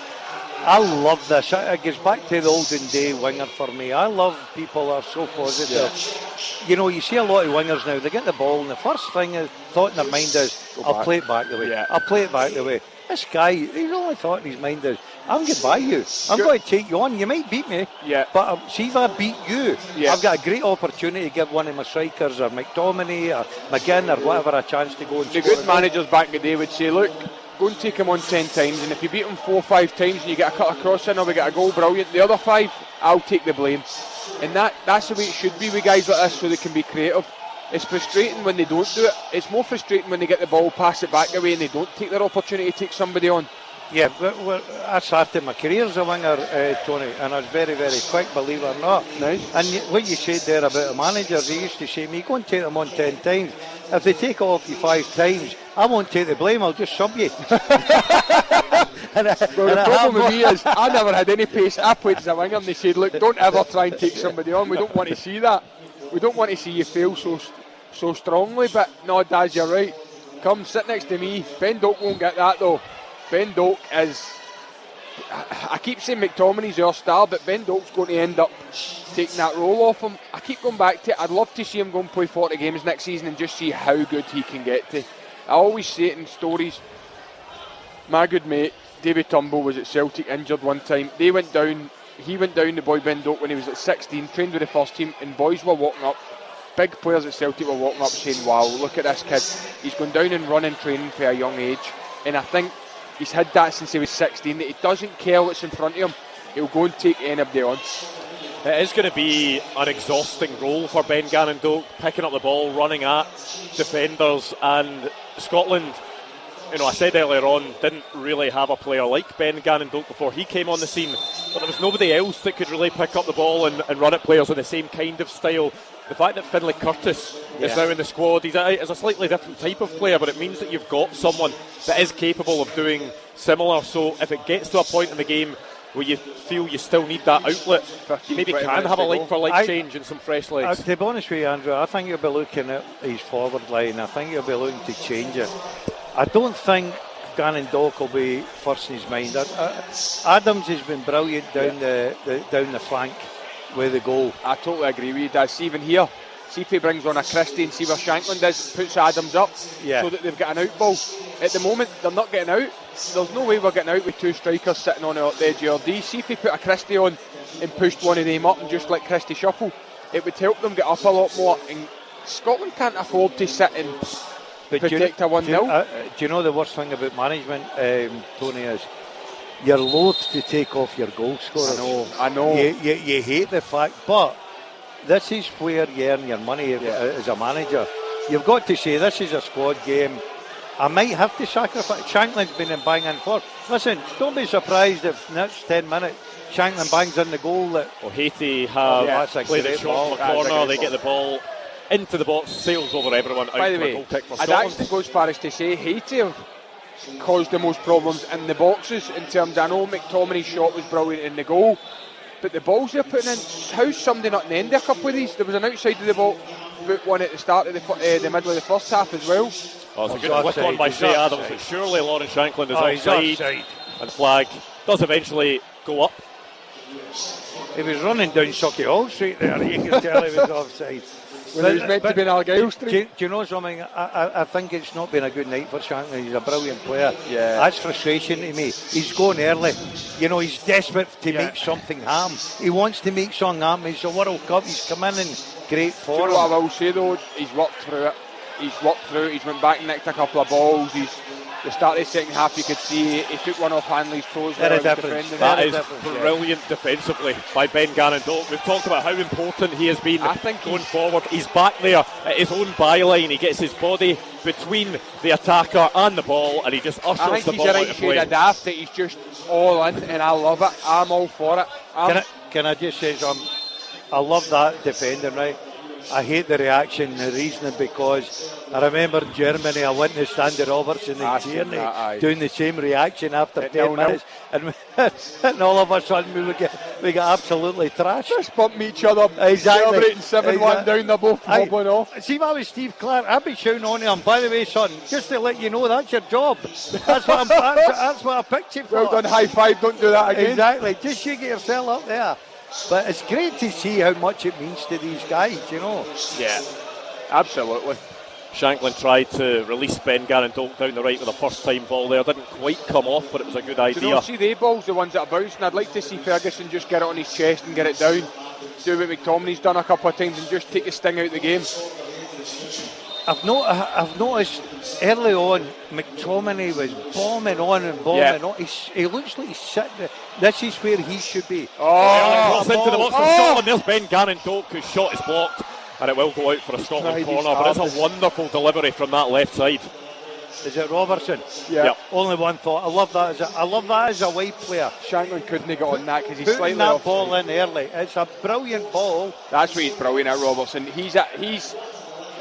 I love this. It gets back to the olden day winger for me. I love people that are so positive. Yeah. You know, you see a lot of wingers now, they get the ball and the first thought in their mind is, I'll play it back the way. Yeah. I'll play it back the way. This guy, his only thought in his mind is, I'm going to buy you. I'm going to take you on. You might beat me, but see if I beat you, I've got a great opportunity to give one of my strikers or McTominay or McGinn or whatever a chance to go and the good managers back in the day would say, look, go and take him on 10 times, and if you beat him 4 or 5 times and you get a cut across in or we get a goal, brilliant. The other 5, I'll take the blame. And that's the way it should be with guys like this, so they can be creative. It's frustrating when they don't do it. It's more frustrating when they get the ball, pass it back away, and they don't take their opportunity to take somebody on. Yeah, I started my career as a winger, Tony, and I was very, very quick, believe it or not. Nice. And what you said there about the managers, they used to say, me, go and take them on 10 times. If they take off you 5 times, I won't take the blame, I'll just sub you. The problem with me is, I never had any pace. I played as a winger, and they said, look, don't ever try and take somebody on. We don't want to see that. We don't want to see you fail so strongly. But no, Daz, you're right. Come sit next to me. Ben Doak won't get that though. Ben Doak is, I keep saying McTominay's our star, but Ben Doak's going to end up taking that role off him. I keep going back to it. I'd love to see him go and play 40 games next season and just see how good he can get to. I always say it in stories. My good mate David Turnbull was at Celtic, injured one time. He went down, the boy Ben Doak, when he was at 16, trained with the first team, and boys were walking up, big players at Celtic were walking up saying, wow, look at this kid. He's gone down and running training for a young age. And I think he's had that since he was 16, that he doesn't care what's in front of him. He'll go and take anybody on. It is going to be an exhausting role for Ben Gannon-Doak, picking up the ball, running at defenders, and Scotland, I said earlier on, didn't really have a player like Ben Gannon-Doak before he came on the scene, but there was nobody else that could really pick up the ball and run at players in the same kind of style. The fact that Finlay Curtis is now in the squad, he's a slightly different type of player, but it means that you've got someone that is capable of doing similar. So if it gets to a point in the game where you feel you still need that outlet, you maybe can have a like-for-like change and some fresh legs. To be honest with you, Andrew, I think you'll be looking at his forward line. I think you'll be looking to change it. I don't think Gannon-Doak will be first in his mind. Adams has been brilliant down the flank with the goal. I totally agree with you, Daz. See, even here, see if he brings on a Christie and see where Shankland is, puts Adams up so that they've got an out ball. At the moment, they're not getting out. There's no way we're getting out with 2 strikers sitting on the edge of our D. See if he put a Christie on and pushed one of them up and just let Christie shuffle. It would help them get up a lot more. And Scotland can't afford to sit and protect a 1-0. Do you know the worst thing about management, Tony, is you're loath to take off your goal scorers. I know. You hate the fact, but this is where you earn your money as a manager. You've got to say, this is a squad game. I might have to sacrifice. Shankland's been in banging for. Listen, don't be surprised if next 10 minutes Shankland bangs in the goal. Haiti have played a shot from the corner. They get the ball into the box, sails over everyone. By the way, I'd actually go as far as to say Haiti have caused the most problems in the boxes in terms. I know McTominay's shot was brilliant in the goal, but the balls they're putting in, how's somebody not in the end of a couple of these? There was an outside of the ball, one at the start of the middle of the first half as well. Oh, it's a good whip on by Shea Adams, but surely Lawrence Shankland is offside, and flag does eventually go up. He was running down Sucky Hall Street there, you can tell he was offside. When he was meant to be in Argyle Street. Do you know something? I think it's not been a good night for Shankland. He's a brilliant player. Yeah. That's frustration to me. He's going early. He's desperate to make something happen. He wants to make something happen. He's a World Cup. He's come in great form. Do you know what I will say though? He's worked through it. He's went back and nicked a couple of balls. The start of the second half, you could see he took one off Hanley's toes. That is brilliant defensively by Ben Gannon-Doak. We've talked about how important he has been going forward. He's back there at his own byline. He gets his body between the attacker and the ball, and he just ushers the ball out of play. I think he's a right daft that he's just all in, and I love it. I'm all for it. Can I just say something? I love that defending, right? I hate the reaction, the reasoning, because I remember in Germany, I went to Sandy Robertson and Tierney doing the same reaction after 10 minutes, and all of a sudden we got absolutely trashed. Just bumping each other, celebrating 7-1 down, they're both wobbling off. See, if I was Steve Clark, I'd be shouting on him, by the way, son, just to let you know that's your job. That's what I picked you for. Well done, high five, don't do that again. Exactly, just you get yourself up there. But it's great to see how much it means to these guys, Yeah, absolutely. Shankland tried to release Ben Gannon-Doak down the right with a first-time ball there. Didn't quite come off, but it was a good idea. Do you see the balls, the ones that are bouncing? I'd like to see Ferguson just get it on his chest and get it down. Do what McTominay's done a couple of times and just take the sting out of the game. I've noticed early on McTominay was bombing on and bombing on. He looks like he's sitting there. This is where he should be. Cross into the box from Scotland. There's Ben Gannon-Doak, whose shot is blocked, and it will go out for a Scotland corner. But it's a wonderful delivery from that left side. Is it Robertson? Yeah. Yep. Only one thought. I love that as a wide player. Shankland couldn't have got on that because he's putting slightly that off. ball in early. It's a brilliant ball. That's where he's brilliant at, Robertson. He's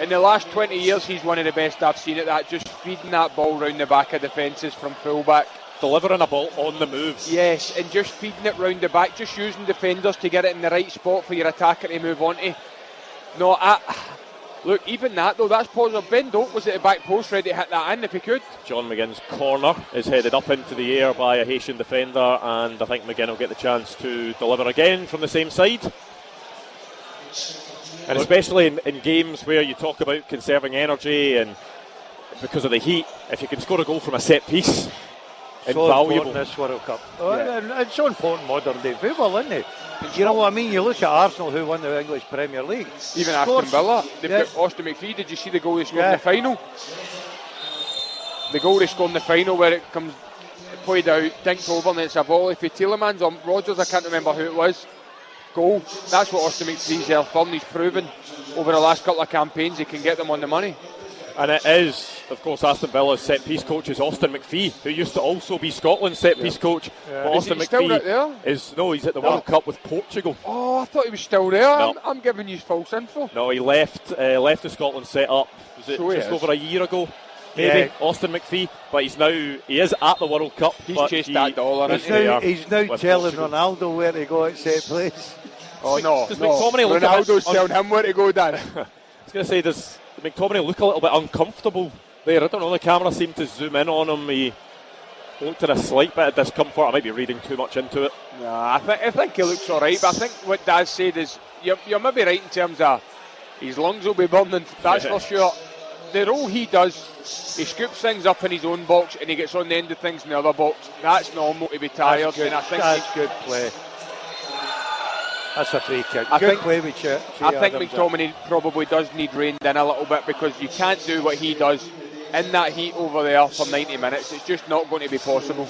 in the last 20 years, he's one of the best I've seen at that. Just feeding that ball round the back of defences from fullback. Delivering a ball on the move. Yes, and just feeding it round the back. Just using defenders to get it in the right spot for your attacker to move on to. No, look, even that though, that's positive. Ben Doak was at the back post ready to hit that in if he could. John McGinn's corner is headed up into the air by a Haitian defender, and I think McGinn will get the chance to deliver again from the same side. And especially in games where you talk about conserving energy and because of the heat, if you can score a goal from a set piece, invaluable. This World Cup. It's so important modern day football, isn't it? You know what I mean? You look at Arsenal, who won the English Premier League. Even Aston Villa. They've got Austin McPhee. Did you see the goal they scored in the final? The goal they scored in the final where it comes played out, dinked over, and it's a volley for Tielemans on Rodgers. I can't remember who it was. Goal. That's what Austin McPhee's there for. He's proven over the last couple of campaigns he can get them on the money. And it is, of course, Aston Villa's set-piece coach is Austin McPhee, who used to also be Scotland's set-piece coach. Yeah. But Austin McPhee he's at the World Cup with Portugal. Oh, I thought he was still there. No. I'm giving you false info. No, he left the Scotland set-up. Was it just over a year ago? Maybe Austin McPhee, but he is at the World Cup. He's chased that dollar. He's now telling Ronaldo where to go at set place. Oh no, does McTominay look Ronaldo's telling him where to go, Dan. I was going to say, does McTominay look a little bit uncomfortable there? I don't know, the camera seemed to zoom in on him. He looked in a slight bit of discomfort. I might be reading too much into it. Nah, I think he looks alright, but I think what Daz said is you're maybe right in terms of his lungs will be burning, that's for sure. The role he does, he scoops things up in his own box and he gets on the end of things in the other box. That's normal to be tired. That's good, and I think that's good play. That's a free kick. I think McTominay probably does need reined in a little bit because you can't do what he does in that heat over there for 90 minutes. It's just not going to be possible.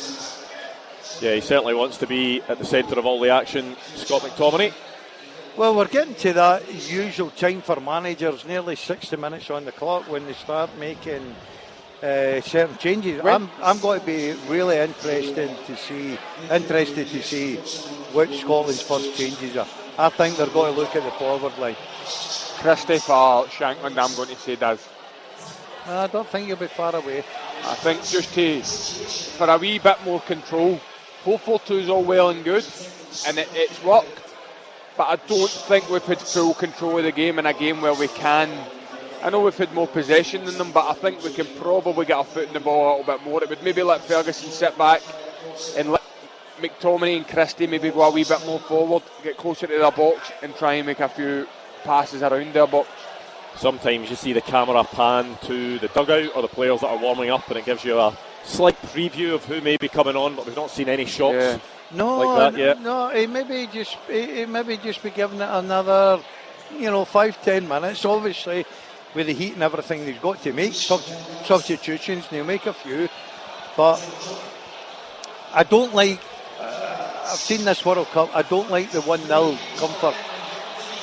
Yeah, he certainly wants to be at the centre of all the action, Scott McTominay. Well, we're getting to that usual time for managers, nearly 60 minutes on the clock when they start making certain changes. I'm going to be really interested to see which Scotland's first changes are. I think they're going to look at the forward line. Christie for Shankland, I'm going to say does. I don't think you'll be far away. I think just for a wee bit more control. 4-4-2 is all well and good, and it's worked. But I don't think we've had full control of the game in a game where we can. I know we've had more possession than them, but I think we can probably get our foot in the ball a little bit more. It would maybe let Ferguson sit back and let McTominay and Christie maybe go a wee bit more forward, get closer to their box and try and make a few passes around their box. Sometimes you see the camera pan to the dugout or the players that are warming up and it gives you a slight preview of who may be coming on, but we've not seen any shots. Yeah. No, like that yet. No, he maybe just be giving it another, 5-10 minutes. Obviously, with the heat and everything, he's got to make substitutions, and he'll make a few. But I don't like. I've seen this World Cup. I don't like the 1-0 comfort.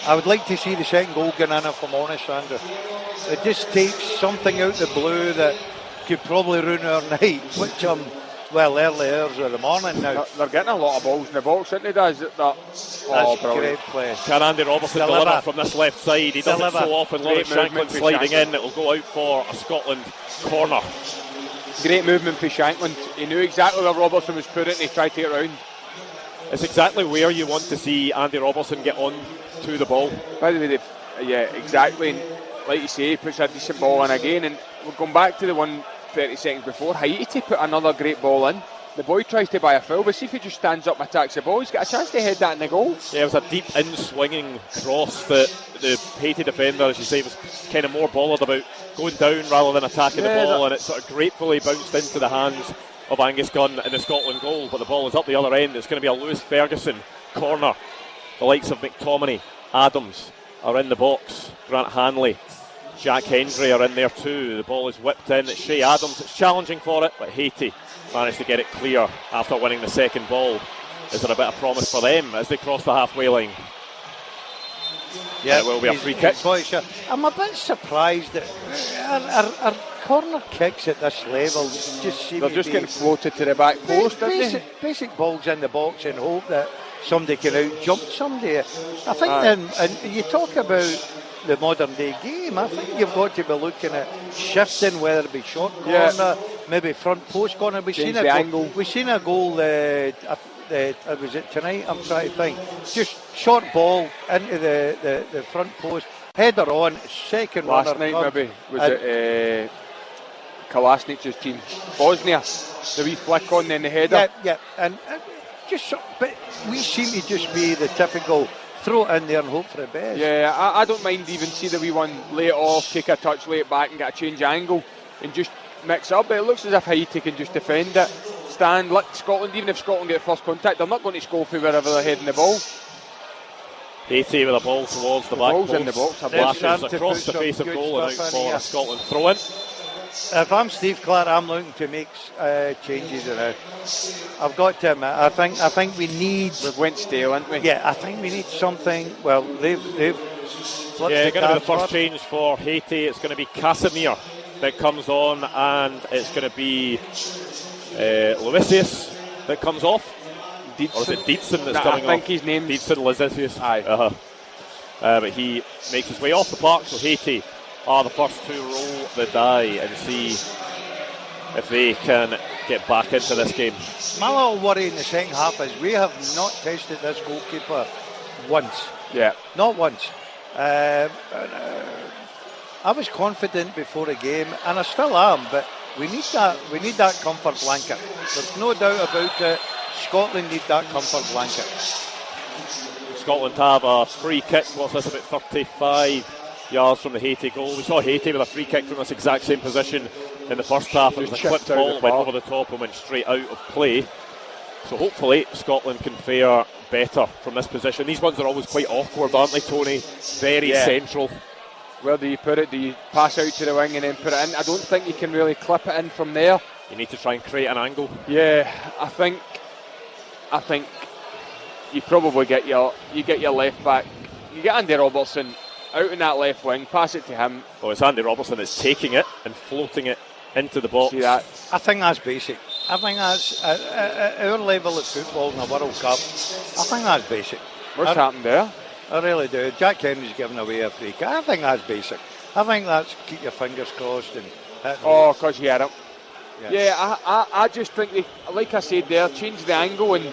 I would like to see the second goal going in, if I'm honest, Andrew. It just takes something out the blue that could probably ruin our night, which early hours of the morning now. They're getting a lot of balls in the box, isn't they, Daz? That's great play. Can Andy Robertson deliver from this left side? He does it so often. Lawrence Shankland sliding in. It will go out for a Scotland corner. Great movement for Shankland. He knew exactly where Robertson was put it and he tried to get round. It's exactly where you want to see Andy Robertson get on to the ball. By the way, exactly. And like you say, he puts a decent ball in again. And we're going back to the one 30 seconds before. Haiti put another great ball in. The boy tries to buy a foul, but see if he just stands up and attacks the ball, he's got a chance to head that in the goal. Yeah, it was a deep in-swinging cross that the Haiti defender, as you say, was kind of more bothered about going down rather than attacking the ball, and it sort of gratefully bounced into the hands of Angus Gunn in the Scotland goal, but the ball is up the other end. It's going to be a Lewis Ferguson corner. The likes of McTominay, Adams are in the box, Grant Hanley Jack Hendry are in there too. The ball is whipped in. It's Shea Adams. It's challenging for it, but Haiti managed to get it clear after winning the second ball. Is there a bit of promise for them as they cross the halfway line? Yeah, it will be a free kick. I'm a bit surprised that our corner kicks at this level just seem they're just getting floated to the back post. Basic balls in the box and hope that somebody can out-jump somebody. I think and you talk about the modern day game, I think you've got to be looking at shifting, whether it be short corner, maybe front post corner. We've seen a goal was it tonight? I'm trying to think. Just short ball into the front post, header on, second last runner. Last night maybe was it Kolasnic's team, Bosnia. The wee flick on then the header. Yeah, and but we seem to just be the typical throw it in there and hope for the best. Yeah, I don't mind even see the wee one, lay it off, take a touch, lay it back and get a change of angle and just mix it up. But it looks as if Haiti can just defend it, stand, let Scotland, even if Scotland get first contact, they're not going to score for wherever they're heading the ball. Haiti with a ball towards the back post. In the box. Flashes across the face of goal and out for a Scotland throw-in. If I'm Steve Clark, I'm looking to make changes around. I've got to admit, I think we need. We've went stale, haven't we? Yeah, I think we need something. Well, they've. Going to be the first change for Haiti. It's going to be Casimir that comes on, and it's going to be Lovisius that comes off. Dietzen. Or is it Dietzen that's coming off? I think his name's Dietzen Lovisius. Aye. But he makes his way off the park, so Haiti are the first to roll the die and see if they can get back into this game. My little worry in the second half is we have not tested this goalkeeper once. Yeah. Not once. I was confident before the game, and I still am, but we need that comfort blanket. There's no doubt about it. Scotland need that comfort blanket. Scotland have a free kick. What's this, about 35 yards from the Haiti goal? We saw Haiti with a free kick from this exact same position in the first half. It was a clipped ball, went over the top and went straight out of play. So hopefully Scotland can fare better from this position. These ones are always quite awkward, aren't they, Tony? Very central. Where do you put it? Do you pass out to the wing and then put it in? I don't think you can really clip it in from there. You need to try and create an angle. Yeah, I think you probably get your left back. You get Andy Robertson out in that left wing, pass it to him. Oh, it's Andy Robertson that's taking it and floating it into the box. See that? I think that's basic. I think that's at our level of football in the World Cup. I think that's basic. What's happened there? I really do. Jack Henry's giving away a free kick. I think that's basic. I think that's keep your fingers crossed and hit. Oh, because you had him. Yeah, I just think they, like I said there, change the angle and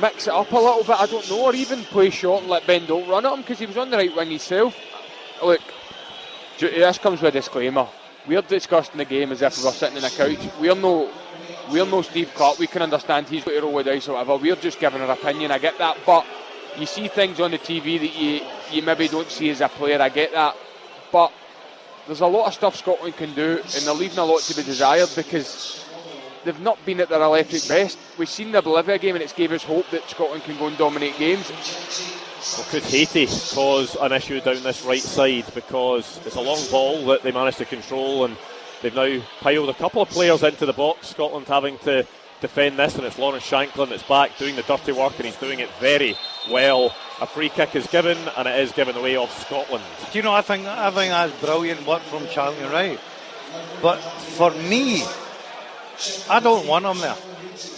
mix it up a little bit. I don't know, or even play short and let Ben Dolt run at him because he was on the right wing himself. Look, this comes with a disclaimer. We're discussing the game as if we were sitting on a couch. We're no Steve Clark. We can understand he's got to roll with dice or whatever. We're just giving our opinion. I get that, but you see things on the TV that you maybe don't see as a player. I get that, but there's a lot of stuff Scotland can do, and they're leaving a lot to be desired because they've not been at their electric best. We've seen the Bolivia game, and it's gave us hope that Scotland can go and dominate games. Well, could Haiti cause an issue down this right side, because it's a long ball that they managed to control, and they've now piled a couple of players into the box. Scotland having to defend this, and it's Lawrence Shanklin that's back doing the dirty work, and he's doing it very well. A free kick is given, and it is given away off Scotland. Do you know, I think that's brilliant work from Charlie Wright. But for me, I don't want him there.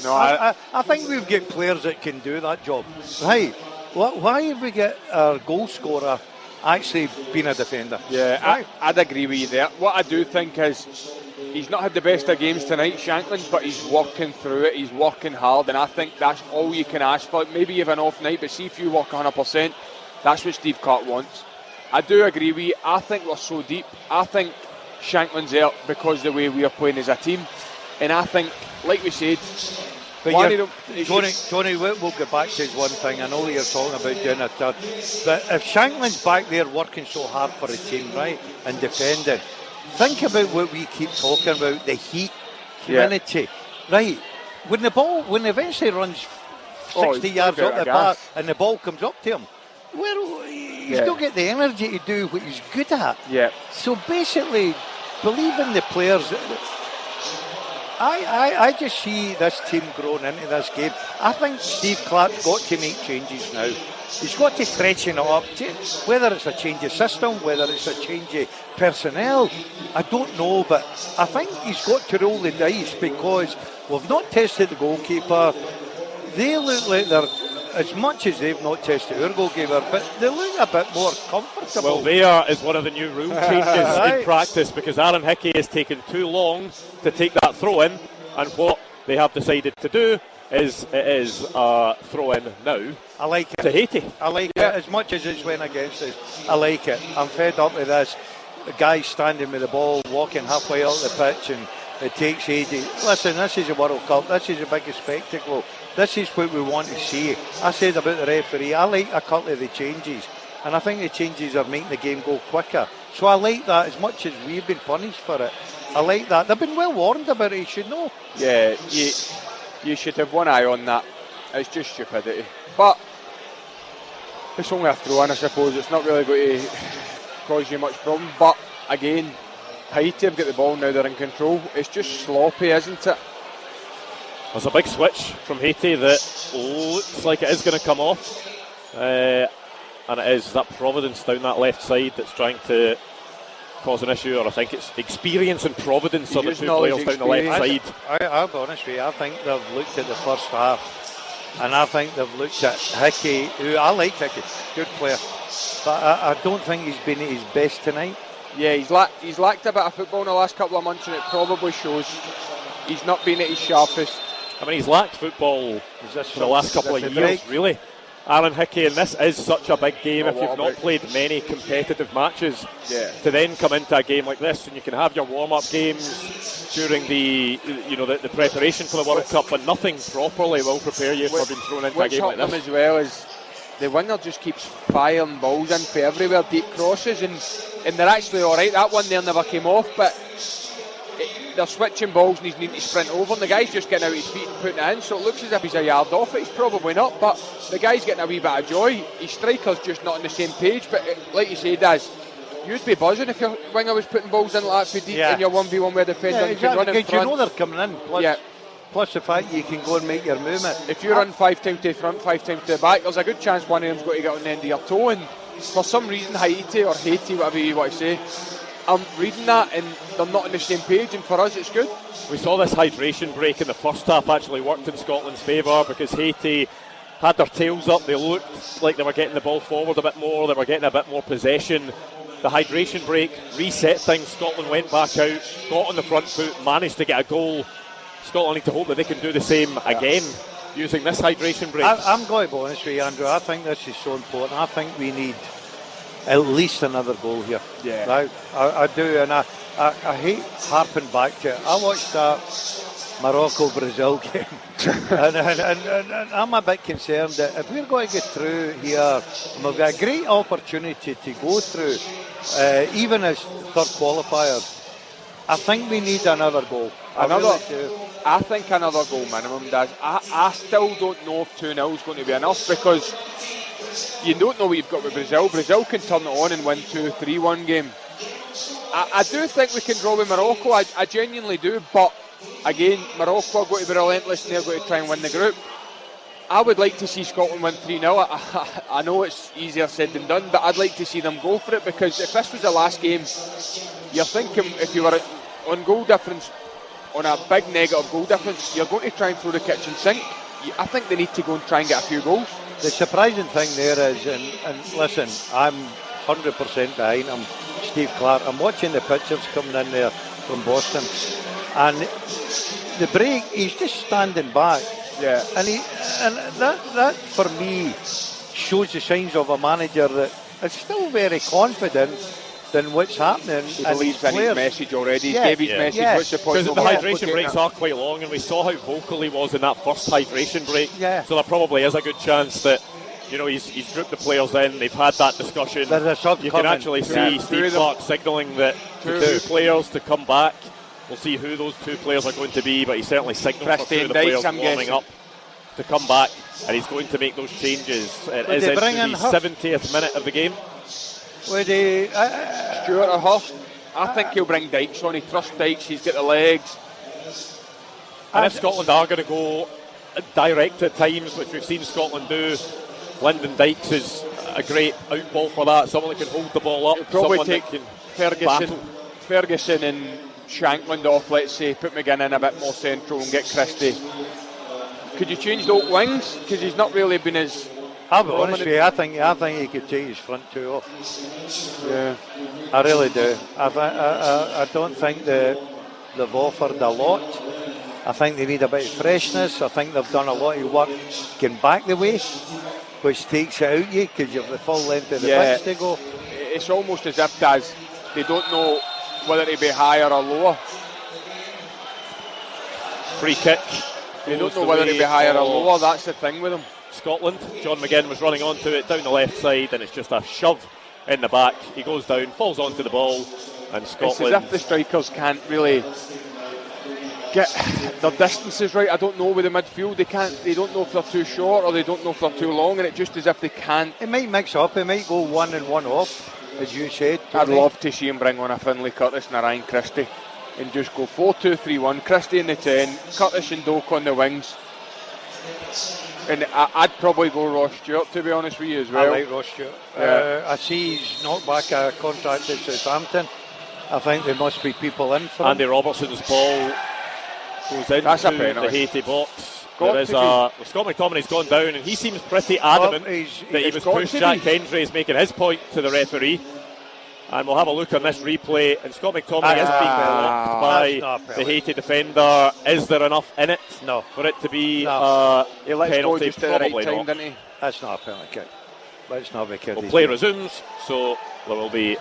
No, I think we've got players that can do that job. Right. Why have we got our goal scorer actually being a defender? Yeah, I'd agree with you there. What I do think is he's not had the best of games tonight, Shanklin, but he's working through it. He's working hard, and I think that's all you can ask for. Maybe you have an off night, but see if you work 100%, that's what Steve Clark wants. I do agree with you. I think we're so deep. I think Shanklin's there because of the way we are playing as a team. And I think, like we said, Tony, we'll get back to one thing. I know you're talking about doing a third, but if Shanklin's back there working so hard for the team, right, and defending, think about what we keep talking about, the heat, community, right? When the eventually runs 60 yards up the park and the ball comes up to him, he's not got the energy to do what he's good at. Yeah. So basically, believe in the players. I just see this team growing into this game. I think Steve Clark's got to make changes now. He's got to freshen it up, whether it's a change of system, whether it's a change of personnel, I don't know, but I think he's got to roll the dice because we've not tested the goalkeeper. They look like they're, as much as they've not tested our goalkeeper, but they look a bit more comfortable. Well, there is one of the new rule changes in practice because Aaron Hickey has taken too long to take that throw in, and what they have decided to do is it is a throw in now. I like it. To Haiti. I like it as much as it's went against us. I like it. I'm fed up with this. The guy standing with the ball, walking halfway out the pitch, and it takes Haiti. Listen, this is a World Cup. This is the biggest spectacle. This is what we want to see. I said about the referee, I like a couple of the changes, and I think the changes are making the game go quicker. So I like that as much as we've been punished for it. I like that. They've been well warned about it, you should know. Yeah, you should have one eye on that. It's just stupidity. But it's only a throw-in, I suppose. It's not really going to cause you much problem. But again, Haiti have got the ball now, they're in control. It's just sloppy, isn't it? There's a big switch from Haiti that looks like it is going to come off. And it is that Providence down that left side that's trying to cause an issue, or I think it's Experience and Providence are the two players down the left side. I'll be honest with you, I think they've looked at the first half, and I think they've looked at Hickey, who I like Hickey, good player, but I don't think he's been at his best tonight. Yeah, he's lacked a bit of football in the last couple of months, and it probably shows. He's not been at his sharpest. I mean, he's lacked football for the last couple of years, really. Aaron Hickey, and this is such a big game if you've not played many competitive matches. Yeah. To then come into a game like this, and you can have your warm-up games during the preparation for the World Cup, but nothing properly will prepare you for being thrown into a game like this. As well is the winger just keeps firing balls in for everywhere, deep crosses, and they're actually all right. That one there never came off, but they're switching balls and he's needing to sprint over, and the guy's just getting out his feet and putting it in, so it looks as if he's a yard off it. He's probably not, but the guy's getting a wee bit of joy. His striker's just not on the same page, but like you say, Daz, you'd be buzzing if your winger was putting balls in like that for deep in your 1v1 with a defender. Yeah, exactly, because you know they're coming in, plus the fact you can go and make your movement. If you run 5 times to the front, 5 times to the back, there's a good chance one of them's going to get on the end of your toe, and for some reason Haiti, whatever you want to say, I'm reading that and they're not on the same page, and for us it's good. We saw this hydration break in the first half actually worked in Scotland's favour because Haiti had their tails up, they looked like they were getting the ball forward a bit more, they were getting a bit more possession. The hydration break reset things, Scotland went back out, got on the front foot, managed to get a goal. Scotland need to hope that they can do the same again using this hydration break. I'm going to be honest with you, Andrew, I think this is so important. I think we need at least another goal here. Yeah. I do, and I hate harping back to it. I watched that Morocco-Brazil game, and I'm a bit concerned that if we're going to get through here, and we've got a great opportunity to go through, even as third qualifiers, I think we need another goal. I think another goal minimum, Daz. I still don't know if 2-0 is going to be enough, because you don't know what you've got with Brazil. Brazil can turn it on and win 2-3 game. I do think we can draw with Morocco. I genuinely do, but again, Morocco are going to be relentless and they're going to try and win the group. I would like to see Scotland win 3-0. I know it's easier said than done, but I'd like to see them go for it, because if this was the last game, you're thinking if you were on goal difference, on a big negative goal difference, you're going to try and throw the kitchen sink. I think they need to go and try and get a few goals. The surprising thing there is, and listen, I'm 100% behind him, Steve Clark. I'm watching the pictures coming in there from Boston, and the break, he's just standing back. Yeah. And that for me shows the signs of a manager that is still very confident than what's happening. He believes in his message already. He gave his message. What's the point? Because the hydration breaks are quite long, and we saw how vocal he was in that first hydration break. Yeah. So there probably is a good chance that, you know, he's grouped the players in, they've had that discussion. You can actually see Steve Clark signalling that the two players to come back. We'll see who those two players are going to be, but he certainly signalled for two of the players warming up to come back. and he's going to make those changes. It Would is they into bring in the Hurst? 70th minute of the game. Would he? Stuart or Hurst? I think he'll bring Dykes on. He trusts Dykes. He's got the legs. And if Scotland are going to go direct at times, which we've seen Scotland do, Lyndon Dykes is a great outball for that. Someone that can hold the ball up. Probably someone take that can Ferguson and Shankland off, let's say, put McGinn in a bit more central and get Christie. Could you change the oak wings? Because he's not really been as... I'll be honest with you, I think he could take his front two off. Yeah, I really do. I don't think they've offered a lot. I think they need a bit of freshness. I think they've done a lot of work getting back the way, which takes it out you because you've the full length of the pitch to go. It's almost as if they don't know whether to be higher or lower. Free kick. They don't know whether to be higher or lower. That's the thing with them. Scotland. John McGinn was running onto it down the left side, and it's just a shove in the back. He goes down, falls onto the ball, and Scotland. It's as if the strikers can't really get their distances right. I don't know with the midfield. They don't know if they're too short or they don't know if they're too long, and it's just as if they can't. It might mix up. It might go one and one off, as you said. I'd love to see him bring on a Finlay Curtis and a Ryan Christie and just go 4-2-3-1. Christie in the 10, Curtis and Doak on the wings. And I'd probably go Ross Stewart, to be honest with you, as well. I like Ross Stewart. I see he's knocked back a contract at Southampton. I think there must be people in for Andy him. Robertson's ball goes into the Haiti box. There is Scott McTominay's gone down, and he seems pretty adamant that he was pushed. Jack Hendry is making his point to the referee. And we'll have a look on this replay, and Scott McTominay is being blocked by the Haiti defender. Is there enough in it for it to be a penalty? Probably not. Didn't he? That's not a penalty kick. Let's not be kidding. Well, play resumes, so there will be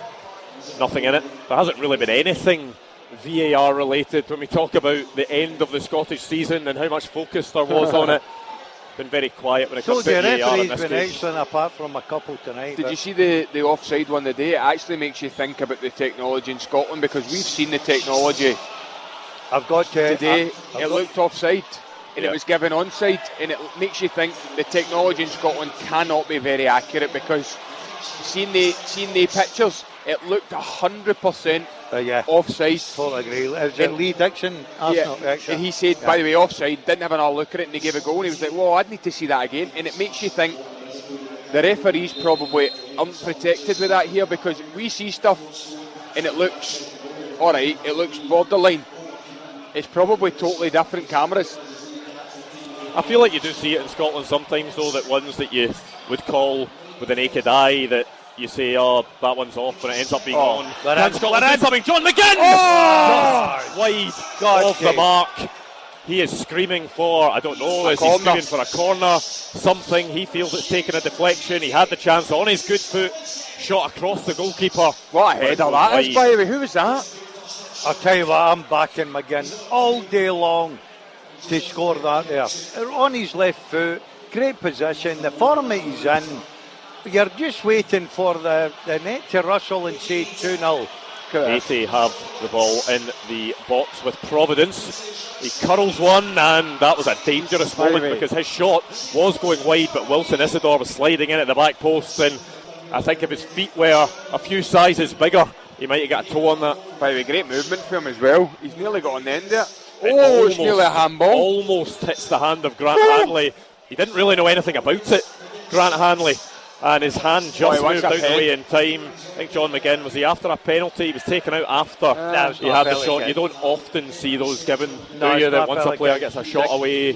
nothing in it. There hasn't really been anything VAR related when we talk about the end of the Scottish season and how much focus there was on it. Been very quiet when it comes to VAR in this referee's been excellent apart from a couple tonight. Did you see the offside one today? It actually makes you think about the technology in Scotland, because we've seen the technology. I've got to today. It looked offside and it was given onside, and it makes you think the technology in Scotland cannot be very accurate, because seeing the pictures, it looked 100% offside. Totally agree. Is it Lee Dixon? Arsenal, and he said, by the way, offside, didn't have another look at it, and he gave a goal, and he was like, well, I'd need to see that again. And it makes you think the referee's probably unprotected with that here, because we see stuff and it looks alright, it looks borderline. It's probably totally different cameras. I feel like you do see it in Scotland sometimes, though, that ones that you would call with the naked eye, that you say, oh, that one's off, and it ends up being on. Can Scotland do something? John McGinn! Just wide off the mark. He is screaming for, I don't know, is he screaming for a corner? Something. He feels it's taken a deflection. He had the chance on his good foot, shot across the goalkeeper. What a header that is, by the way. Who was that? I'll tell you what, I'm backing McGinn all day long to score that there. On his left foot, great position, the form that he's in. You're just waiting for the net to rustle and say 2-0. Haiti have the ball in the box with Providence. He curls one, and that was a dangerous moment because his shot was going wide, but Wilson Isidore was sliding in at the back post, and I think if his feet were a few sizes bigger, he might have got a toe on that. By the way, great movement for him as well. He's nearly got on the end there. Oh, it's nearly a handball. Almost hits the hand of Grant Hanley. He didn't really know anything about it, Grant Hanley. And his hand just moved out the way in time. I think John McGinn, was he after a penalty? He was taken out after he had the shot. You don't often see those given, do you? That once a player gets a shot away,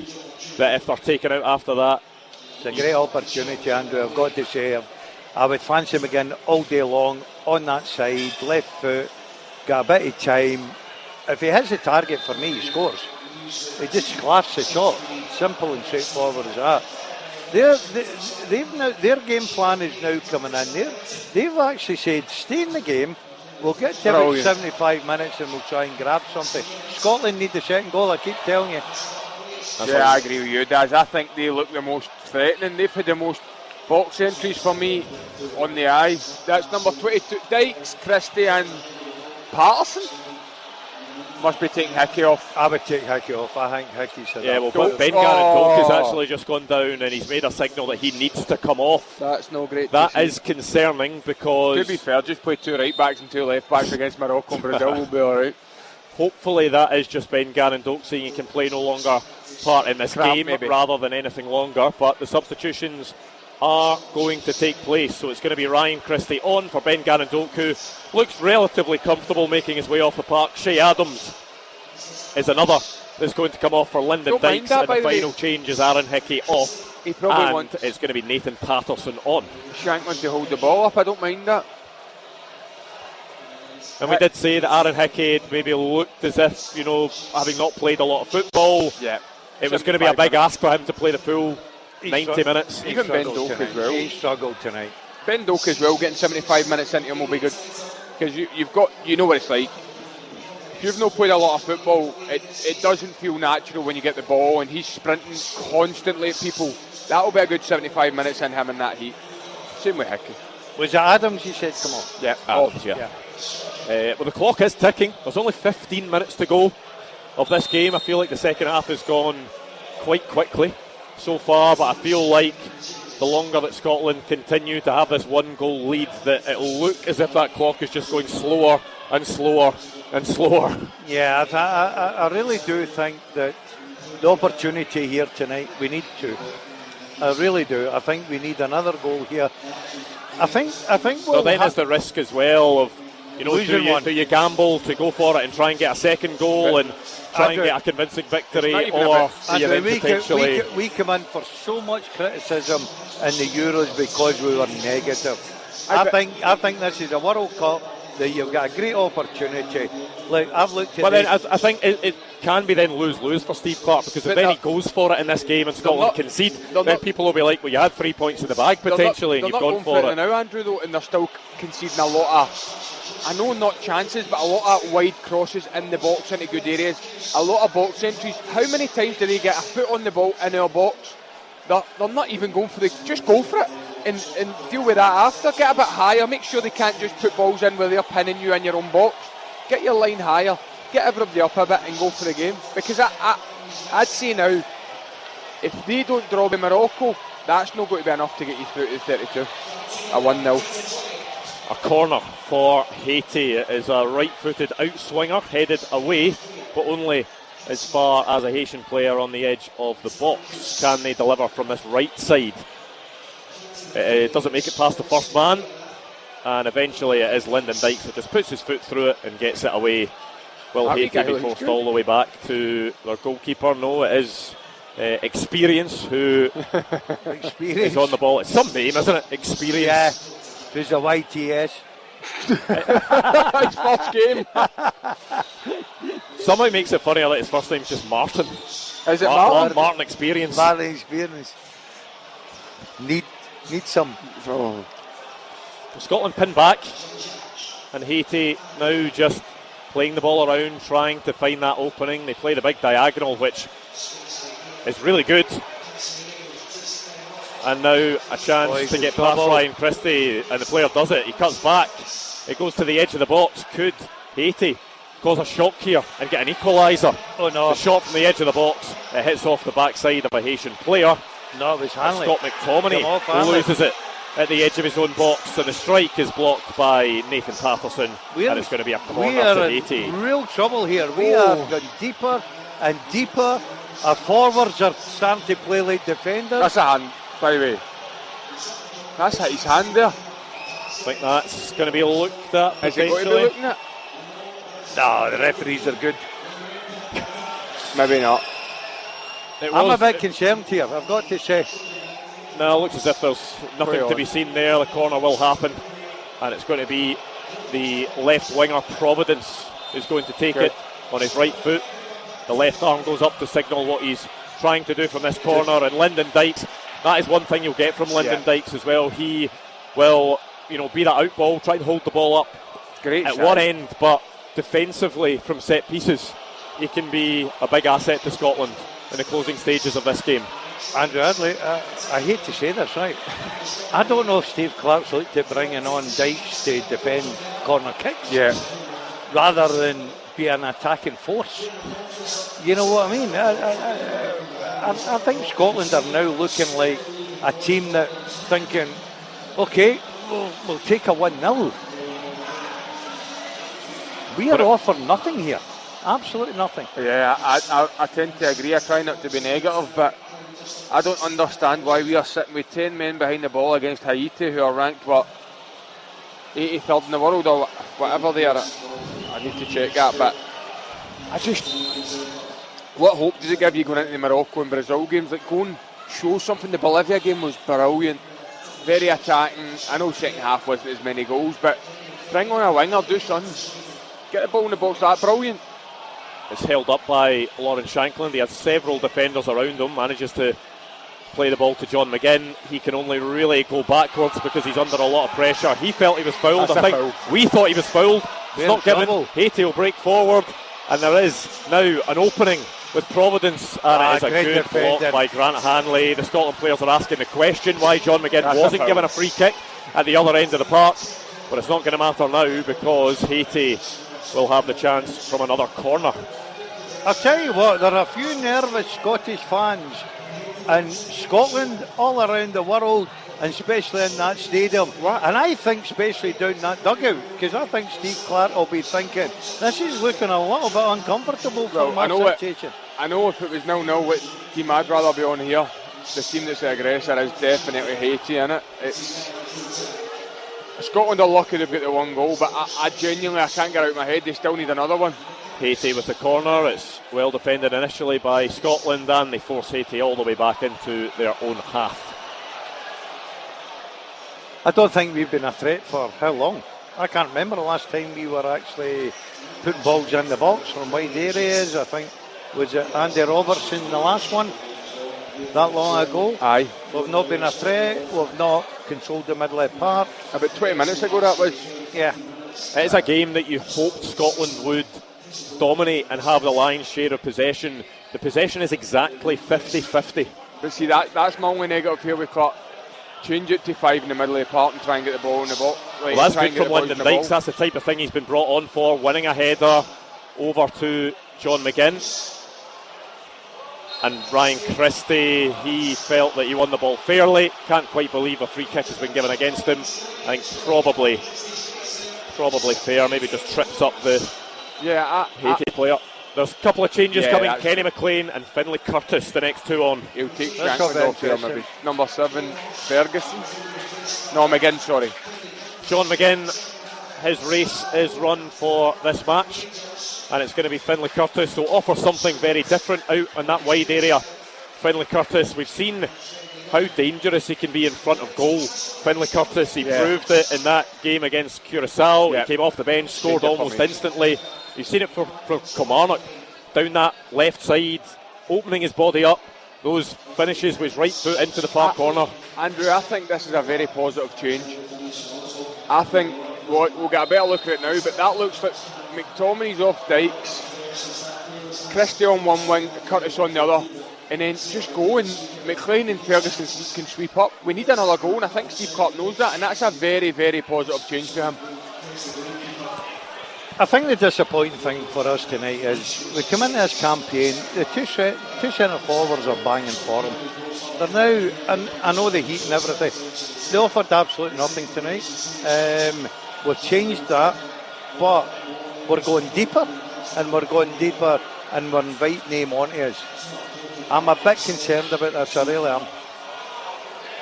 that if they're taken out after that. It's a great opportunity, Andrew. I've got to say, I would fancy McGinn all day long on that side, left foot, got a bit of time. If he hits the target for me, he scores. He just claps the shot. Simple and straightforward as that. Their game plan is now coming in. They've actually said, stay in the game, we'll get to about 75 minutes and we'll try and grab something. Scotland need the second goal, I keep telling you. I agree with you, Daz. I think they look the most threatening. They've had the most box entries for me on the eye. That's number 22, Dykes, Christie and Patterson. must be taking Hickey off. I would take Hickey off. I think Hickey's but Ben Garandok has actually just gone down and he's made a signal that he needs to come off. That's no great. That is concerning because, to be fair, just play 2 right backs and 2 left backs against Morocco and Brazil will be alright. Hopefully that is just Ben Garandok saying he can play no longer part in this game maybe, rather than anything longer, but the substitutions are going to take place. So it's going to be Ryan Christie on for Ben Garandok, who looks relatively comfortable making his way off the park. Shea Adams is another that's going to come off for Lyndon Dykes, and the final change is Aaron Hickey off. He probably and wants it's going to be Nathan Patterson on. Shankland to hold the ball up. I don't mind that. And we did say that Aaron Hickey maybe looked as if, having not played a lot of football, it was going to be a big ask for him to play the full 90 minutes. Even Ben Doak as well. He struggled tonight. Ben Doak as well, getting 75 minutes into him will be good. Because you've got, what it's like. If you've not played a lot of football, it doesn't feel natural when you get the ball and he's sprinting constantly at people. That'll be a good 75 minutes in him in that heat. Same with Hickey. Was it Adams you said come on? Yeah, Adams, well, the clock is ticking. There's only 15 minutes to go of this game. I feel like the second half has gone quite quickly so far, but I feel like the longer that Scotland continue to have this 1-goal lead, that it'll look as if that clock is just going slower and slower and slower. Yeah, I really do think that the opportunity here tonight, we need to. I really do. I think we need another goal here. I think. Well, then there's the risk as well of, do you gamble to go for it and try and get a second goal and try and get a convincing victory, or potentially... We come in for so much criticism in the Euros because we were negative. I think this is a World Cup that you've got a great opportunity. Like I've looked at. But then I think it can be then lose-lose for Steve Clarke, because if then he goes for it in this game and Scotland concede, then people will be like, well, you had 3 points in the bag potentially and you've gone for it. Now, Andrew, though, and they're still conceding a lot of, I know not chances, but a lot of wide crosses in the box into good areas. A lot of box entries. How many times do they get a foot on the ball in our box? They're not even going for just go for it and deal with that after. Get a bit higher. Make sure they can't just put balls in where they're pinning you in your own box. Get your line higher. Get everybody up a bit and go for the game. Because I'd say now, if they don't draw with Morocco, that's not going to be enough to get you through to the 32. A 1-0. A corner for Haiti. It is a right-footed outswinger headed away, but only as far as a Haitian player on the edge of the box. Can they deliver from this right side? It doesn't make it past the first man, and eventually it is Lyndon Dykes that just puts his foot through it and gets it away. Will Haiti be forced all the way back to their goalkeeper? No, it is Experience who is on the ball. It's some name, isn't it? Experience. Yeah, there's a YTS. His first game. Somehow makes it funnier that his first name's just Martin. Is it Martin? Martin Experience. Martin Experience. Need some. Oh. Scotland pinned back, and Haiti now just playing the ball around, trying to find that opening. They play the big diagonal, which is really good. And now a chance to get past Ryan Christie, and the player does it. He cuts back. It goes to the edge of the box. Could Haiti cause a shock here and get an equaliser? Oh no. The shot from the edge of the box, it hits off the backside of a Haitian player. No, it was Hanley. Scott McTominay loses it at the edge of his own box, and the strike is blocked by Nathan Patterson, and it's going to be a corner to Haiti. In real trouble here. We are going deeper and deeper. Our forwards are starting to play like defenders. That's a hand, by the way. That's his hand there. I think that's going to be looked at potentially. Is it going to be looking at? No, the referees are good. Maybe not. I'm a bit concerned here, I've got to say. No, it looks as if there's nothing to be seen there. The corner will happen, and it's going to be the left winger Providence who's going to take it on his right foot. The left arm goes up to signal what he's trying to do from this corner, and Lyndon Dykes, that is one thing you'll get from Lyndon Dykes as well. He will, be that out ball, try to hold the ball up at one end, but defensively from set pieces, he can be a big asset to Scotland in the closing stages of this game. Andrew Adley, I hate to say this, right? I don't know if Steve Clarke's looked at bringing on Dykes to defend corner kicks. Yeah. Rather than be an attacking force. You know what I mean? I think Scotland are now looking like a team that thinking, okay, we'll take a 1-0. We are offering nothing here. Absolutely nothing. Yeah, I tend to agree. I try not to be negative, but I don't understand why we are sitting with 10 men behind the ball against Haiti, who are ranked, 83rd in the world or whatever they are. I need to check that, but what hope does it give you going into the Morocco and Brazil games? Like, go and show something. The Bolivia game was brilliant, very attacking. I know second half wasn't as many goals, but bring on a winger, do something. Get the ball in the box, that's brilliant. It's held up by Lawrence Shankland. He has several defenders around him, manages to play the ball to John McGinn. He can only really go backwards because he's under a lot of pressure. He felt he was fouled. That's I think we thought he was fouled. It's not given. Haiti will break forward, and there is now an opening with Providence, and it is a good block by Grant Hanley. The Scotland players are asking the question why John McGinn wasn't given a free kick at the other end of the park, but it's not going to matter now because Haiti will have the chance from another corner. I'll tell you what, there are a few nervous Scottish fans in Scotland, all around the world, and especially in that stadium. And I think especially down that dugout, because I think Steve Clarke will be thinking, this is looking a little bit uncomfortable for my situation. I know if it was 0-0, what team I'd rather be on here, the team that's the aggressor is definitely Haiti, innit? Scotland are lucky they've got the one goal, but I genuinely can't get out of my head, they still need another one. Haiti with the corner. It's well defended initially by Scotland, and they force Haiti all the way back into their own half. I don't think we've been a threat for how long? I can't remember the last time we were actually putting balls in the box from wide areas. I think, was it Andy Robertson the last one? That long ago? Aye. We've not been a threat, we've not controlled the middle of the park. About 20 minutes ago that was. Yeah. It is a game that you hoped Scotland would dominate and have the lion's share of possession. The possession is exactly 50-50. But see, that's my only negative here with Clarke. Change it to 5 in the middle of the park and try and get the ball in the ball. Well, that's good from Lyndon Dykes. That's the type of thing he's been brought on for, winning a header over to John McGinn. And Ryan Christie, he felt that he won the ball fairly. Can't quite believe a free kick has been given against him. I think probably fair. Maybe just trips up the Haiti player. There's a couple of changes coming. Kenny McLean and Finlay Curtis, the next two on. He'll take Shankland off here, maybe. Number 7, Ferguson. No, McGinn, sorry. John McGinn, his race is run for this match, and it's going to be Finlay Curtis, so offer something very different out in that wide area. Finlay Curtis, we've seen how dangerous he can be in front of goal. Finlay Curtis, he proved it in that game against Curacao. He came off the bench, scored almost instantly. You've seen it for Kilmarnock, down that left side, opening his body up. Those finishes with his right foot into the far corner. Andrew, I think this is a very positive change. I think we'll get a better look at it now, but that looks like McTominay's off Dykes, Christie on one wing, Curtis on the other, and then just go, and McLean and Ferguson can sweep up. We need another goal, and I think Steve Clarke knows that, and that's a very, very positive change for him. I think the disappointing thing for us tonight is we come into this campaign, the two centre forwards are banging for him. They're now, and I know the heat and everything, they offered absolutely nothing tonight. We've changed that, but we're going deeper, and we're inviting him onto us. I'm a bit concerned about this, I really am.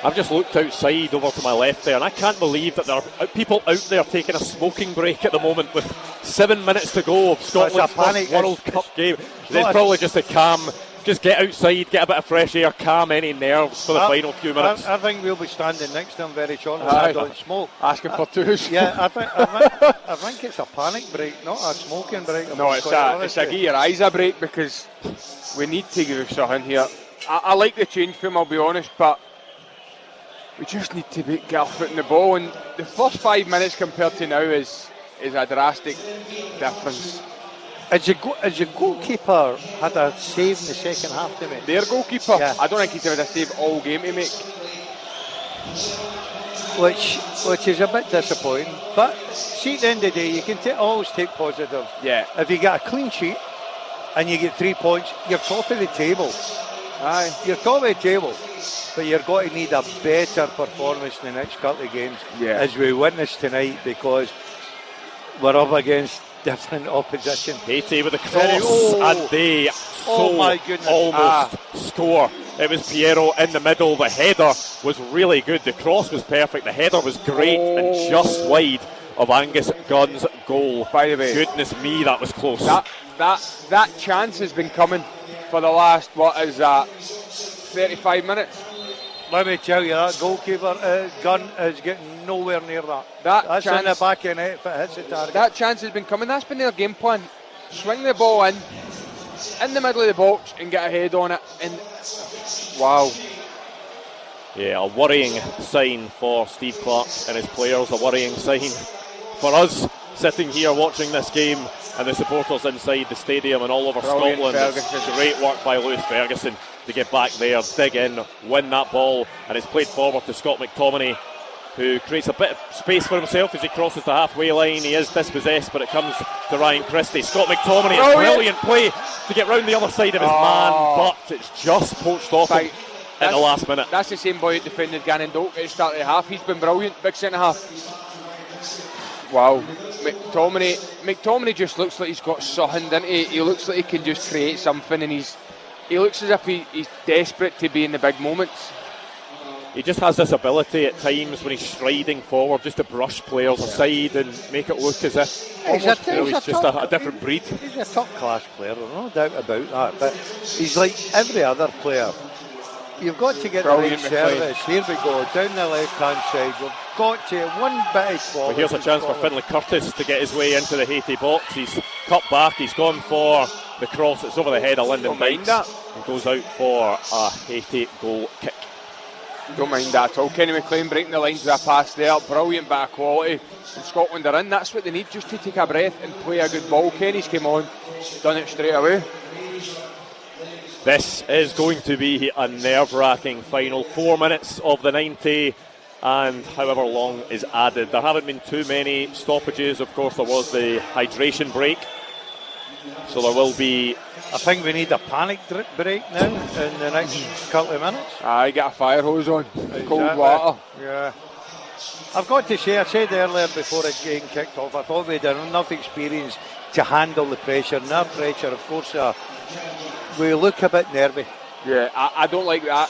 I've just looked outside over to my left there, and I can't believe that there are people out there taking a smoking break at the moment with 7 minutes to go of Scotland's first World Cup game. It's probably just a calm, just get outside, get a bit of fresh air, calm any nerves for the final few minutes. I think we'll be standing next to him very shortly. I don't smoke. Asking for twos. Yeah, I think it's a panic break, not a smoking break. No, it's a get your eyes a break, because we need to give something here. I like the change for him, I'll be honest, but we just need to get our foot in the ball, and the first 5 minutes compared to now is a drastic difference. As your goalkeeper had a save in the second half to make? Their goalkeeper? Yeah. I don't think he's had a save all game to make. which is a bit disappointing. But see, at the end of the day, you can always take positive. Yeah. If you get a clean sheet and you get 3 points, you're top of the table. Aye. You're top of the table. But you're going to need a better performance in the next couple of games, as we witnessed tonight, because we're up against different opposition. Haiti with the cross, and they almost score. It was Piero in the middle. The header was really good. The cross was perfect. The header was great and just wide of Angus Gunn's goal. By the way, goodness me, that was close. That chance has been coming for the last 35 minutes. Let me tell you, that goalkeeper Gunn is getting nowhere near that. That's chance, in the back of the net if it hits the target. That chance has been coming. That's been their game plan. Swing the ball in the middle of the box and get a head on it. And wow. Yeah, a worrying sign for Steve Clark and his players. A worrying sign for us sitting here watching this game and the supporters inside the stadium and all over Scotland. It's great work by Lewis Ferguson to get back there, dig in, win that ball, and it's played forward to Scott McTominay, who creates a bit of space for himself as he crosses the halfway line. He is dispossessed, but it comes to Ryan Christie. Scott McTominay, a brilliant play to get round the other side of his man, but it's just poached off him at the last minute. That's the same boy that defended Gannon Doak at the start of the half. He's been brilliant, big centre half. Wow, McTominay just looks like he's got something, doesn't he? He looks like he can just create something, and he looks as if he's desperate to be in the big moments. He just has this ability at times when he's striding forward just to brush players aside and make it look as if he's just a different breed. He's a top class player, no doubt about that, but he's like every other player. You've got to get brilliant the right service. Here we go, down the left hand side. We've got to one bit of forward. Well, here's a chance for Finlay Curtis to get his way into the Haiti box. He's cut back, he's gone for the cross. It's over the head of Lyndon Dykes and goes out for a Haiti goal kick. Don't mind that at all. Kenny McLean breaking the lines with a pass there. Brilliant bit of quality. And Scotland are in. That's what they need, just to take a breath and play a good ball. Kenny's came on, done it straight away. This is going to be a nerve-wracking final. 4 minutes of the 90 and however long is added. There haven't been too many stoppages. Of course, there was the hydration break. So there will be... I think we need a panic drip break now in the next couple of minutes. I get a fire hose on. Cold water. Yeah. I've got to say, I said earlier before the game kicked off, I thought we'd had enough experience to handle the pressure. And that pressure, of course, we look a bit nervy. Yeah, I don't like that.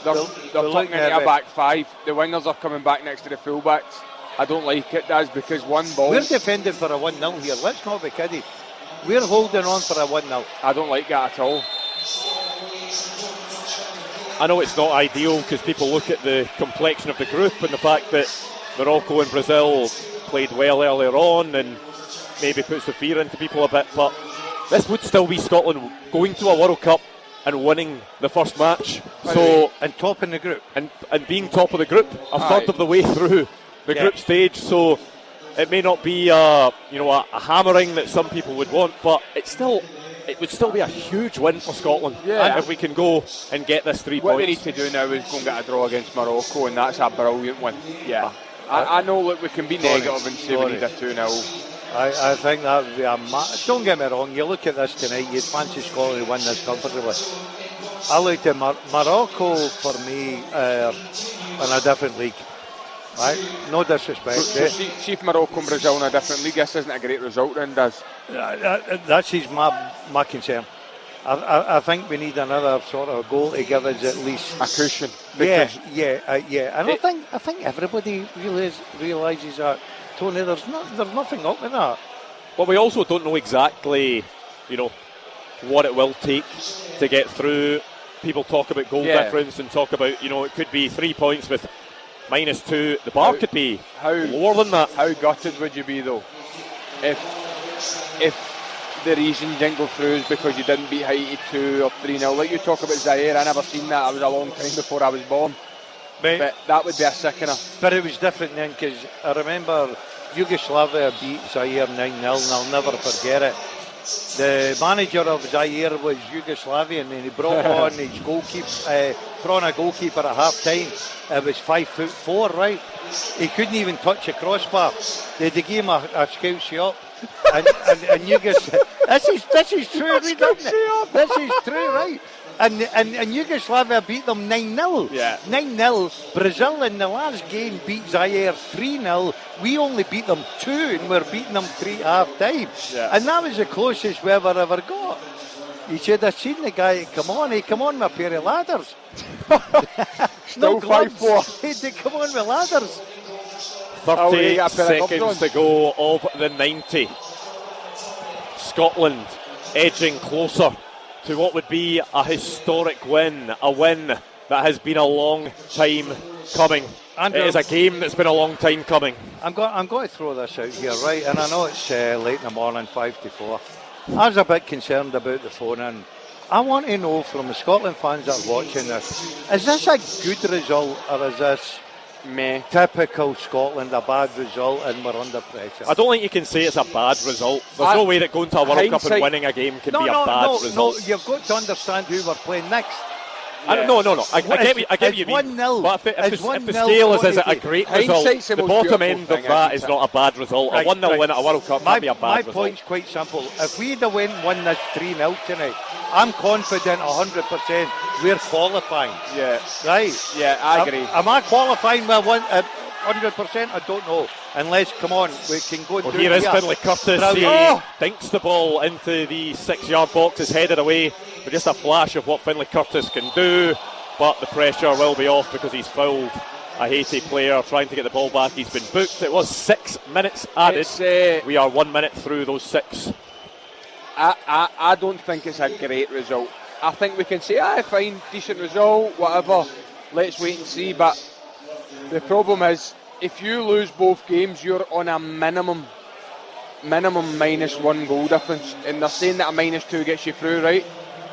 They're tucking into a back five. The wingers are coming back next to the fullbacks. I don't like it, Daz, because one ball... We're defending for a 1-0 here. Let's not be kidding. We're holding on for a 1-0. I don't like that at all. I know it's not ideal because people look at the complexion of the group and the fact that Morocco and Brazil played well earlier on and maybe puts the fear into people a bit, but this would still be Scotland going to a World Cup and winning the first match. So and top in the group. And being top of the group, a third of the way through the group stage. So it may not be a hammering that some people would want, but it would still be a huge win for Scotland if we can go and get this 3 points. What we need to do now is go and get a draw against Morocco, and that's a brilliant win. Yeah, I know that we can be negative and say we need a 2-0. I think that would be a don't get me wrong, you look at this tonight, you'd fancy Scotland to win this comfortably. I looked at Morocco, for me, in a different league. Right? No disrespect. See if Morocco and Brazil in a different league, this isn't a great result then, Does. That's my concern. I think we need another sort of goal to give us at least a cushion. Yeah. And I think everybody realises that. Tony, there's nothing up with that. But we also don't know exactly, what it will take to get through. People talk about goal difference and talk about, it could be 3 points with -2. The bar could be lower than that. How gutted would you be though, if the reason you didn't go through is because you didn't beat Haiti 2 or 3-0? Like you talk about Zaire, I never seen that. I was a long time before I was born. But that would be a sickener. But it was different then, because I remember Yugoslavia beat Zaire 9-0, and I'll never forget it. The manager of Zaire was Yugoslavian, and he brought on his goalkeeper at half time. It was 5'4", right? He couldn't even touch a crossbar. They had to give him a scout shot. And this is true, isn't it? This is true, right? And Yugoslavia beat them 9-0. Yeah. 9-0. Brazil in the last game beat Zaire 3-0. We only beat them 2, and we're beating them 3 half time. Yeah. And that was the closest we ever got. You should have seen the guy come on with a pair of ladders. Still 5'4". He had to come on with ladders. 30 seconds to go of the 90. Scotland edging closer to what would be a historic win, a win that has been a long time coming. Andrew, it is a game that's been a long time coming. I'm going to throw this out here, right? And I know it's late in the morning, 5 to 4. I was a bit concerned about the phone in. I want to know from the Scotland fans that are watching this, is this a good result or is this typical Scotland, a bad result and we're under pressure? I don't think you can say it's a bad result. There's no way that going to a World Cup and winning a game can be a bad result. No, you've got to understand who we're playing next. Yeah. No. I get what you mean. But if the scale is it a great result, the bottom end of that is not a bad result. A 1-0 win at a World Cup might be a bad result. My point's quite simple. If we'd have won this 3-0 tonight, I'm confident 100% we're qualifying. Yeah. Right? Yeah, I agree. Am I qualifying with 100%? I don't know. Unless, come on, we can go and do it. Here is Finlay Curtis. He dinks the ball into the 6-yard box. It's headed away. But just a flash of what Finlay Curtis can do. But the pressure will be off because he's fouled a Haiti player trying to get the ball back. He's been booked. It was 6 minutes added. We are 1 minute through those 6. I don't think it's a great result. I think we can say, fine, decent result, whatever. Let's wait and see. But the problem is, if you lose both games, you're on a minimum -1 goal difference. And they're saying that a -2 gets you through, right?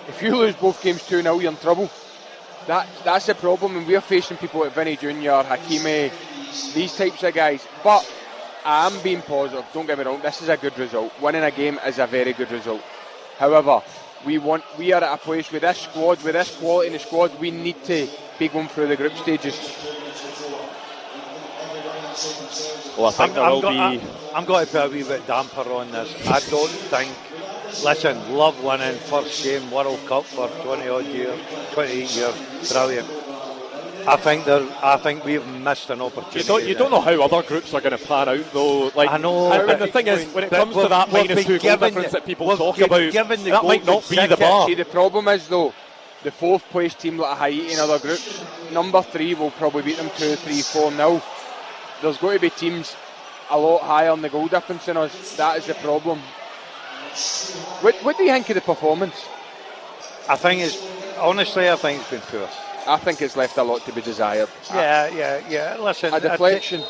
If you lose both games 2-0, you're in trouble. That's the problem. And we're facing people like Vinny Jr., Hakimi, these types of guys. But I am being positive, don't get me wrong, this is a good result. Winning a game is a very good result. However, we are at a place with this squad, with this quality in the squad, we need to be going through the group stages. Well, I think I'm going to put a wee bit damper on this. I don't think, listen, love winning first game World Cup for 28 years, brilliant. I think we've missed an opportunity. You don't know how other groups are going to pan out, though. Like, I know. And the thing is, when it comes to that -2 goal difference that people talk about, that might not be the bar. See, the problem is, though, the 4th place team like Haiti and other groups, number 3 will probably beat them 2-3-4-0. There's going to be teams a lot higher on the goal difference than us. That is the problem. What do you think of the performance? I think it's been poor. I think it's left a lot to be desired. Yeah. Listen, a deflection.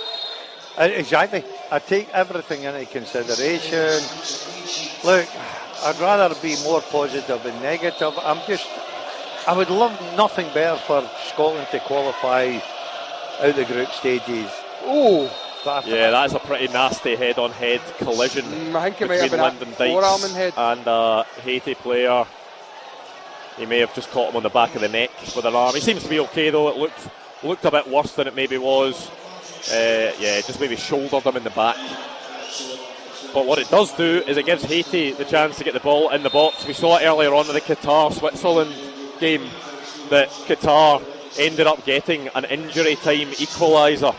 Exactly. I take everything into consideration. Look, I'd rather be more positive than negative. I would love nothing better for Scotland to qualify out the group stages. Oh. Yeah, that's a pretty nasty head-on-head collision I think it between might have Lyndon been forearm and head. And a Haiti player. He may have just caught him on the back of the neck with an arm. He seems to be okay though. It looked a bit worse than it maybe was. Just maybe shouldered him in the back. But what it does do is it gives Haiti the chance to get the ball in the box. We saw it earlier on in the Qatar-Switzerland game that Qatar ended up getting an injury time equaliser.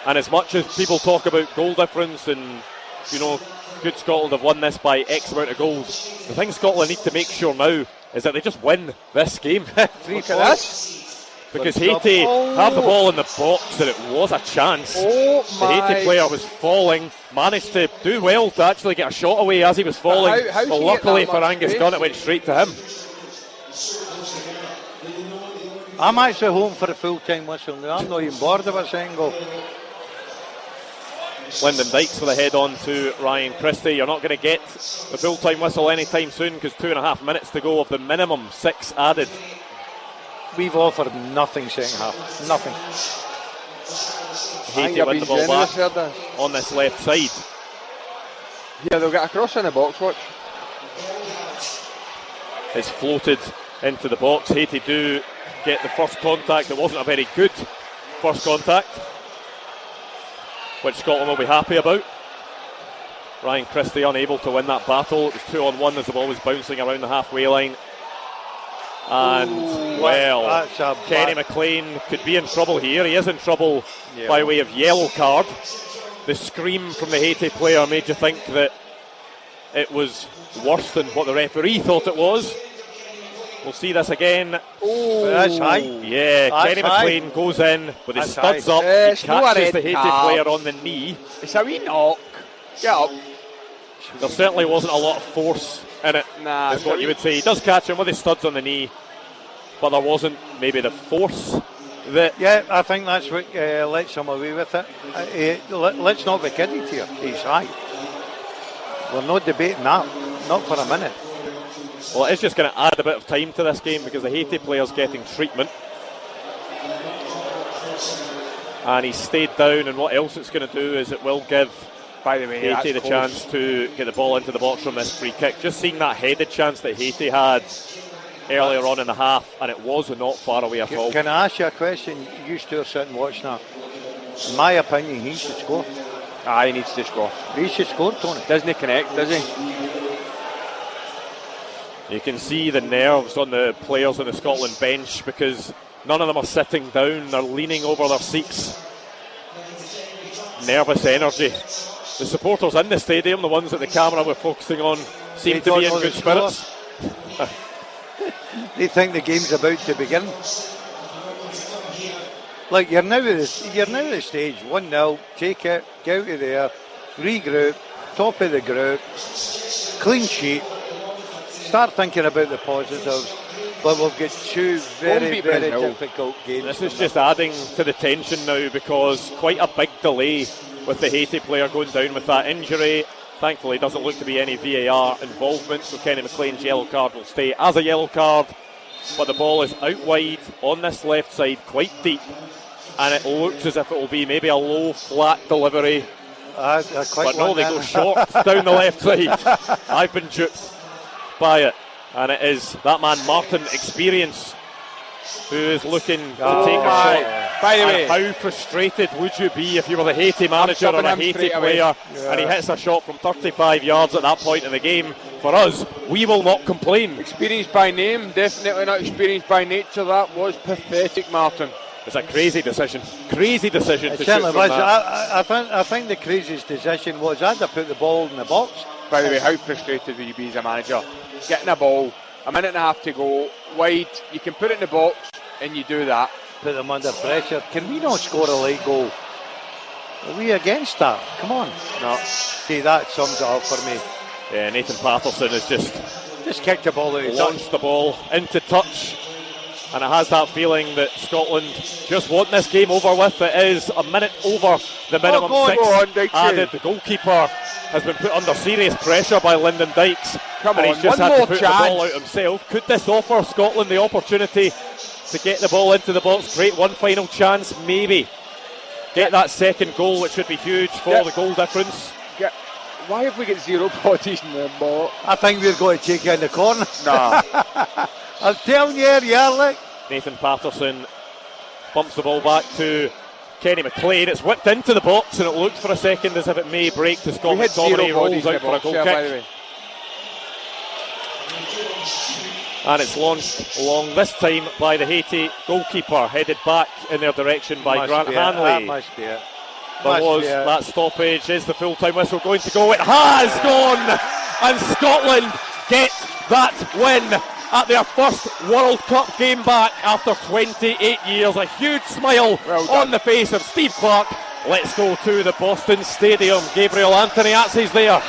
And as much as people talk about goal difference and, good Scotland have won this by X amount of goals, the thing Scotland need to make sure now is that they just win this game. 3 points. Because Haiti have the ball in the box and it was a chance. The Haiti player was falling, managed to do well to actually get a shot away as he was falling. But luckily for Angus Gunn, it went straight to him. I'm actually home for a full-time whistle now. I'm not even bored of a single. Lyndon Dykes with a head on to Ryan Christie. You're not going to get the full-time whistle anytime soon because 2.5 minutes to go of the minimum 6 added. We've offered nothing second half. Nothing. Haiti win the ball back on this left side. Yeah, they'll get a cross in the box, watch. It's floated into the box. Haiti do get the first contact. It wasn't a very good first contact, which Scotland will be happy about. Ryan Christie unable to win that battle. It was 2-on-1 as the ball was bouncing around the halfway line. And, Kenny McLean could be in trouble here. He is in trouble by way of yellow card. The scream from the Haiti player made you think that it was worse than what the referee thought it was. We'll see this again. Oh, that's high. Yeah, that's Kenny McLean goes in with his studs up. He catches the Haiti player on the knee. It's a wee knock. Get up. There certainly wasn't a lot of force in it, is what you would say. He does catch him with his studs on the knee, but there wasn't maybe the force that... Yeah, I think that's what lets him away with it. Let's not be kidding here. He's high. We're not debating that, not for a minute. Well, it's just going to add a bit of time to this game because the Haiti player's getting treatment. And he stayed down, and what else it's going to do is it will give... By the way, Haiti the chance to get the ball into the box from this free kick. Just seeing that headed chance that Haiti had earlier on in the half, and it was not far away at all. Can I ask you a question? You still sit and watch now. In my opinion, he should score. He needs to score. He should score, Tony. Doesn't he connect, does he? You can see the nerves on the players on the Scotland bench because none of them are sitting down. They're leaning over their seats. Nervous energy. The supporters in the stadium, the ones that the camera were focusing on, seem to be in good spirits. They think the game's about to begin. Like, you're now at the stage, 1-0, take it, get out of there, regroup, top of the group, clean sheet, start thinking about the positives, but we've got two very, very difficult games. This is just adding to the tension now because quite a big delay with the Haiti player going down with that injury. Thankfully, doesn't look to be any VAR involvement, so Kenny McLean's yellow card will stay as a yellow card. But the ball is out wide on this left side, quite deep, and it looks as if it will be maybe a low, flat delivery. But no, they go short down the left side. I've been duped by it, and it is that man Martin Experience who is looking to take a shot. By the way, how frustrated would you be if you were the Haiti manager or a Haiti player and he hits a shot from 35 yards at that point in the game? For us, we will not complain. Experienced by name, definitely not experienced by nature. That was pathetic, Martin. It's a crazy decision. Crazy decision to shoot from that. I think the craziest decision was I'd have put the ball in the box. By the way, how frustrated will you be as a manager? Getting a ball, a minute and a half to go, wide, you can put it in the box and you do that. Put them under pressure. Can we not score a late goal? Are we against that? Come on. No. See, that sums it up for me. Yeah, Nathan Patterson has just kicked the ball out. Launched the ball into touch. And it has that feeling that Scotland just want this game over with. It is a minute over the minimum six added. The goalkeeper has been put under serious pressure by Lyndon Dykes. And he's just had to put the ball out himself. Could this offer Scotland the opportunity to get the ball into the box? Great, one final chance, maybe. Get that second goal, which would be huge for the goal difference. Why have we got 0 bodies in the ball? I think we're going to take it in the corner. Nah. I'm telling you, Yarlick. Nathan Patterson bumps the ball back to Kenny McLean. It's whipped into the box and it looked for a second as if it may break. The Scott McTominay rolls out for a goal kick. And it's launched along this time by the Haiti goalkeeper, headed back in their direction by Grant Hanley. That must be it. There was that stoppage. Is the full-time whistle going to go? It has gone! And Scotland get that win at their first World Cup game back after 28 years. A huge smile on the face of Steve Clarke. Let's go to the Boston Stadium. Gabriel Antoniazzi's there.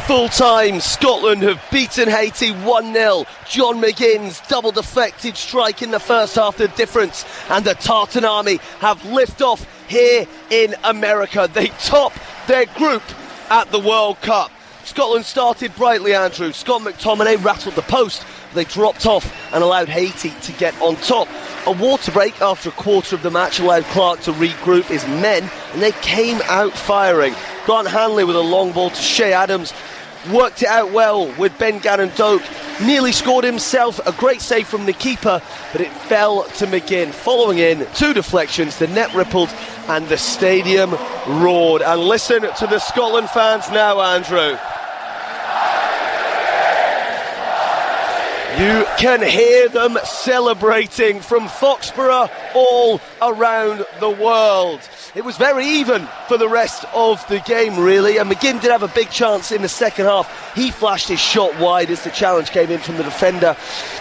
Full time, Scotland have beaten Haiti 1-0. John McGinn's double deflected strike in the first half, the difference, and the Tartan Army have lift off here in America. They top their group at the World Cup. Scotland started brightly, Andrew. Scott McTominay rattled the post. They dropped off and allowed Haiti to get on top. A water break after a quarter of the match allowed Clark to regroup his men, and they came out firing. Grant Hanley with a long ball to Shea Adams. Worked it out well with Ben Gannon-Doak. Nearly scored himself. A great save from the keeper, but it fell to McGinn. Following in, 2 deflections, the net rippled and the stadium roared. And listen to the Scotland fans now, Andrew. You can hear them celebrating from Foxborough all around the world. It was very even for the rest of the game, really, and McGinn did have a big chance in the second half. He flashed his shot wide as the challenge came in from the defender.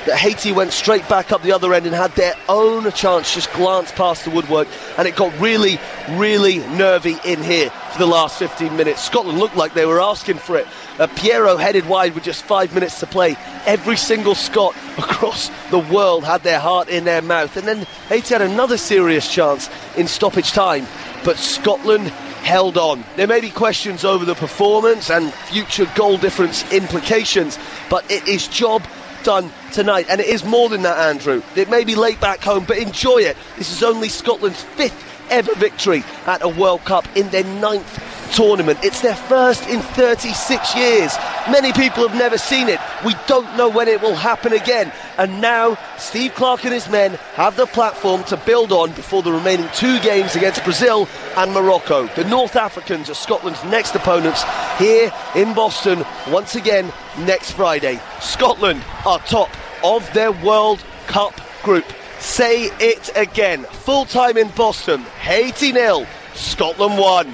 But Haiti went straight back up the other end and had their own chance, just glanced past the woodwork, and it got really, really nervy in here for the last 15 minutes. Scotland looked like they were asking for it. Piero headed wide with just 5 minutes to play. Every single Scot across the world had their heart in their mouth. And then Haiti had another serious chance in stoppage time, but Scotland held on. There may be questions over the performance and future goal difference implications, but it is job done tonight. And it is more than that, Andrew. It may be late back home, but enjoy it. This is only Scotland's 5th ever victory at a World Cup in their 9th tournament. It's their first in 36 years. Many people have never seen it. We don't know when it will happen again. And now Steve Clarke and his men have the platform to build on before the remaining 2 games against Brazil and Morocco. The North Africans are Scotland's next opponents here in Boston once again next Friday. Scotland are top of their World Cup group. Say it again. Full time in Boston. Haiti 0, Scotland 1.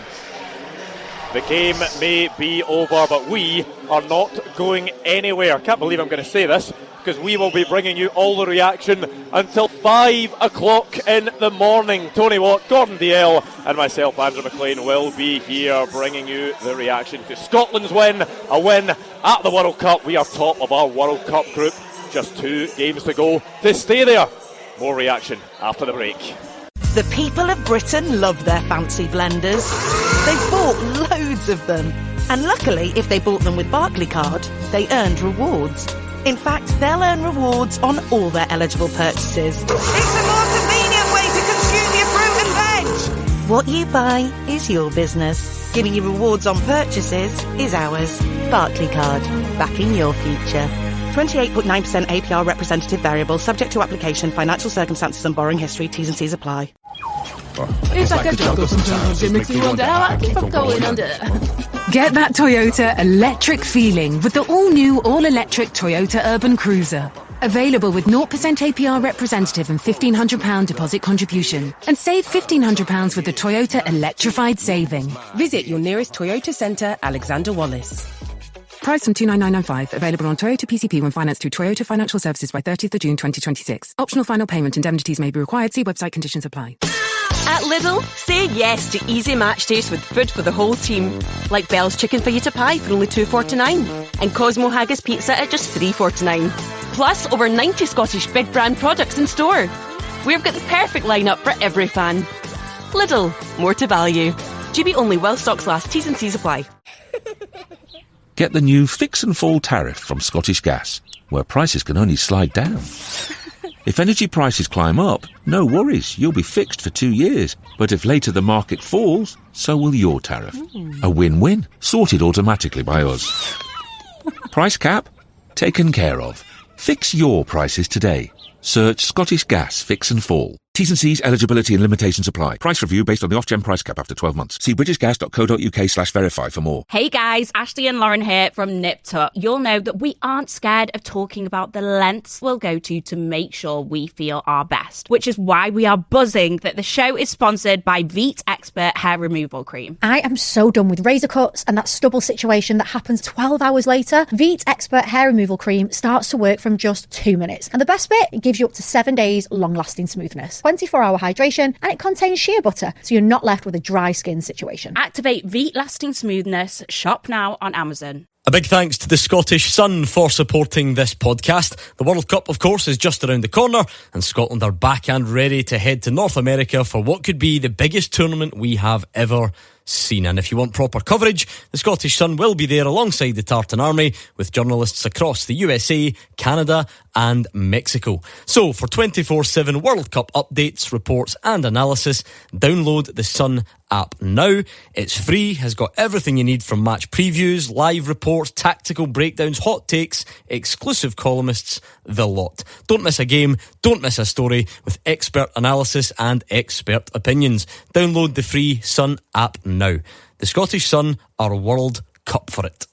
The game may be over, but we are not going anywhere. I can't believe I'm going to say this, because we will be bringing you all the reaction until 5 o'clock in the morning. Tony Watt, Gordon Dalziel and myself, Andrew McLean, will be here bringing you the reaction to Scotland's win, a win at the World Cup. We are top of our World Cup group. Just 2 games to go to stay there. More reaction after the break. The people of Britain love their fancy blenders. They've bought loads of them. And luckily, if they bought them with Barclaycard, they earned rewards. In fact, they'll earn rewards on all their eligible purchases. It's a more convenient way to consume your fruit and veg. What you buy is your business. Giving you rewards on purchases is ours. Barclaycard, backing your future. 28.9% APR representative variable, subject to application, financial circumstances and borrowing history. T's and C's apply. It's like a jungle sometimes. It makes me wonder how I keep on going under. Get that Toyota electric feeling with the all-new, all-electric Toyota Urban Cruiser. Available with 0% APR representative and £1,500 deposit contribution. And save £1,500 with the Toyota Electrified Saving. Visit your nearest Toyota centre, Alexander Wallace. Price from $29995. Available on Toyota PCP when financed through Toyota Financial Services by 30th of June 2026. Optional final payment. Indemnities may be required. See website conditions apply. At Lidl, say yes to easy match days with food for the whole team. Like Bell's Chicken Fajita Pie for only $2.49 and Cosmo Haggis Pizza at just $3.49. Plus, over 90 Scottish big brand products in store. We've got the perfect lineup for every fan. Lidl, more to value. GB only while stocks last. T's and C's apply. Get the new Fix and Fall tariff from Scottish Gas, where prices can only slide down. If energy prices climb up, no worries, you'll be fixed for 2 years. But if later the market falls, so will your tariff. A win-win, sorted automatically by us. Price cap? Taken care of. Fix your prices today. Search Scottish Gas Fix and Fall. T's and C's, eligibility and limitations apply. Price review based on the off-gen price cap after 12 months. See britishgas.co.uk/verify for more. Hey guys, Ashley and Lauren here from Nip Tuck. You'll know that we aren't scared of talking about the lengths we'll go to make sure we feel our best, which is why we are buzzing that the show is sponsored by Veet Expert Hair Removal Cream. I am so done with razor cuts and that stubble situation that happens 12 hours later. Veet Expert Hair Removal Cream starts to work from just 2 minutes. And the best bit, it gives you up to 7 days long-lasting smoothness. 24-hour hydration, and it contains shea butter, so you're not left with a dry skin situation. Activate Veet Lasting Smoothness. Shop now on Amazon. A big thanks to the Scottish Sun for supporting this podcast. The World Cup, of course, is just around the corner, and Scotland are back and ready to head to North America for what could be the biggest tournament we have ever seen. And if you want proper coverage, the Scottish Sun will be there alongside the Tartan Army with journalists across the USA, Canada and Mexico. So for 24/7 World Cup updates, reports and analysis, download the Sun app now. It's free, has got everything you need from match previews, live reports, tactical breakdowns, hot takes, exclusive columnists, the lot. Don't miss a game, don't miss a story with expert analysis and expert opinions. Download the free Sun app now. The Scottish Sun are World Cup for it.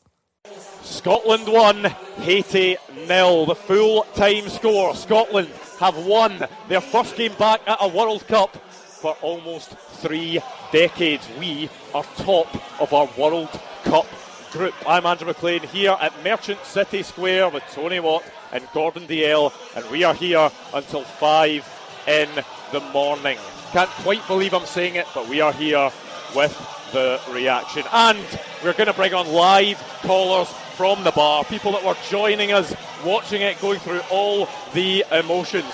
Scotland 1, Haiti 0. The full-time score. Scotland have won their first game back at a World Cup for almost 3 decades. We are top of our World Cup group. I'm Andrew McLean here at Merchant City Square with Tony Watt and Gordon Dalziel, and we are here until 5 in the morning. Can't quite believe I'm saying it, but we are here with the reaction. And we're going to bring on live callers from the bar, people that were joining us, watching it, going through all the emotions.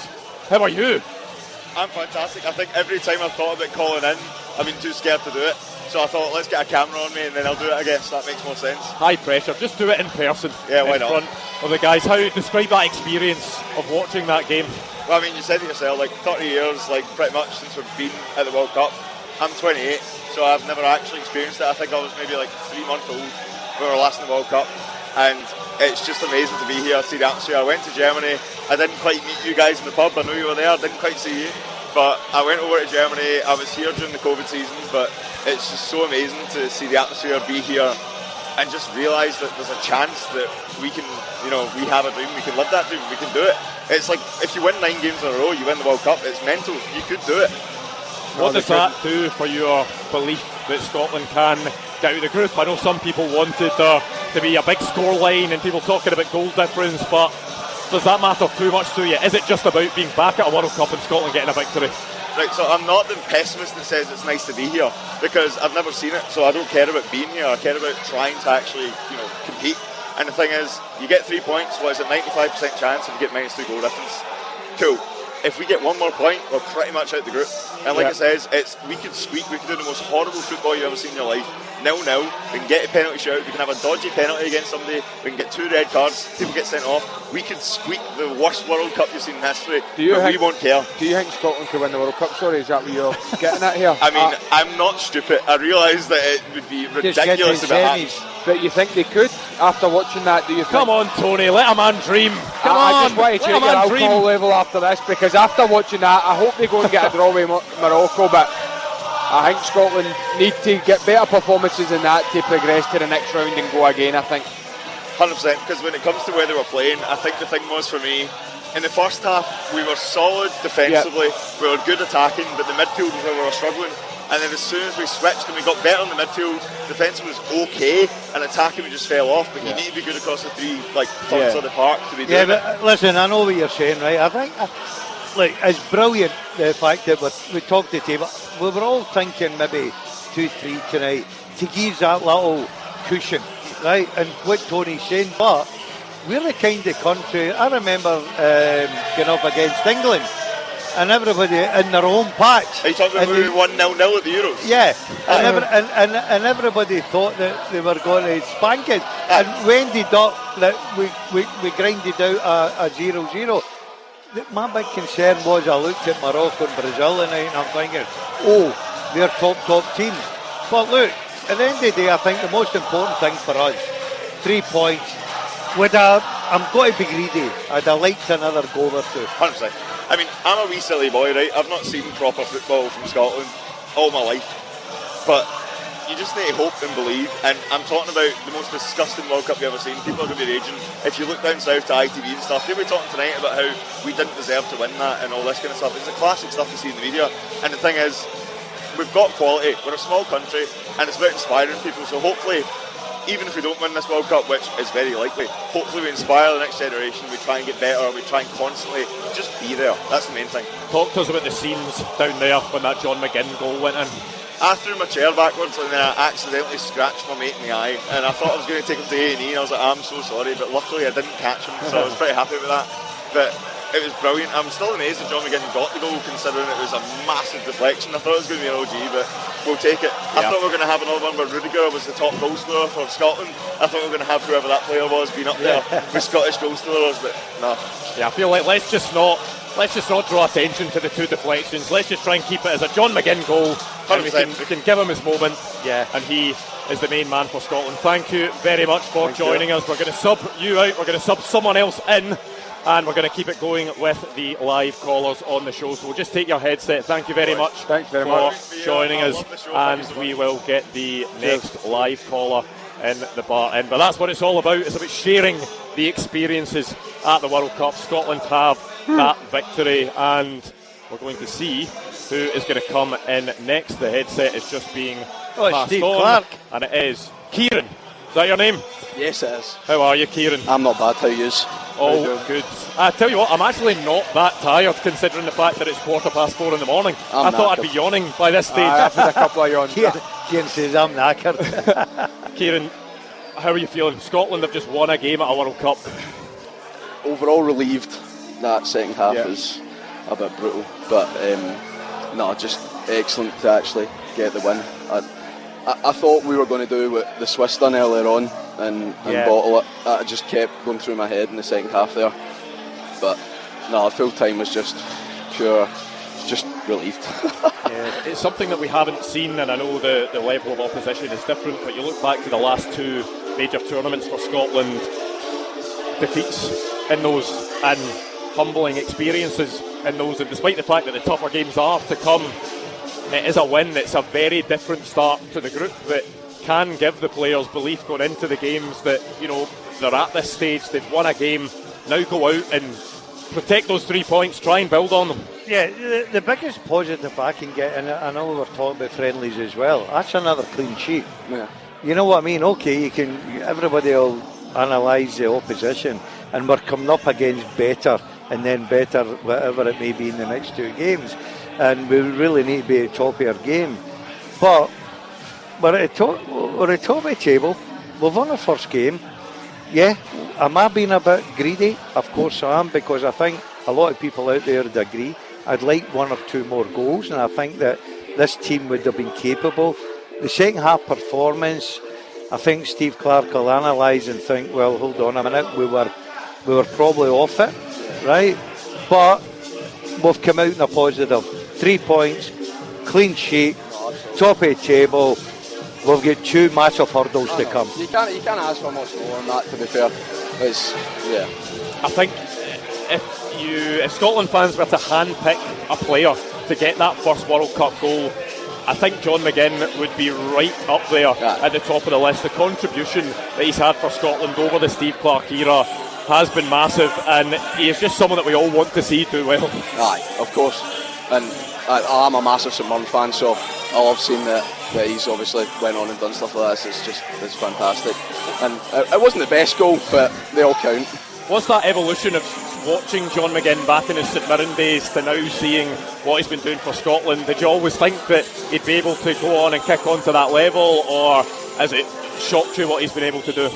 How are you? I'm fantastic. I think every time I've thought about calling in, I've been too scared to do it. So I thought, let's get a camera on me and then I'll do it, I guess. That makes more sense. High pressure. Just do it in person. Yeah, why in not? front of the guys. How describe that experience of watching that game? Well, I mean, you said it yourself, like 30 years, like pretty much since we've been at the World Cup. I'm 28, so I've never actually experienced it. I think I was maybe like 3 months old when we were last in the World Cup. And it's just amazing to be here, see the atmosphere. I went to Germany. I didn't quite meet you guys in the pub. I know you were there. I didn't quite see you. But I went over to Germany. I was here during the COVID season. But it's just so amazing to see the atmosphere, be here, and just realise that there's a chance that we can, you know, we have a dream. We can live that dream. We can do it. It's like if you win 9 games in a row, you win the World Cup. It's mental. You could do it. What does that do for your belief that Scotland can get out of the group? I know some people wanted there to be a big scoreline and people talking about goal difference, but does that matter too much to you? Is it just about being back at a World Cup and Scotland getting a victory? Right, so I'm not the pessimist that says it's nice to be here, because I've never seen it, so I don't care about being here. I care about trying to actually, compete. And the thing is, you get 3 points, what is it, 95% chance if you get -2 goal difference? Cool. If we get 1 more point, we're pretty much out the group. And like it says, we could squeak, we could do the most horrible football you've ever seen in your life. 0-0, we can get a penalty shout, we can have a dodgy penalty against somebody, we can get 2 red cards, people get sent off. We could squeak the worst World Cup you've seen in history, but we won't care. Do you think Scotland could win the World Cup? Sorry, is that what you're getting at here? I mean, I'm not stupid. I realise that it would be ridiculous if it happens. But you think they could after watching that? Do you think? Come on, Tony, let a man dream. Come on, I just want to check your alcohol level after this, because after watching that, I hope they go and get a draw with Morocco, but I think Scotland need to get better performances than that to progress to the next round and go again, I think. 100%, because when it comes to where they were playing, I think the thing was for me, in the first half, we were solid defensively, we were good attacking, but the midfield was where we were struggling. And then as soon as we switched and we got better in the midfield, defence was okay, and attacking we just fell off. But you need to be good across the 3 thirds of the park to be doing it. But listen, I know what you're saying, right? I think it's brilliant the fact that we talked to the table. We were all thinking maybe 2-3 tonight to give that little cushion, right? And what Tony's saying, but we're the kind of country. I remember going up against England. And everybody in their own patch. Are you talking about when we won 0-0 at the Euros? Yeah, and everybody thought that they were going to spank it. And we ended up that we grinded out a 0-0. My big concern was I looked at Morocco and Brazil tonight and I'm thinking, they're top teams. But look, at the end of the day, I think the most important thing for us, 3 points. I'm going to be greedy. I'd have liked another goal or two. 100%. I mean, I'm a wee silly boy, right? I've not seen proper football from Scotland all my life. But you just need to hope and believe. And I'm talking about the most disgusting World Cup you've ever seen. People are going to be raging. If you look down south to ITV and stuff, they'll be talking tonight about how we didn't deserve to win that and all this kind of stuff. It's the classic stuff you see in the media. And the thing is, we've got quality. We're a small country, and it's about inspiring people. So hopefully, even if we don't win this World Cup, which is very likely, hopefully we inspire the next generation, we try and get better, we try and constantly just be there. That's the main thing. Talk to us about the scenes down there when that John McGinn goal went in. I threw my chair backwards and then I accidentally scratched my mate in the eye, and I thought I was going to take him to A&E, and I was like, I'm so sorry, but luckily I didn't catch him, so I was pretty happy with that. But it was brilliant. I'm still amazed that John McGinn got the goal, considering it was a massive deflection. I thought it was going to be an OG, but we'll take it. I thought we were going to have another one where Rudiger was the top goal scorer for Scotland. I thought we were going to have whoever that player was being up there with Scottish goal scorers, but no. Yeah, I feel like let's just not draw attention to the two deflections. Let's just try and keep it as a John McGinn goal. And we can give him his moment. Yeah. And he is the main man for Scotland. Thank you very much for joining us. We're going to sub you out. We're going to sub someone else in. And we're going to keep it going with the live callers on the show. So we'll just take your headset. Thank you very much for joining us. And we will get the next live caller in the bar end. But that's what it's all about. It's about sharing the experiences at the World Cup. Scotland have that victory. And we're going to see who is going to come in next. The headset is just being passed Steve on. Clark. And it is Kieran. Is that your name? Yes, it is. How are you, Kieran? I'm not bad. How are you? Oh, good. I tell you what, I'm actually not that tired considering the fact that it's 4:04 in the morning. I thought I'd be yawning by this stage. I've had a couple of yawns. Kieran says I'm knackered. Kieran, how are you feeling? Scotland have just won a game at a World Cup. Overall relieved. That second half was a bit brutal, but no, just excellent to actually get the win. I thought we were going to do what the Swiss done earlier on and bottle it. That just kept going through my head in the second half there. But no, full time was just pure, just relieved. It's something that we haven't seen, and I know the level of opposition is different, but you look back to the last two major tournaments for Scotland, defeats in those and humbling experiences in those, and despite the fact that the tougher games are to come, it is a win. It's a very different start to the group that can give the players belief going into the games that, you know, they're at this stage, they've won a game, now go out and protect those 3 points, try and build on them. Yeah, the biggest positive I can get, and I know we're talking about friendlies as well, that's another clean sheet. Yeah. You know what I mean? Okay, everybody will analyse the opposition, and we're coming up against better, and then better, whatever it may be in the next two games. And we really need to be at the top of our game. But we're at the top of the table. We've won our first game. Yeah, am I being a bit greedy? Of course I am, because I think a lot of people out there would agree. I'd like one or two more goals, and I think that this team would have been capable. The second half performance, I think Steve Clark will analyse and think, well, hold on a minute, we were probably off it, right? But we've come out in a positive. 3 points, clean sheet, top of the table. We've got two massive hurdles to come. You can't ask for much more than that, to be fair. I think if Scotland fans were to handpick a player to get that first World Cup goal, I think John McGinn would be right up there at the top of the list. The contribution that he's had for Scotland over the Steve Clark era has been massive, and he is just someone that we all want to see do well. Aye, of course. And I'm a massive St Mirren fan, so I love seeing that he's obviously went on and done stuff like this. It's fantastic. And it wasn't the best goal, but they all count. What's that evolution of watching John McGinn back in his St Mirren days to now seeing what he's been doing for Scotland? Did you always think that he'd be able to go on and kick on to that level, or has it shocked you what he's been able to do?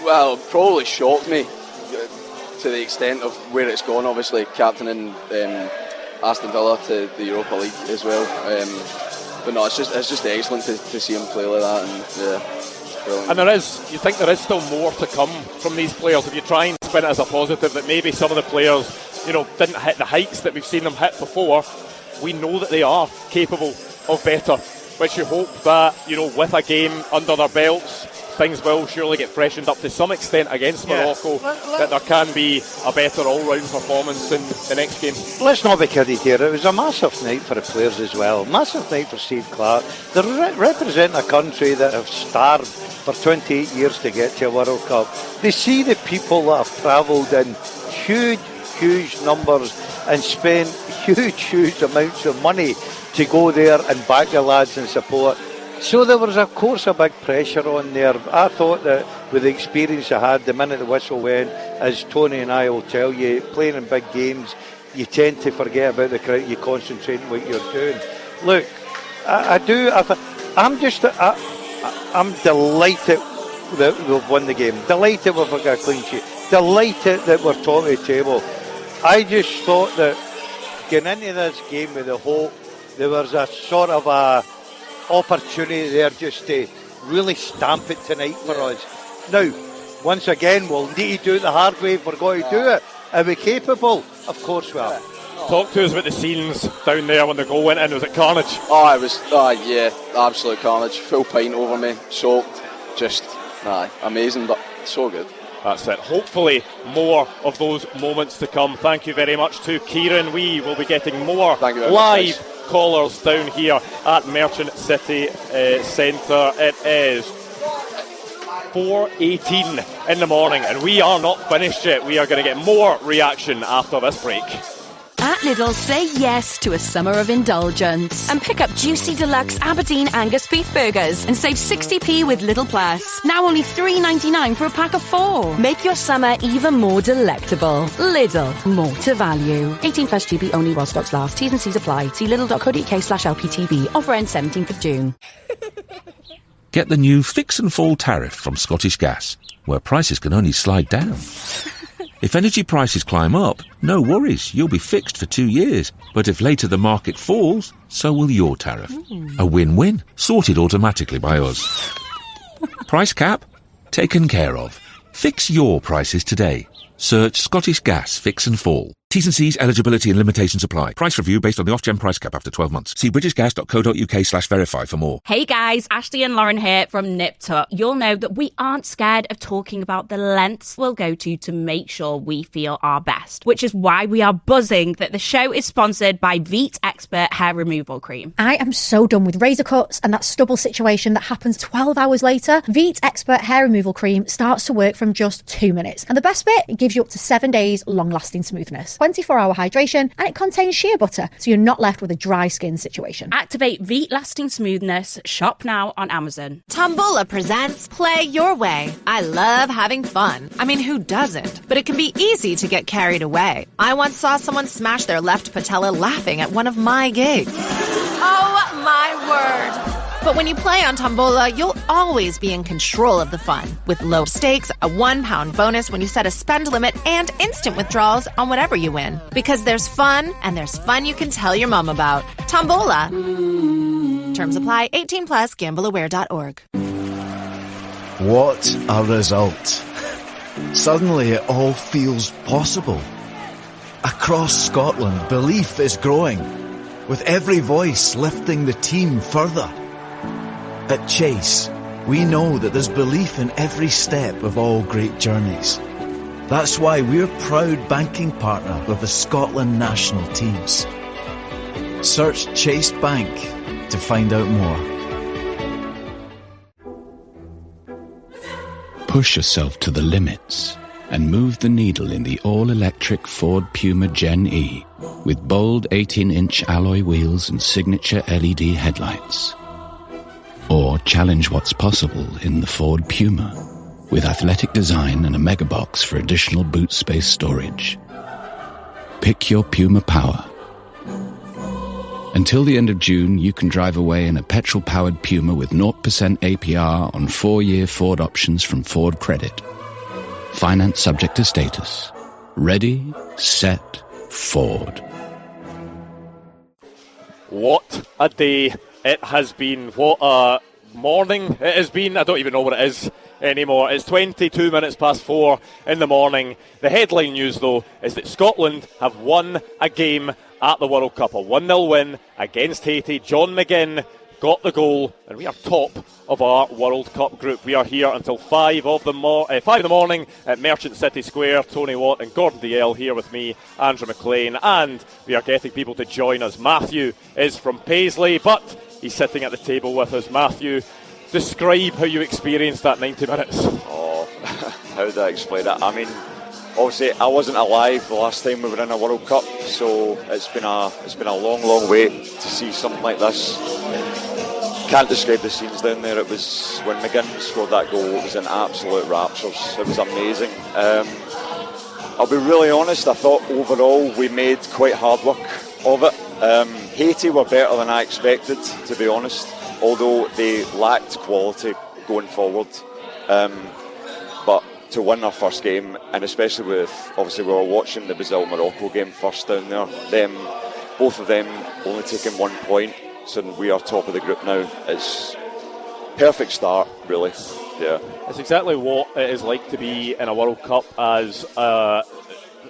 Well, it probably shocked me to the extent of where it's gone. Obviously, captaining Aston Villa to the Europa League as well. But no, it's just excellent to see him play like that. And you think there is still more to come from these players? If you try and spin it as a positive, that maybe some of the players, didn't hit the heights that we've seen them hit before, we know that they are capable of better. Which you hope that, with a game under their belts, things will surely get freshened up to some extent against Morocco, that there can be a better all-round performance in the next game. Let's not be kidded here. It was a massive night for the players as well. Massive night for Steve Clark. They represent a country that have starved for 28 years to get to a World Cup. They see the people that have travelled in huge numbers and spent huge amounts of money to go there and back the lads and support. So there was, of course, a big pressure on there. I thought that with the experience I had, the minute the whistle went, as Tony and I will tell you, playing in big games, you tend to forget about the crowd, you concentrate on what you're doing. Look, I'm delighted that we've won the game. Delighted we've got a clean sheet. Delighted that we're top of the table. I just thought that getting into this game with the hope, there was a sort of a opportunity there just to really stamp it tonight for us. Now, once again, we'll need to do it the hard way if we're going to do it. Are we capable? Of course we are. Talk to us about the scenes down there when the goal went in. Was it carnage? Oh, it was, yeah, absolute carnage. Full pint over me, soaked. Just, amazing, but so good. That's it. Hopefully more of those moments to come. Thank you very much to Kieran. We will be getting more live callers down here at Merchant City Centre. It is 4:18 in the morning and we are not finished yet. We are going to get more reaction after this break. At Lidl, say yes to a summer of indulgence and pick up juicy deluxe Aberdeen Angus beef burgers and save 60p with Lidl Plus. Now only $3.99 for a pack of 4. Make your summer even more delectable. Lidl, more to value. 18 plus GB only while stocks last. T's and C's apply. See lidl.co.uk/LPTV. Offer ends 17th of June. Get the new Fix and Fall tariff from Scottish Gas, where prices can only slide down. If energy prices climb up, no worries, you'll be fixed for 2 years. But if later the market falls, so will your tariff. A win-win, sorted automatically by us. Price cap? Taken care of. Fix your prices today. Search Scottish Gas Fix and Fall. T's and C's, eligibility and limitations apply. Price review based on the Ofgem price cap after 12 months. See britishgas.co.uk/verify for more. Hey guys, Ashley and Lauren here from Nip Tuck. You'll know that we aren't scared of talking about the lengths we'll go to make sure we feel our best, which is why we are buzzing that the show is sponsored by Veet Expert Hair Removal Cream. I am so done with razor cuts and that stubble situation that happens 12 hours later. Veet Expert Hair Removal Cream starts to work from just 2 minutes. And the best bit, it gives you up to 7 days long-lasting smoothness. 24-hour hydration, and it contains shea butter, so you're not left with a dry skin situation. Activate Veet Lasting Smoothness. Shop now on Amazon. Tombola presents Play Your Way. I love having fun. I mean, who doesn't? But it can be easy to get carried away. I once saw someone smash their left patella laughing at one of my gigs. Oh my word. But when you play on Tombola, you'll always be in control of the fun. With low stakes, a £1 bonus when you set a spend limit, and instant withdrawals on whatever you win. Because there's fun, and there's fun you can tell your mum about. Tombola. Terms apply. 18 plus. GambleAware.org. What a result. Suddenly it all feels possible. Across Scotland, belief is growing, with every voice lifting the team further. At Chase, we know that there's belief in every step of all great journeys. That's why we're proud banking partner with the Scotland national teams. Search Chase Bank to find out more. Push yourself to the limits and move the needle in the all-electric Ford Puma Gen E with bold 18-inch alloy wheels and signature LED headlights. Or challenge what's possible in the Ford Puma with athletic design and a mega box for additional boot space storage. Pick your Puma power. Until the end of June, you can drive away in a petrol-powered Puma with 0% APR on 4-year Ford options from Ford Credit. Finance subject to status. Ready, set, Ford. What a day it has been. What a morning it has been. I don't even know what it is anymore. It's 22 minutes past 4 in the morning. The headline news, though, is that Scotland have won a game at the World Cup. A 1-0 win against Haiti. John McGinn got the goal, and we are top of our World Cup group. We are here until 5 in the morning at Merchant City Square. Tony Watt and Gordon Dalziel here with me, Andrew McLean, and we are getting people to join us. Matthew is from Paisley, but he's sitting at the table with us. Matthew, describe how you experienced that 90 minutes. Oh, how do I explain it? I mean, obviously I wasn't alive the last time we were in a World Cup, so it's been a long wait to see something like this. Can't describe the scenes down there. It was when McGinn scored that goal, it was an absolute raptures. It was amazing. I'll be really honest, I thought overall we made quite hard work of it. Haiti were better than I expected, to be honest, although they lacked quality going forward. But to win our first game, and especially with, obviously we were watching the Brazil-Morocco game first down there, both of them only taking 1 point. points and we are top of the group now. It's perfect start, really. Yeah. It's exactly what it is like to be in a World Cup as a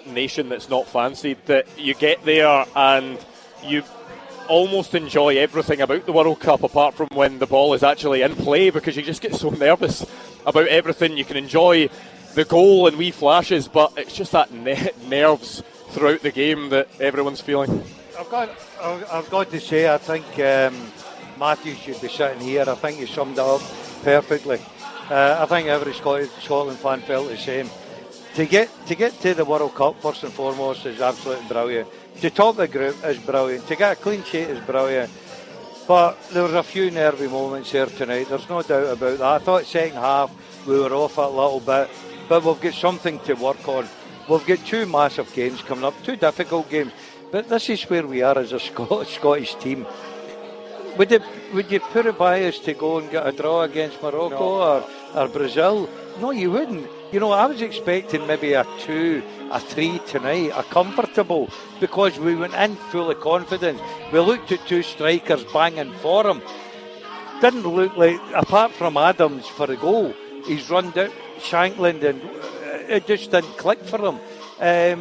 nation that's not fancied. That you get there and you almost enjoy everything about the World Cup apart from when the ball is actually in play, because you just get so nervous about everything. You can enjoy the goal and wee flashes, but it's just that nerves throughout the game that everyone's feeling. I've got to say, I think Matthew should be sitting here. I think he summed it up perfectly. I think every Scotland fan felt the same. To get to the World Cup, first and foremost, is absolutely brilliant. To top the group is brilliant. To get a clean sheet is brilliant. But there was a few nervy moments here tonight. There's no doubt about that. I thought second half we were off a little bit, but we've got something to work on. We've got two massive games coming up, two difficult games. But this is where we are as a Scottish team. Would you put it by us to go and get a draw against Morocco or Brazil? No, you wouldn't. You know, I was expecting maybe a 2, a 3 tonight, a comfortable, because we went in full of confidence. We looked at two strikers banging for him. Didn't look like, apart from Adams for the goal, he's run down Shankland and it just didn't click for him.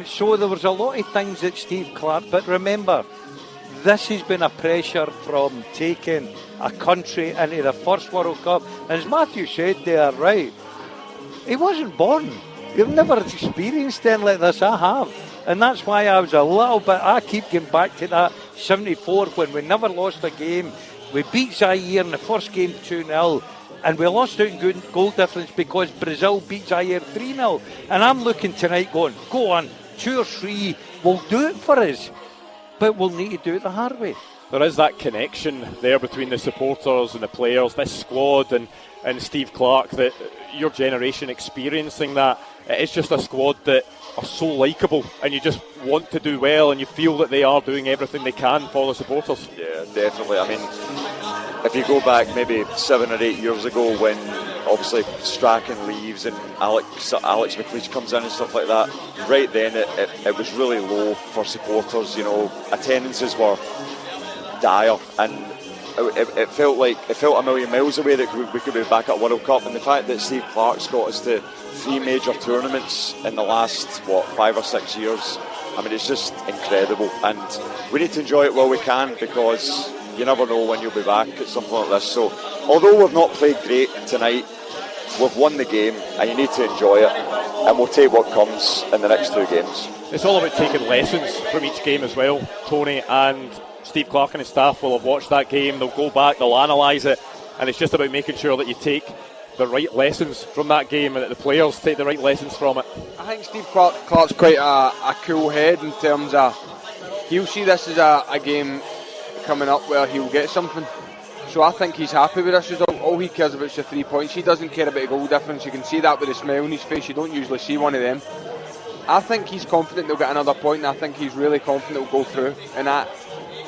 So there was a lot of things that Steve Clarke, but remember, this has been a pressure from taking a country into the first World Cup. And as Matthew said there, right, he wasn't born. You've never experienced anything like this. I have. And that's why I was a little bit, I keep going back to that 74 when we never lost a game. We beat Zaire in the first game 2-0. And we lost out in goal difference because Brazil beat Zaire 3-0. And I'm looking tonight going, go on, 2 or 3 will do it for us. But we'll need to do it the hard way. There is that connection there between the supporters and the players, this squad and Steve Clarke, that your generation experiencing that. It's just a squad that are so likeable and you just want to do well and you feel that they are doing everything they can for the supporters. Yeah, definitely. I mean, if you go back maybe 7 or 8 years ago when obviously Strachan leaves and Alex McLeish comes in and stuff like that, right then it was really low for supporters. You know, attendances were dire and it felt a million miles away that we could be back at World Cup. And the fact that Steve Clarke's got us to 3 major tournaments in the last 5 or 6 years, I mean, it's just incredible, and we need to enjoy it while we can, because you never know when you'll be back at something like this. So although we've not played great tonight, we've won the game and you need to enjoy it, and we'll take what comes in the next 2 games. It's all about taking lessons from each game as well, Tony, and Steve Clarke and his staff will have watched that game, they'll go back, they'll analyse it, and it's just about making sure that you take the right lessons from that game and that the players take the right lessons from it. I think Steve Clarke's quite a cool head in terms of, he'll see this as a game coming up where he'll get something. So I think he's happy with this result. All he cares about is the 3 points. He doesn't care about a goal difference. You can see that with a smile on his face. You don't usually see one of them. I think he's confident they'll get another point, and I think he's really confident they'll go through. And that,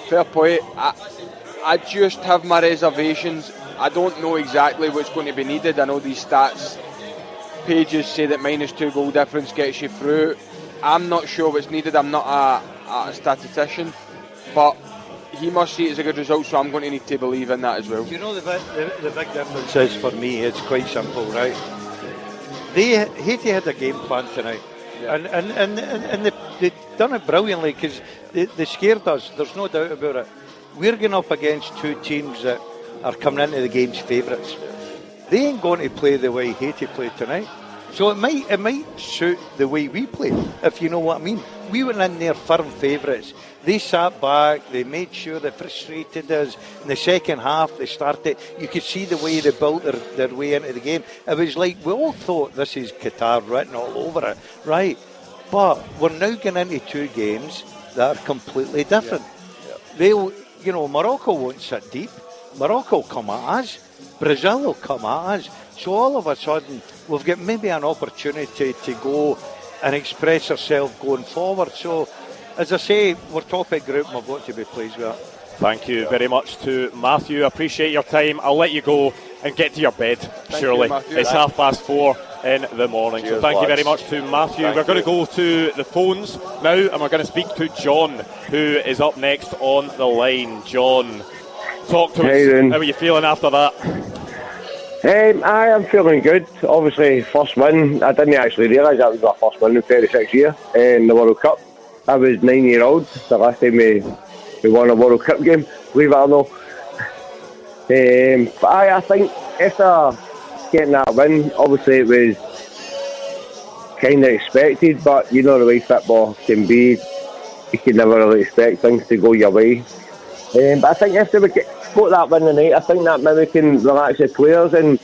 fair play, I just have my reservations. I don't know exactly what's going to be needed. I know these stats pages say that -2 goal difference gets you through. I'm not sure what's needed. I'm not a statistician, but he must see it as a good result, so I'm going to need to believe in that as well. You know, the big difference is, for me, it's quite simple, right? Haiti had a game plan tonight, yeah. and they've done it brilliantly, because they scared us, there's no doubt about it. We're going up against 2 teams that are coming into the game's favourites. They ain't going to play the way Haiti played tonight. So it might suit the way we play, if you know what I mean. We went in there firm favourites. They sat back, they made sure they frustrated us. In the second half, they started, you could see the way they built their way into the game. It was like, we all thought this is Qatar written all over it, right? But we're now going into 2 games that are completely different. Yeah. Yeah. Morocco won't sit deep. Morocco will come at us. Brazil will come at us. So all of a sudden, we've got maybe an opportunity to go and express ourselves going forward. So, as I say, we're top of group and we've got to be pleased with that. Thank you very much to Matthew. I appreciate your time. I'll let you go and get to your bed, surely. It's 4:30 in the morning. Cheers, so thank you lads. very much to Matthew. We're going to go to the phones now, and we're going to speak to John, who is up next on the line. John, Talk to Hey, us. Ian. How are you feeling after that? I am feeling good. Obviously, first win. I didn't actually realise that was our first win in 36 years in the World Cup. I was 9-year-old the last time we won a World Cup game, believe it or not. But I think after getting that win, obviously it was kind of expected, but you know the way football can be, you can never really expect things to go your way. But I think after we got that win tonight, I think that maybe can relax the players and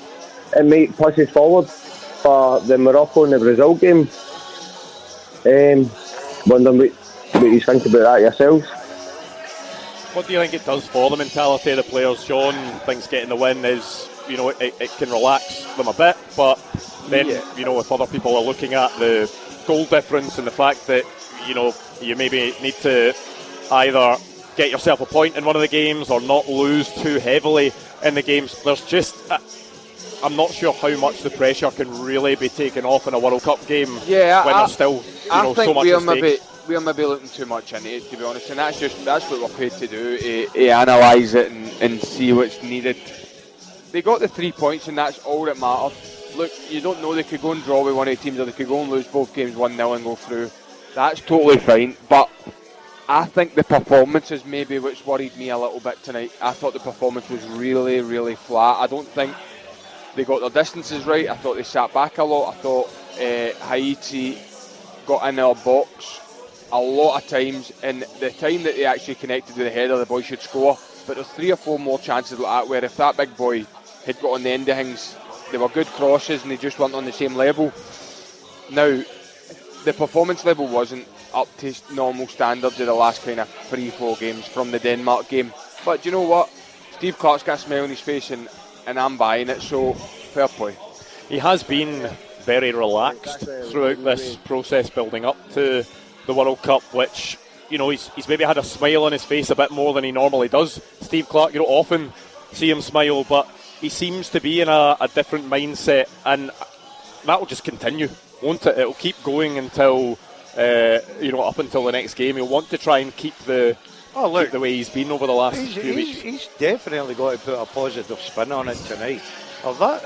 make pushes forward for the Morocco and the Brazil game. Wondering what you think about that yourselves. What do you think it does for the mentality of the players, Sean? Things getting the win is, it can relax them a bit, but then, if other people are looking at the goal difference and the fact that, you maybe need to either get yourself a point in one of the games or not lose too heavily in the games, there's just... I'm not sure how much the pressure can really be taken off in a World Cup game when there's still I so think much at stake. we're maybe looking too much into it, to be honest, and that's what we're paid to do, to analyse it and see what's needed. They got the 3 points and that's all that matters. Look, you don't know, they could go and draw with one of the teams or they could go and lose both games 1-0 and go through. That's totally fine, but I think the performance is maybe what's worried me a little bit tonight. I thought the performance was really, really flat. I don't think they got their distances right. I thought they sat back a lot. I thought Haiti got in their box a lot of times, and the time that they actually connected with the header, the boy should score. But there's 3 or 4 more chances like that where if that big boy had got on the end of things, they were good crosses and they just weren't on the same level. Now, the performance level wasn't up to normal standards of the last kind of 3-4 games from the Denmark game. But you know what? Steve Clarke's got a smile on his face and I'm buying it, so fair play. He has been very relaxed throughout this process building up to the World Cup, which, he's maybe had a smile on his face a bit more than he normally does. Steve Clarke, you don't often see him smile, but he seems to be in a different mindset, and that will just continue, won't it? It'll keep going until, up until the next game. He'll want to try and keep the way he's been over the last few weeks. He's definitely got to put a positive spin on it tonight. Of that,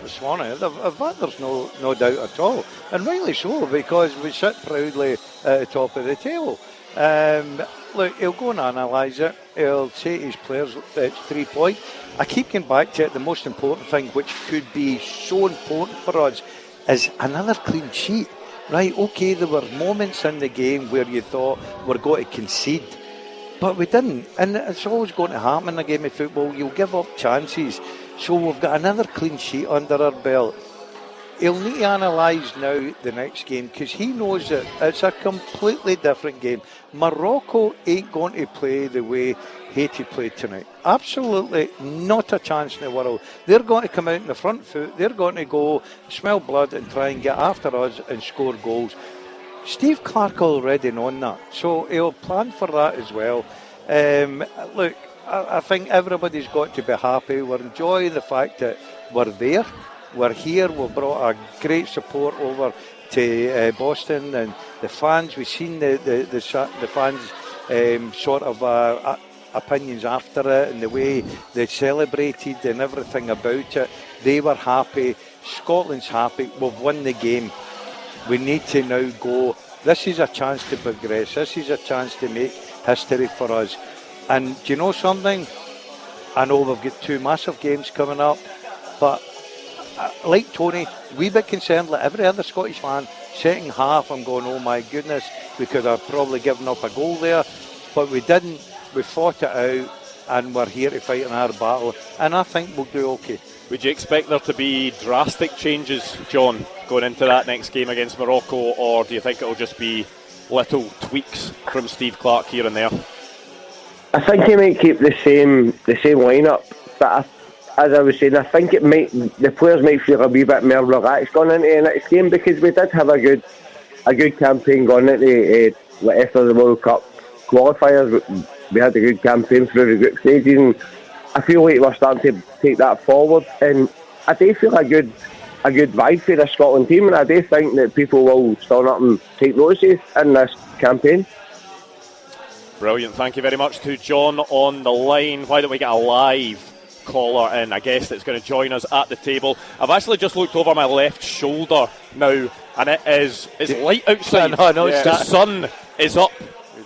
this morning, of that there's no doubt at all. And rightly so, because we sit proudly at the top of the table. Look, he'll go and analyse it. He'll say to his players, it's 3 points. I keep going back to it. The most important thing, which could be so important for us, is another clean sheet. Right, okay, there were moments in the game where you thought we're going to concede, but we didn't. And it's always going to happen in a game of football. You'll give up chances. So we've got another clean sheet under our belt. He'll need to analyse now the next game, because he knows that it's a completely different game. Morocco ain't going to play the way Haiti played tonight. Absolutely not a chance in the world. They're going to come out in the front foot. They're going to go smell blood and try and get after us and score goals. Steve Clarke already known that, so he'll plan for that as well. Look, I think everybody's got to be happy. We're enjoying the fact that we're there. We're here. We've brought a great support over to Boston, and the fans. We've seen the fans sort of opinions after it, and the way they celebrated and everything about it. They were happy. Scotland's happy. We've won the game. We need to now go. This is a chance to progress. This is a chance to make history for us. And do you know something? I know we've got 2 massive games coming up, but like Tony, we bit concerned, like every other Scottish fan, second half I'm going, oh my goodness, we could have probably given up a goal there, but we didn't. We fought it out, and we're here to fight in our battle, and I think we'll do okay. Would you expect there to be drastic changes, John, going into that next game against Morocco, or do you think it'll just be little tweaks from Steve Clarke here and there? I think he might keep the same lineup, but as I was saying, I think the players might feel a wee bit more relaxed going into the next game, because we did have a good campaign going into after the World Cup qualifiers. We had a good campaign through the group stages, and I feel like we're starting to take that forward. And I do feel a good vibe for the Scotland team, and I do think that people will stand up and take notice in this campaign. Brilliant. Thank you very much to John on the line. Why don't we get a live caller in, a guest that's going to join us at the table? I've actually just looked over my left shoulder now, and it's light outside. The sun is up.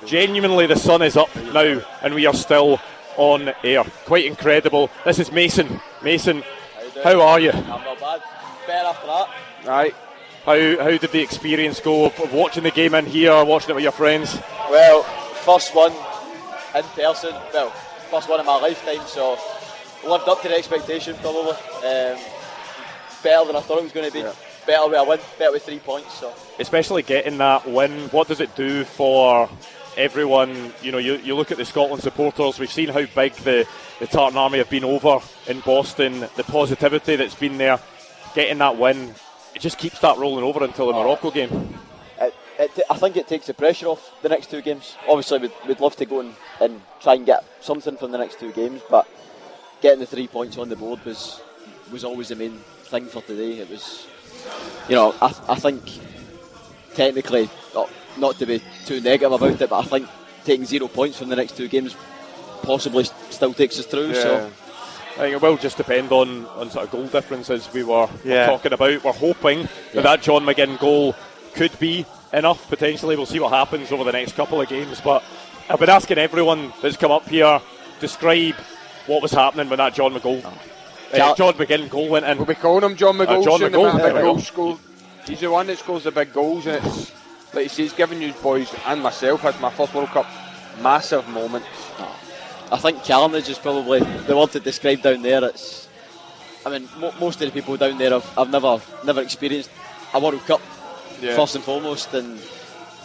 Genuinely, the sun is up now, and we are still on air. Quite incredible. This is Mason. Mason, how are you? I'm not bad. Better after that. Right. How did the experience go of watching the game in here, watching it with your friends? Well, first one in person. Well, first one in my lifetime, so lived up to the expectation probably. Better than I thought it was going to be. Yeah. Better with a win, better with 3 points. So, especially getting that win, what does it do for everyone? You know, you look at the Scotland supporters. We've seen how big the Tartan Army have been over in Boston. The positivity that's been there, getting that win, it just keeps that rolling over until the Morocco game. I think it takes the pressure off the next two games. Obviously, we'd love to go and try and get something from the next two games, but getting the 3 points on the board was always the main thing for today. It was, you know, I think technically, not to be too negative about it, but I think taking 0 points from the next two games possibly still takes us through. Yeah. So I think it will just depend on sort of goal differences we were talking about. We're hoping that John McGinn goal could be enough potentially. We'll see what happens over the next couple of games, but I've been asking everyone that's come up here, describe what was happening when that John McGinn goal went in. We'll be calling him John McGool. John McGool. He's the one that scores the big goals, and it's like you say, he's given you boys and myself as my first World Cup massive moment. I think carnage is probably the word to describe down there. It's, I mean, most of the people down there have never experienced a World Cup first and foremost, and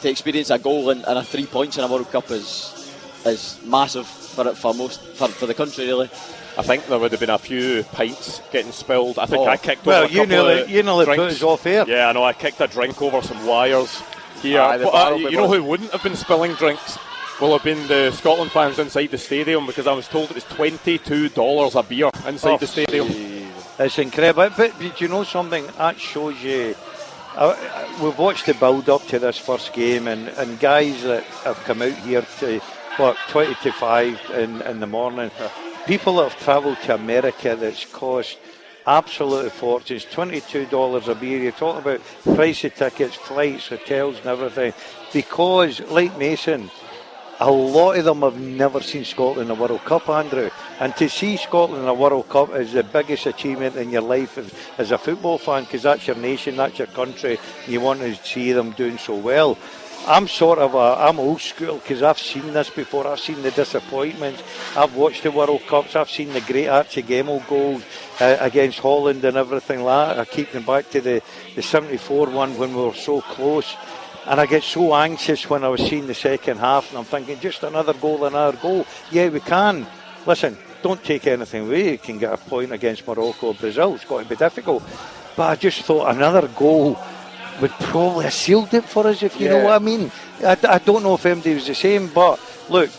to experience a goal and a 3 points in a World Cup is massive for the country, really. I think there would have been a few pints getting spilled. I think I kicked over a couple of you nearly put us off air. Yeah, I know. I kicked a drink over some wires here. You know who wouldn't have been spilling drinks? Will have been the Scotland fans inside the stadium, because I was told it was $22 a beer inside the stadium. It's incredible. But do you know something? That shows you. We've watched the build up to this first game, and guys that have come out here to 20 to 5 in the morning. People that have travelled to America that's cost absolute fortunes, $22 a beer. You're talking about price of tickets, flights, hotels and everything. Because, like Mason, a lot of them have never seen Scotland in a World Cup, Andrew. And to see Scotland in a World Cup is the biggest achievement in your life as a football fan, because that's your nation, that's your country, and you want to see them doing so well. I'm I'm old school, because I've seen this before. I've seen the disappointments. I've watched the World Cups. I've seen the great Archie Gemmill goals against Holland and everything like that. I keep them back to the 74 one when we were so close. And I get so anxious when I was seeing the second half, and I'm thinking, just another goal. Yeah, we can. Listen, don't take anything away. You can get a point against Morocco or Brazil. It's got to be difficult. But I just thought another goal would probably have sealed it for us, if you know what I mean. I don't know if MD was the same, but look,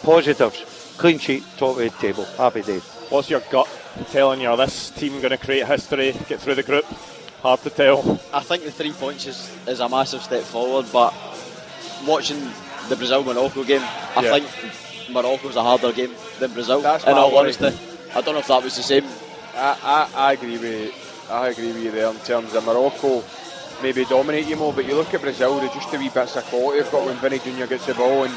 positives. Clean sheet, top of the table. Happy days. What's your gut telling you? Are this team going to create history, get through the group? Hard to tell. I think the 3 points is a massive step forward, but watching the Brazil-Morocco game, I think Morocco's a harder game than Brazil. That's in all honesty. I don't know if that was the same. I agree with you there in terms of Morocco maybe dominate you more, but you look at Brazil, they're just a wee bits of quality they've got when Vinny Junior gets the ball, and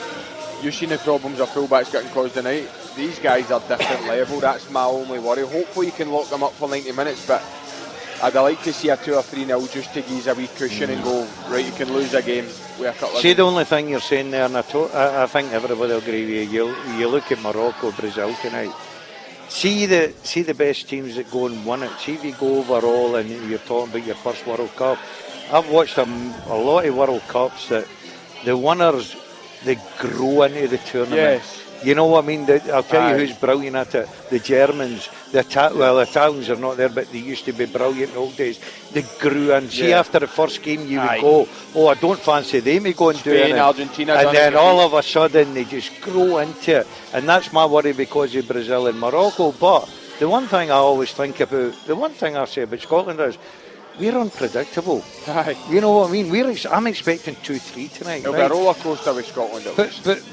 you've seen the problems of fullbacks getting caused tonight. These guys are different level. That's my only worry. Hopefully you can lock them up for 90 minutes, but I'd like to see a 2 or 3-0 just to give a wee cushion and go, right, you can lose a game with a couple of the only thing you're saying there, and I think everybody will agree with you, you look at Morocco, Brazil tonight, see the best teams that go and win it. See if you go overall and you're talking about your first World Cup. I've watched a lot of World Cups that the winners, they grow into the tournament. Yes. You know what I mean? I'll tell you who's brilliant at it. The Germans. The Italians are not there, but they used to be brilliant in the old days. They grew in. See, after the first game, you would go, I don't fancy them to go and do it. Argentina, and then all of a sudden, they just grow into it. And that's my worry because of Brazil and Morocco. But the one thing I always think about, the one thing I say about Scotland is, we're unpredictable. Aye. You know what I mean? I'm expecting 2-3 tonight. It'll be a roller coaster with Scotland.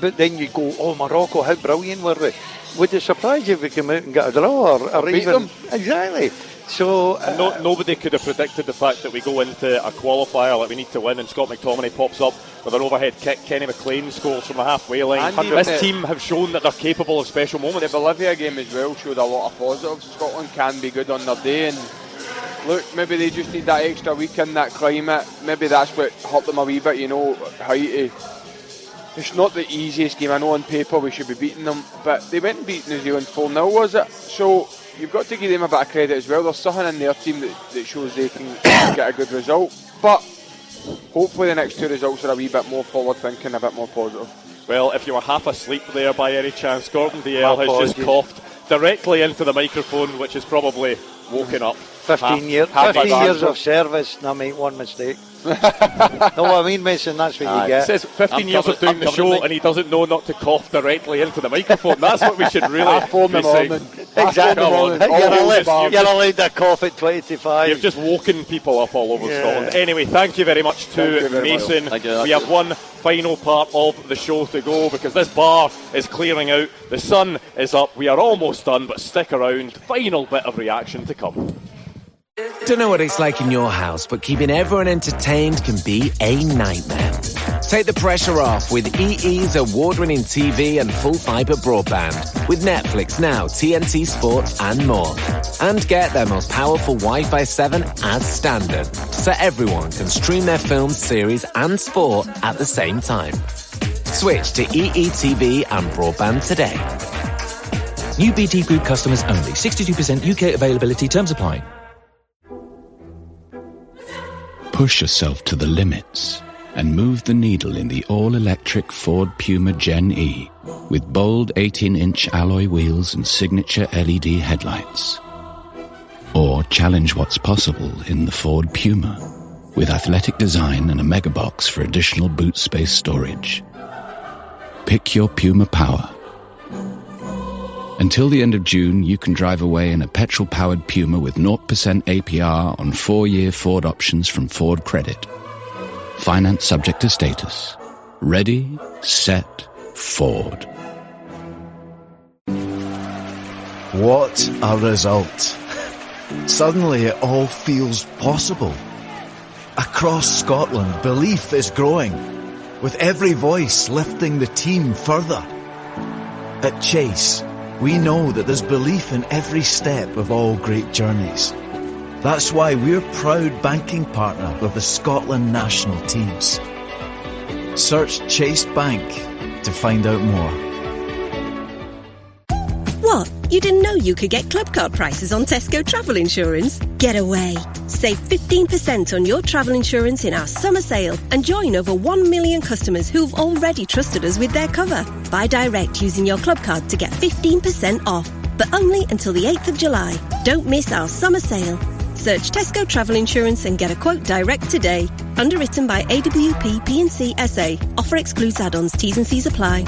But then you go, oh, Morocco, how brilliant were they? Would it surprise you if we come out and get a draw or beat even them? Exactly. So nobody could have predicted the fact that we go into a qualifier like we need to win, and Scott McTominay pops up with an overhead kick. Kenny McLean scores from the halfway line. This team have shown that they're capable of special moments. The Bolivia game as well showed a lot of positives. Scotland can be good on their day, and look, maybe they just need that extra week in that climate. Maybe that's what hurt them a wee bit. You know, Haiti, it's not the easiest game. I know on paper we should be beating them, but they went and beat New Zealand 4-0, was it? So you've got to give them a bit of credit as well. There's something in their team that shows they can get a good result. But hopefully the next 2 results are a wee bit more forward thinking, a bit more positive. Well, if you were half asleep there by any chance, Gordon DL has just coughed directly into the microphone, which is probably woken up. 15 years of service, and I make one mistake. Know what I mean, Mason? That's what you get. It says 15 years of doing the show, and he doesn't know not to cough directly into the microphone. That's what we should really be saying. Exactly. You're allowed to cough at 20 to 5. You've just woken people up all over Scotland. Anyway, thank you very much to Mason. We have one final part of the show to go because this bar is clearing out. The sun is up. We are almost done, but stick around. Final bit of reaction to come. Don't know what it's like in your house, but keeping everyone entertained can be a nightmare. Take the pressure off with EE's award-winning TV and full fibre broadband with Netflix Now, TNT Sports and more. And get their most powerful Wi-Fi 7 as standard, so everyone can stream their films, series and sport at the same time. Switch to EE TV and broadband today. New BT Group customers only. 62% UK availability. Terms apply. Push yourself to the limits and move the needle in the all-electric Ford Puma Gen E with bold 18-inch alloy wheels and signature LED headlights. Or challenge what's possible in the Ford Puma with athletic design and a mega box for additional boot space storage. Pick your Puma power. Until the end of June, you can drive away in a petrol-powered Puma with 0% APR on 4-year Ford options from Ford Credit. Finance subject to status. Ready, set, Ford. What a result. Suddenly it all feels possible. Across Scotland, belief is growing, with every voice lifting the team further. At Chase, we know that there's belief in every step of all great journeys. That's why we're proud banking partner of the Scotland national teams. Search Chase Bank to find out more. What? You didn't know you could get club card prices on Tesco travel insurance? Get away. Save 15% on your travel insurance in our summer sale and join over 1 million customers who've already trusted us with their cover. Buy direct using your club card to get 15% off, but only until the 8th of July. Don't miss our summer sale. Search Tesco Travel Insurance and get a quote direct today. Underwritten by AWP P&C SA. Offer excludes add-ons. T's and C's apply.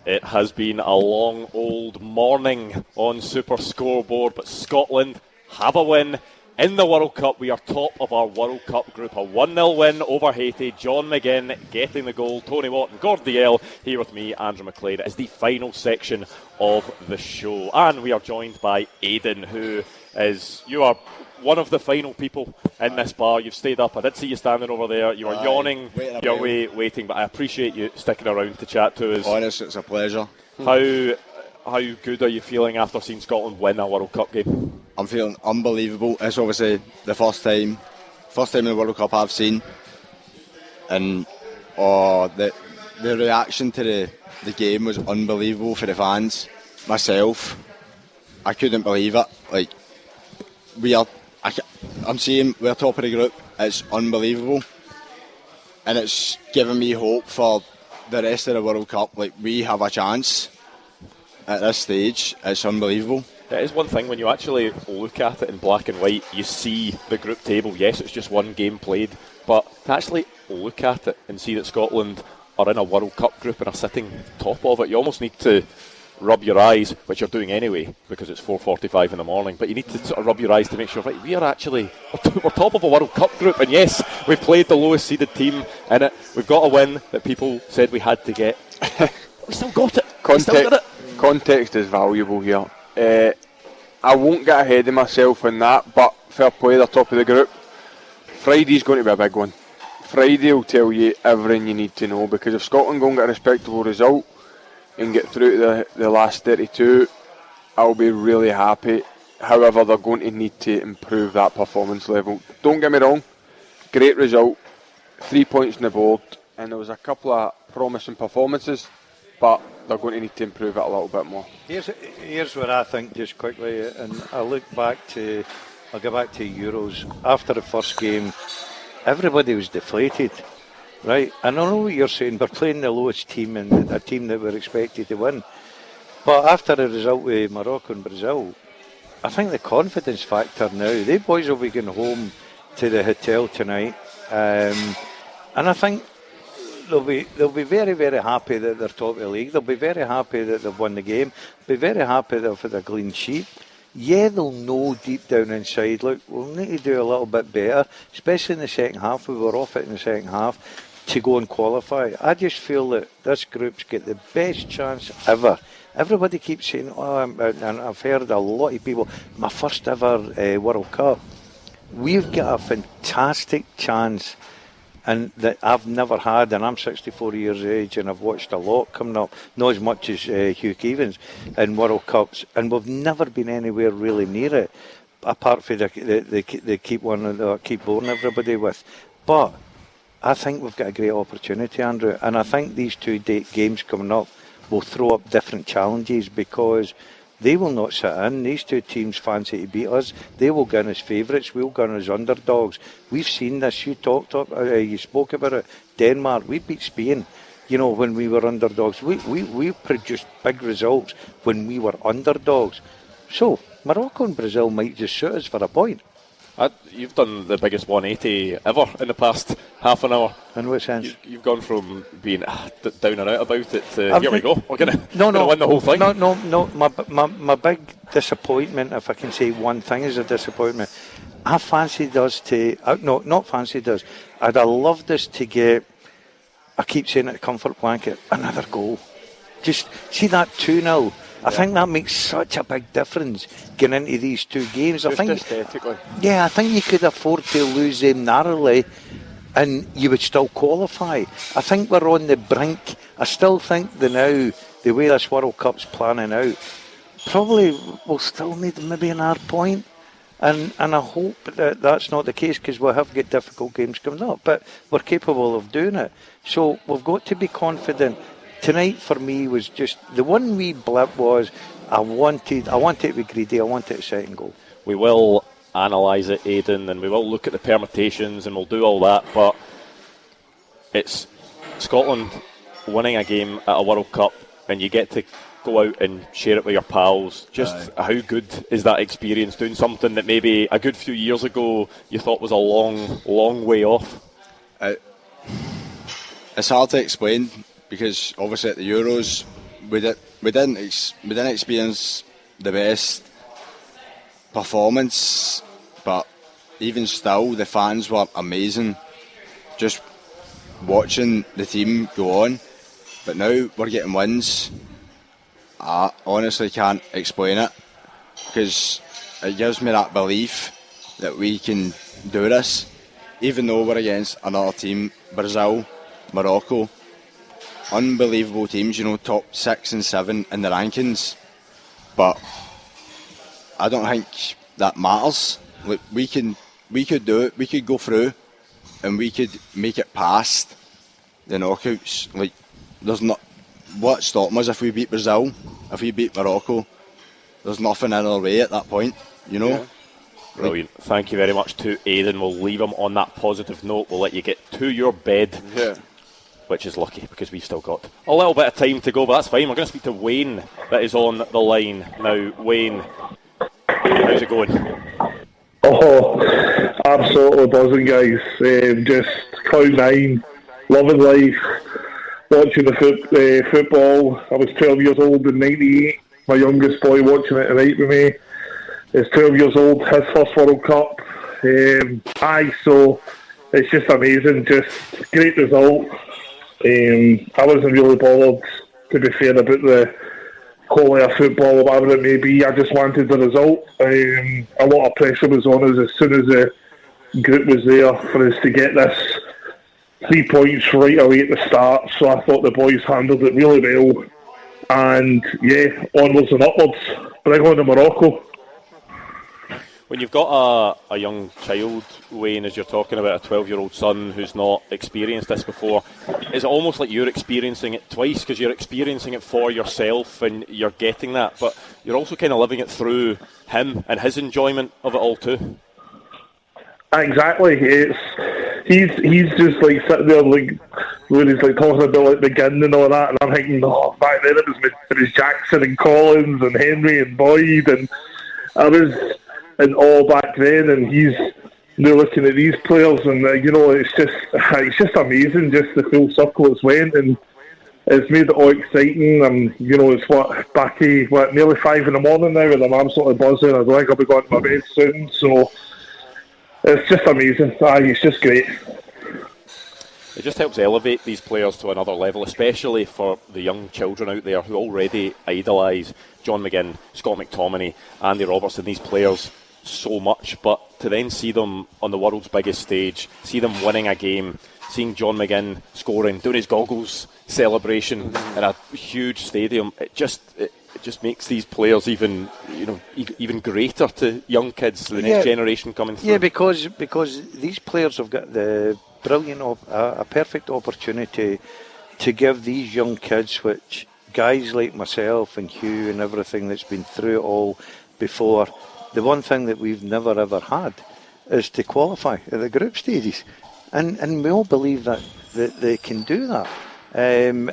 It has been a long old morning on Super Scoreboard, but Scotland have a win in the World Cup. We are top of our World Cup group. A 1-0 win over Haiti. John McGinn getting the goal. Tony Watt and Gord DL here with me, Andrew McLean. It is the final section of the show. And we are joined by Aidan, who is, you are one of the final people in this bar. You've stayed up. I did see you standing over there. You were yawning your way waiting, but I appreciate you sticking around to chat to us. Honest, it's a pleasure. How good are you feeling after seeing Scotland win a World Cup game? I'm feeling unbelievable. It's obviously the first time in the World Cup I've seen, and the reaction to the game was unbelievable for the fans. Myself, I couldn't believe it. Like, I'm seeing we're top of the group. It's unbelievable, and it's given me hope for the rest of the World Cup. Like, we have a chance at this stage. It's unbelievable. It is one thing when you actually look at it in black and white. You see the group table. Yes, it's just one game played, but to actually look at it and see that Scotland are in a World Cup group and are sitting top of it, you almost need to rub your eyes, which you're doing anyway because it's 4:45 in the morning, but you need to sort of rub your eyes to make sure, right, we're top of a World Cup group, and yes, we've played the lowest seeded team in it. We've got a win that people said we had to get. We still got it. Context is valuable here. I won't get ahead of myself in that, but fair play, they're top of the group. Friday's going to be a big one. Friday will tell you everything you need to know, because if Scotland go and get a respectable result and get through to the last 32, I'll be really happy. However, they're going to need to improve that performance level. Don't get me wrong, great result, 3 points on the board, and there was a couple of promising performances, but they're going to need to improve it a little bit more. Here's what I think, just quickly, and I'll go back to Euros. After the first game, everybody was deflated, right? And I know what you're saying, we're playing the lowest team and a team that we're expected to win. But after the result with Morocco and Brazil, I think the confidence factor now, they boys will be going home to the hotel tonight, and I think they'll be very, very happy that they're top of the league. They'll be very happy that they've won the game. They'll be very happy that they've had a clean sheet. Yeah, they'll know deep down inside, look, we'll need to do a little bit better, especially in the second half. We were off it in the second half to go and qualify. I just feel that this group's got the best chance ever. Everybody keeps saying, and I've heard a lot of people, my first ever World Cup. We've got a fantastic chance, and that I've never had, and I'm 64 years of age, and I've watched a lot coming up, not as much as Hugh Keevins in World Cups, and we've never been anywhere really near it, apart from the keep one that keep boring everybody with. But I think we've got a great opportunity, Andrew, and I think these two games coming up will throw up different challenges, because they will not sit in. These two teams fancy to beat us. They will go in as favourites. We'll go in as underdogs. We've seen this. You spoke about it. Denmark. We beat Spain. You know, when we were underdogs. We produced big results when we were underdogs. So Morocco and Brazil might just suit us for a point. You've done the biggest 180 ever in the past half an hour. In what sense? You've gone from being down and out about it to here we go. We're going to win the whole thing. No. My big disappointment, if I can say one thing, is a disappointment. I fancied us to... not fancied us. I'd have loved us to get... I keep saying it, comfort blanket, another goal. Just see that 2-0. I think that makes such a big difference getting into these two games. Just aesthetically. Yeah, I think you could afford to lose them narrowly and you would still qualify. I think we're on the brink. I still think the way this World Cup's planning out, probably we'll still need maybe an hard point. And I hope that that's not the case, because we have got difficult games coming up, but we're capable of doing it. So we've got to be confident. Tonight for me was just the one wee blip was I wanted to be greedy. I wanted a second goal. We will analyse it, Aidan, and we will look at the permutations and we'll do all that, but it's Scotland winning a game at a World Cup and you get to go out and share it with your pals. Just how good is that experience, doing something that maybe a good few years ago you thought was a long, long way off? It's hard to explain, because obviously at the Euros we didn't experience the best performance, but even still the fans were amazing, just watching the team go on. But now we're getting wins. I honestly can't explain it, because it gives me that belief that we can do this, even though we're against another team, Brazil, Morocco, unbelievable teams, top 6 and 7 in the rankings. But I don't think that matters. Like, we could do it. We could go through, and we could make it past the knockouts. Like, there's not what stopping us if we beat Brazil, if we beat Morocco. There's nothing in our way at that point, Yeah. Brilliant. Thank you very much to Aidan. We'll leave him on that positive note. We'll let you get to your bed. Yeah. Which is lucky, because we've still got a little bit of time to go, but that's fine. We're going to speak to Wayne, that is on the line now. Wayne, how's it going? Oh, absolutely buzzing, guys. Just cloud nine, loving life. watching the football. I was 12 years old in '98. My youngest boy watching it tonight with me is 12 years old. His first World Cup. So it's just amazing. Just great result. I wasn't really bothered, to be fair, about the quality of football or whatever it may be. I just wanted the result. A lot of pressure was on us as soon as the group was there for us to get this 3 points right away at the start. So I thought the boys handled it really well. And yeah, onwards and upwards. Bring on to Morocco. When you've got a young child, Wayne, as you're talking about a 12-year-old son who's not experienced this before, it's almost like you're experiencing it twice, because you're experiencing it for yourself and you're getting that, but you're also kind of living it through him and his enjoyment of it all too. Exactly. He's just like sitting there like when he's like talking about like the gun and all that, and I'm thinking, back then it was Jackson and Collins and Henry and Boyd, and I was in awe back then, and he's now looking at these players, and it's just amazing, just the full circle it's went, and it's made it all exciting. And it's nearly 5 a.m. now, and I'm absolutely buzzing. I think I'll be going to my bed soon, so it's just amazing. It's just great. It just helps elevate these players to another level, especially for the young children out there who already idolise John McGinn, Scott McTominay, Andy Robertson, these players so much, but to then see them on the world's biggest stage, see them winning a game, seeing John McGinn scoring, doing his goggles celebration in a huge stadium, it just makes these players even greater to young kids, the next generation coming through. Yeah, because these players have got the brilliant, a perfect opportunity to give these young kids, which guys like myself and Hugh and everything that's been through it all before, the one thing that we've never ever had is to qualify at the group stages, and we all believe that they can do that. And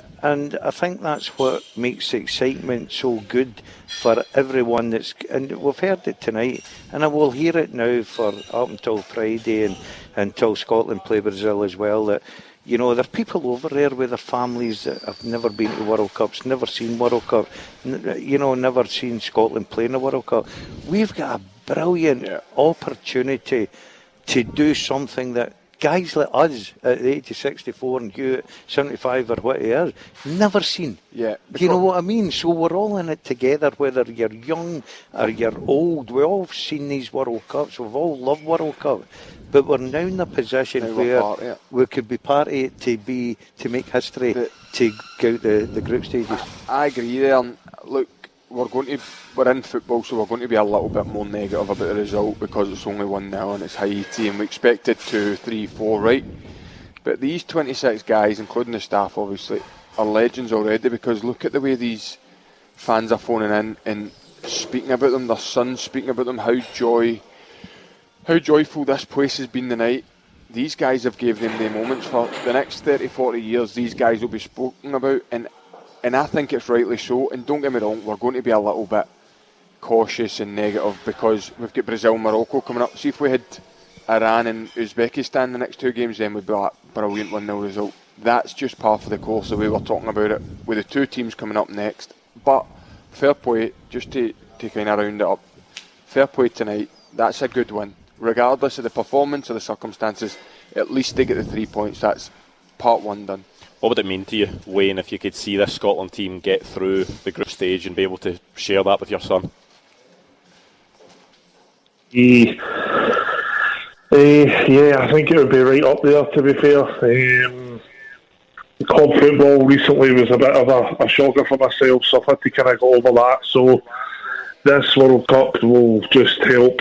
I think that's what makes the excitement so good for everyone and we've heard it tonight, and I will hear it now for up until Friday and until Scotland play Brazil as well, that there are people over there with their families that have never been to World Cups, never seen World Cup, never seen Scotland play in a World Cup. We've got a brilliant opportunity to do something that guys like us at the age of 64 and you at 75 or what he is, never seen. Yeah. You know what I mean? So we're all in it together, whether you're young or you're old. We've all seen these World Cups. We've all loved World Cup. But we're now in a position where we could be part of it to make history, to go out the group stages. I agree there. Look, we're in football, so we're going to be a little bit more negative about the result because it's only 1-0 and it's Haiti, and we expected 2, 3, 4, right? But these 26 guys, including the staff, obviously, are legends already, because look at the way these fans are phoning in and speaking about them, their sons speaking about them, how joyful this place has been tonight. These guys have gave them the moments for the next 30, 40 years. These guys will be spoken about, and I think it's rightly so. And don't get me wrong, we're going to be a little bit cautious and negative because we've got Brazil and Morocco coming up. See, if we had Iran and Uzbekistan the next 2 games, then we'd be like, brilliant 1-0 result. That's just par for the course, the way we're talking about it, with the 2 teams coming up next. But fair play, just to kind of round it up, fair play tonight. That's a good win. Regardless of the performance or the circumstances, at least they get the 3 points. That's part 1 done. What would it mean to you, Wayne, if you could see this Scotland team get through the group stage and be able to share that with your son? Yeah, I think it would be right up there, to be fair. Club football recently was a bit of a shocker for myself, so I've had to kind of go over that. So this World Cup will just help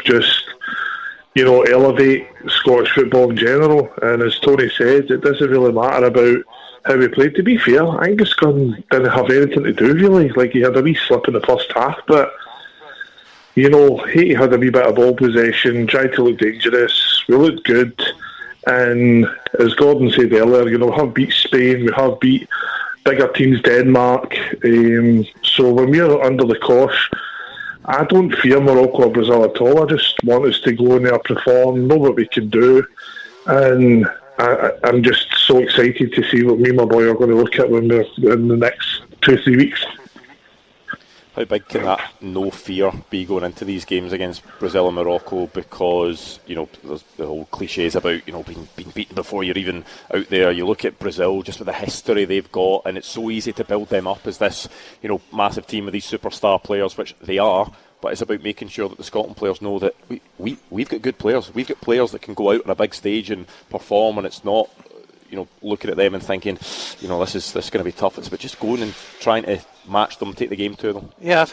elevate Scottish football in general. And as Tony said, it doesn't really matter about how we played. To be fair, Angus Gunn didn't have anything to do really. Like, he had a wee slip in the first half, but Haiti had a wee bit of ball possession, tried to look dangerous. We looked good, and as Gordon said earlier, we have beat Spain, we have beat bigger teams, Denmark. So when we're under the cosh, I don't fear Morocco or Brazil at all. I just want us to go in there, perform, know what we can do, and I'm just so excited to see what me and my boy are going to look at when we're in the next 2-3 weeks. How big can that no fear be going into these games against Brazil and Morocco? Because, you know, there's the whole cliches about, you know, being beaten before you're even out there. You look at Brazil, just with the history they've got, and it's so easy to build them up as this, you know, massive team with these superstar players, which they are. But it's about making sure that the Scotland players know that we've got good players. We've got players that can go out on a big stage and perform, and it's not, you know, looking at them and thinking, you know, this is going to be tough. It's about just going and trying to match them, take the game to them. Yeah, I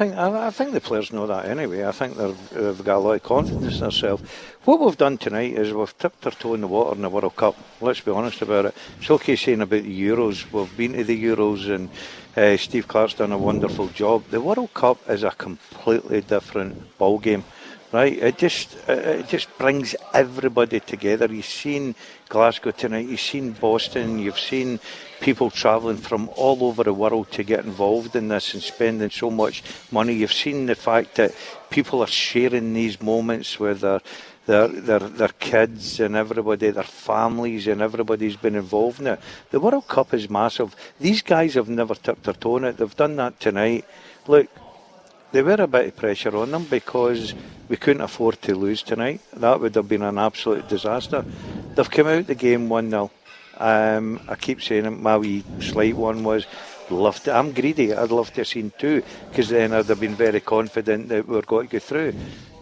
think the players know that anyway. I think they've got a lot of confidence in themselves. What we've done tonight is we've tipped our toe in the water in the World Cup. Let's be honest about it. It's okay saying about the Euros. We've been to the Euros and Steve Clark's done a wonderful job. The World Cup is a completely different ball game. Right, it just brings everybody together. You've seen Glasgow tonight, you've seen Boston, you've seen people travelling from all over the world to get involved in this and spending so much money. You've seen the fact that people are sharing these moments with their kids and everybody, their families, and everybody's been involved in it. The World Cup is massive. These guys have never tipped their toe in it. They've done that tonight. Look, there were a bit of pressure on them because we couldn't afford to lose tonight. That would have been an absolute disaster. They've come out the game 1-0. I keep saying it, my wee slight one was, I'm greedy, I'd love to have seen 2, because then I'd have been very confident that we were going to go through.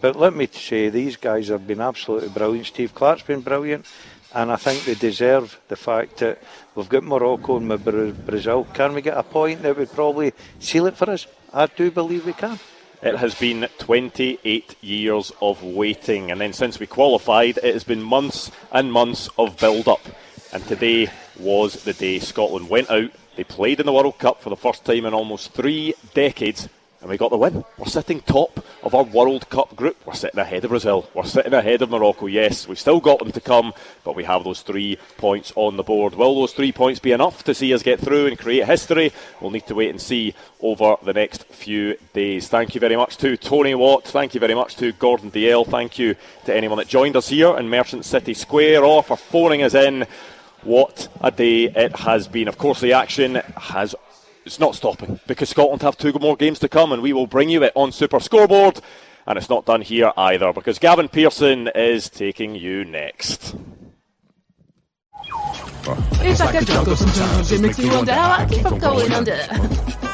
But let me say, these guys have been absolutely brilliant. Steve Clark's been brilliant, and I think they deserve the fact that we've got Morocco and Brazil. Can we get a point that would probably seal it for us? I do believe we can. It has been 28 years of waiting, and then since we qualified, it has been months and months of build-up. And today was the day Scotland went out. They played in the World Cup for the first time in almost 3 decades, and we got the win. We're sitting top of our World Cup group. We're sitting ahead of Brazil. We're sitting ahead of Morocco. Yes, we've still got them to come, but we have those 3 points on the board. Will those 3 points be enough to see us get through and create history? We'll need to wait and see over the next few days. Thank you very much to Tony Watt. Thank you very much to Gordon Dalziel. Thank you to anyone that joined us here in Merchant City Square or for phoning us in. What a day it has been. Of course, the action it's not stopping because Scotland have 2 more games to come, and we will bring you it on Super Scoreboard. And it's not done here either because Gavin Pearson is taking you next. It's like a jungle sometimes, it makes me wonder how I keep on going under.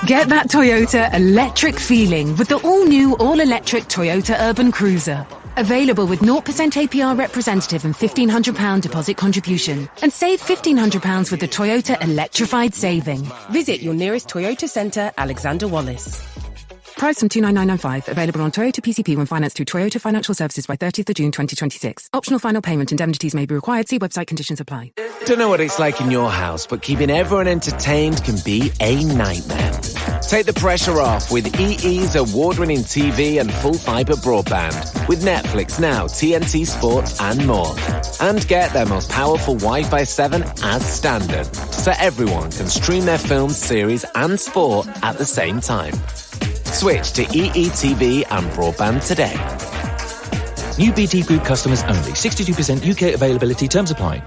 Get that Toyota electric feeling with the all-new, all-electric Toyota Urban Cruiser. Available with 0% APR representative and £1,500 deposit contribution. And save £1,500 with the Toyota Electrified Saving. Visit your nearest Toyota centre, Alexander Wallace. Price from $29995. Available on Toyota PCP when financed through Toyota Financial Services by 30th of June 2026. Optional final payment. Indemnities may be required. See website conditions apply. Don't know what it's like in your house, but keeping everyone entertained can be a nightmare. Take the pressure off with EE's award-winning TV and full fibre broadband. With Netflix Now, TNT Sports and more. And get their most powerful Wi-Fi 7 as standard, so everyone can stream their films, series and sport at the same time. Switch to EE TV and broadband today. New BT Group customers only. 62% UK availability. Terms apply.